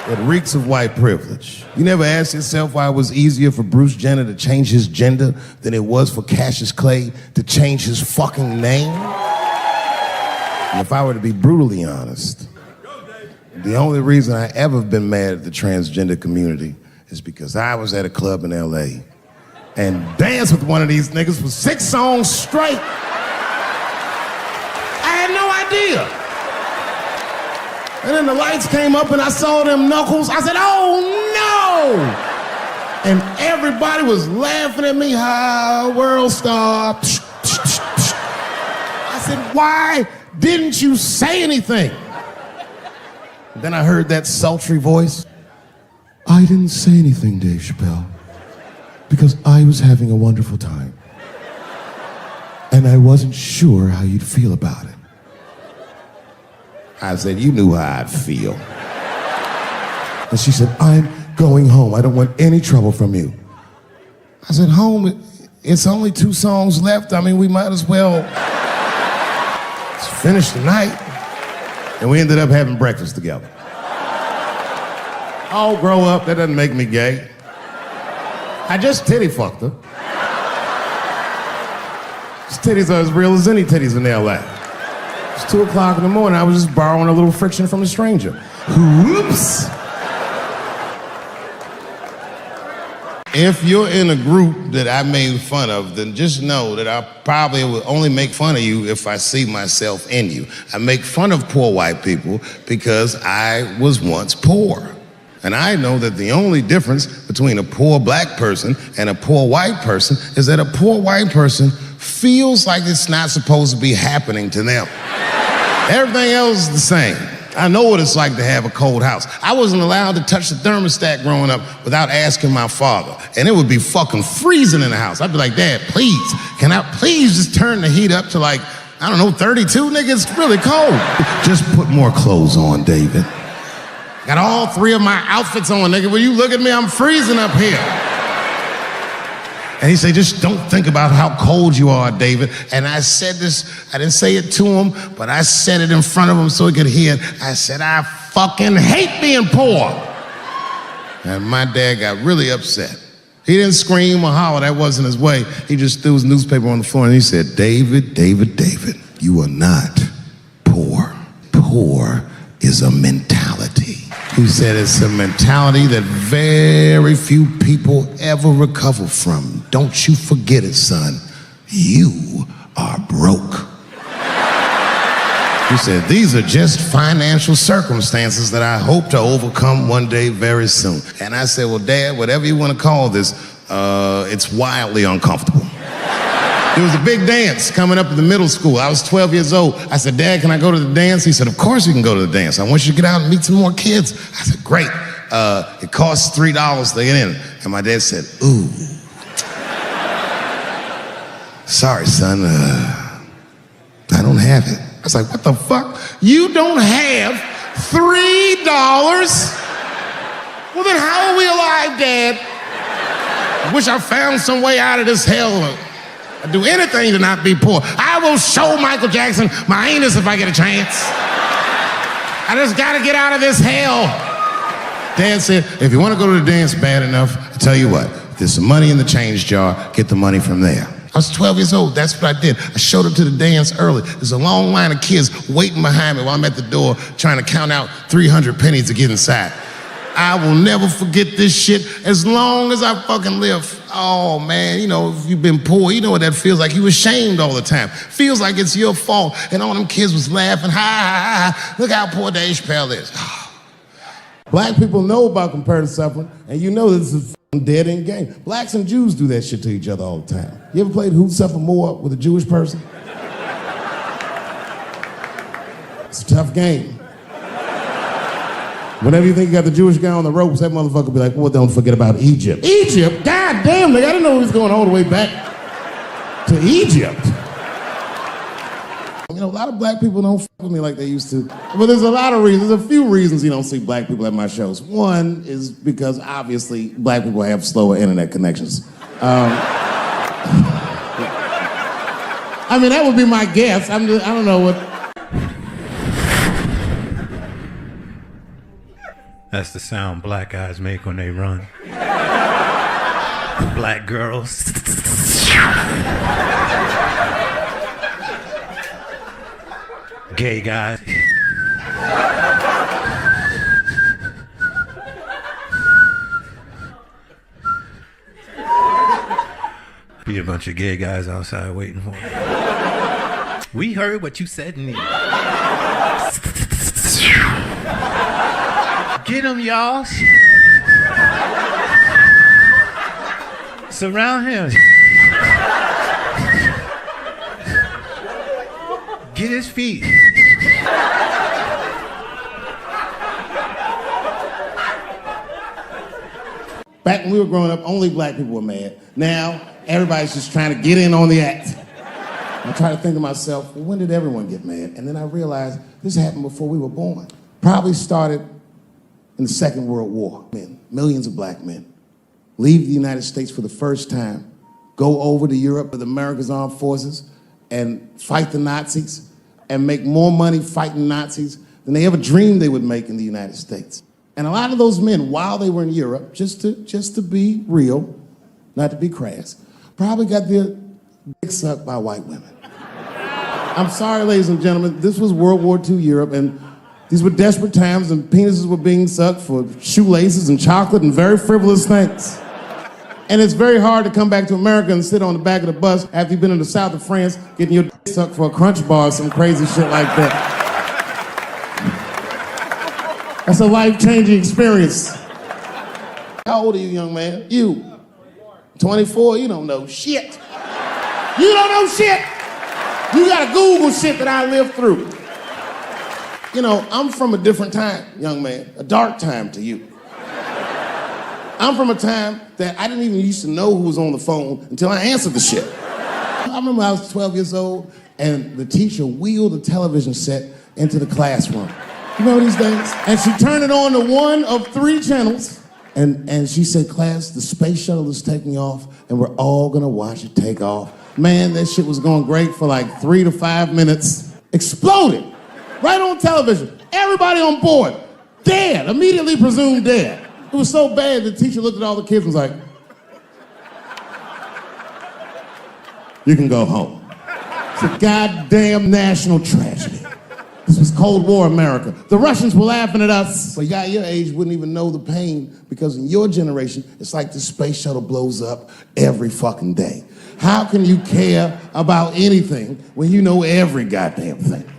It reeks of white privilege. You never asked yourself why it was easier for Bruce Jenner to change his gender than it was for Cassius Clay to change his fucking name? And if I were to be brutally honest, the only reason I ever been mad at the transgender community is because I was at a club in LA and danced with one of these niggas for 6 songs straight. I had no idea. And then the lights came up and I saw them knuckles. I said, "Oh no!" And everybody was laughing at me. "Hi, world star." I said, "Why didn't you say anything?" And then I heard that sultry voice. "I didn't say anything, Dave Chappelle, because I was having a wonderful time. And I wasn't sure how you'd feel about it." I said, "You knew how I'd feel." And she said, "I'm going home. I don't want any trouble from you." I said, "Home? It's only 2 songs left. I mean, we might as well finish the night." And we ended up having breakfast together. Oh, grow up. That doesn't make me gay. I just titty fucked her. His titties are as real as any titties in L.A. It's 2 o'clock in the morning. I was just borrowing a little friction from a stranger. Whoops. If you're in a group that I made fun of, then just know that I probably will only make fun of you if I see myself in you. I make fun of poor white people because I was once poor. And I know that the only difference between a poor black person and a poor white person is that a poor white person feels like it's not supposed to be happening to them. Everything else is the same. I know what it's like to have a cold house. I wasn't allowed to touch the thermostat growing up without asking my father. And it would be fucking freezing in the house. I'd be like, "Dad, please, can I please just turn the heat up to like, I don't know, 32? Nigga, it's really cold." "Just put more clothes on, David." Got all 3 of my outfits on, nigga. When you look at me, I'm freezing up here. And he said, "Just don't think about how cold you are, David." And I said this, I didn't say it to him, but I said it in front of him so he could hear it. I said, "I fucking hate being poor." And my dad got really upset. He didn't scream or holler, that wasn't his way. He just threw his newspaper on the floor and he said, David, David, David, you are not poor. Poor is a mentality. He said it's a mentality that very few people ever recover from. Don't you forget it, son. You are broke. He said, these are just financial circumstances that I hope to overcome one day very soon. And I said, well, Dad, whatever you want to call this, it's wildly uncomfortable. There was a big dance coming up in the middle school. I was 12 years old. I said, Dad, can I go to the dance? He said, of course you can go to the dance. I want you to get out and meet some more kids. I said, great. It costs $3 to get in. And my dad said, ooh. Sorry, son, I don't have it. I was like, what the fuck? You don't have $3? Well, then how are we alive, Dad? I wish I found some way out of this hell. I'd do anything to not be poor. I will show Michael Jackson my anus if I get a chance. I just gotta get out of this hell. Dad said, if you want to go to the dance bad enough, I'll tell you what, there's some money in the change jar, get the money from there. I was 12 years old, that's what I did. I showed up to the dance early. There's a long line of kids waiting behind me while I'm at the door trying to count out 300 pennies to get inside. I will never forget this shit as long as I fucking live. Oh man, you know, if you've been poor, you know what that feels like. You ashamed all the time. Feels like it's your fault. And all them kids was laughing, ha, ha, ha. Look how poor Dave Chappelle is. Black people know about comparative suffering, and you know this is a dead-end game. Blacks and Jews do that shit to each other all the time. You ever played Who'd Suffer More with a Jewish person? It's a tough game. Whenever you think you got the Jewish guy on the ropes, that motherfucker will be like, well, don't forget about Egypt. Egypt? God damn, nigga, I didn't know he was going all the way back to Egypt. You know, a lot of black people don't fuck with me like they used to. But there's a lot of reasons. There's a few reasons you don't see black people at my shows. One is because, obviously, black people have slower internet connections. I mean, that would be my guess. I don't know what... That's the sound black guys make when they run. Black girls. Gay guys. Be a bunch of gay guys outside waiting for me. We heard what you said in there. Get him, y'all. Surround him. Get his feet. Back when we were growing up, only black people were mad. Now, everybody's just trying to get in on the act. I try to think to myself, well, when did everyone get mad? And then I realized this happened before we were born. Probably started in the Second World War. Millions of black men leave the United States for the first time, go over to Europe with America's armed forces and fight the Nazis and make more money fighting Nazis than they ever dreamed they would make in the United States. And a lot of those men, while they were in Europe, just to be real, not to be crass, probably got their dick sucked by white women. I'm sorry, ladies and gentlemen, this was World War II Europe, and these were desperate times, and penises were being sucked for shoelaces and chocolate and very frivolous things. And it's very hard to come back to America and sit on the back of the bus after you've been in the south of France getting your dick sucked for a Crunch bar or some crazy shit like that. That's a life-changing experience. How old are you, young man? You. 24? You don't know shit. You don't know shit. You gotta Google shit that I lived through. You know, I'm from a different time, young man, a dark time to you. I'm from a time that I didn't even used to know who was on the phone until I answered the shit. I remember I was 12 years old and the teacher wheeled a television set into the classroom. You know these days? And she turned it on to one of 3 channels and she said, class, the space shuttle is taking off and we're all gonna watch it take off. Man, that shit was going great for like 3 to 5 minutes. Exploded. Right on television. Everybody on board. Dead. Immediately presumed dead. It was so bad the teacher looked at all the kids and was like, you can go home. It's a goddamn national tragedy. This was Cold War America. The Russians were laughing at us. So a guy your age wouldn't even know the pain because in your generation, it's like the space shuttle blows up every fucking day. How can you care about anything when you know every goddamn thing?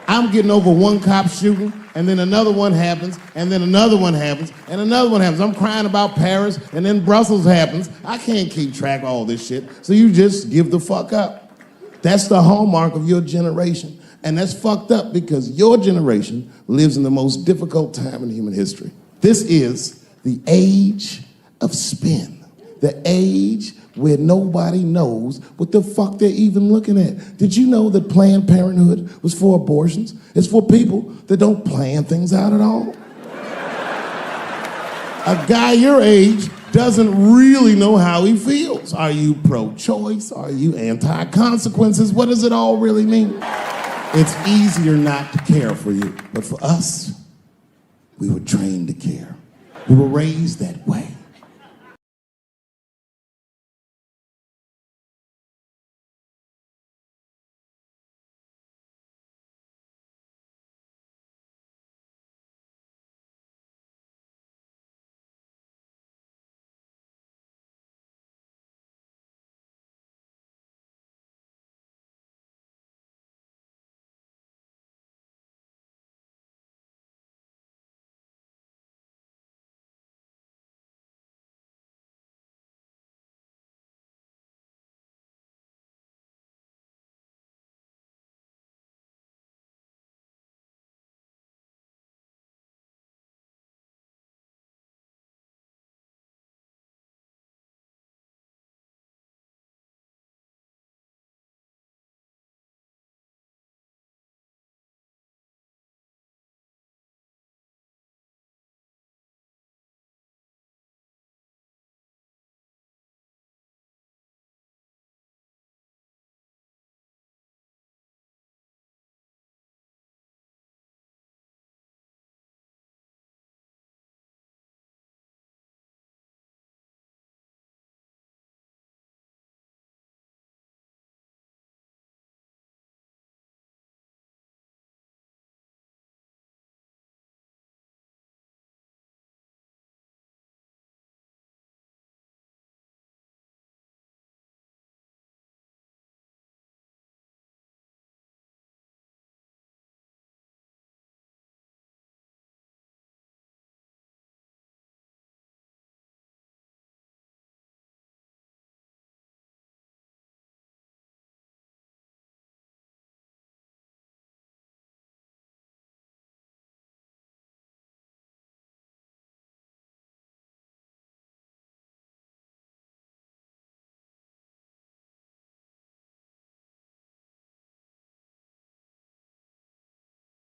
I'm getting over one cop shooting, and then another one happens, and then another one happens, and another one happens. I'm crying about Paris, and then Brussels happens. I can't keep track of all this shit, so you just give the fuck up. That's the hallmark of your generation. And that's fucked up because your generation lives in the most difficult time in human history. This is the age of spin. The age where nobody knows what the fuck they're even looking at. Did you know that Planned Parenthood was for abortions? It's for people that don't plan things out at all. A guy your age doesn't really know how he feels. Are you pro-choice? Are you anti-consequences? What does it all really mean? It's easier not to care for you. But for us, we were trained to care. We were raised that way.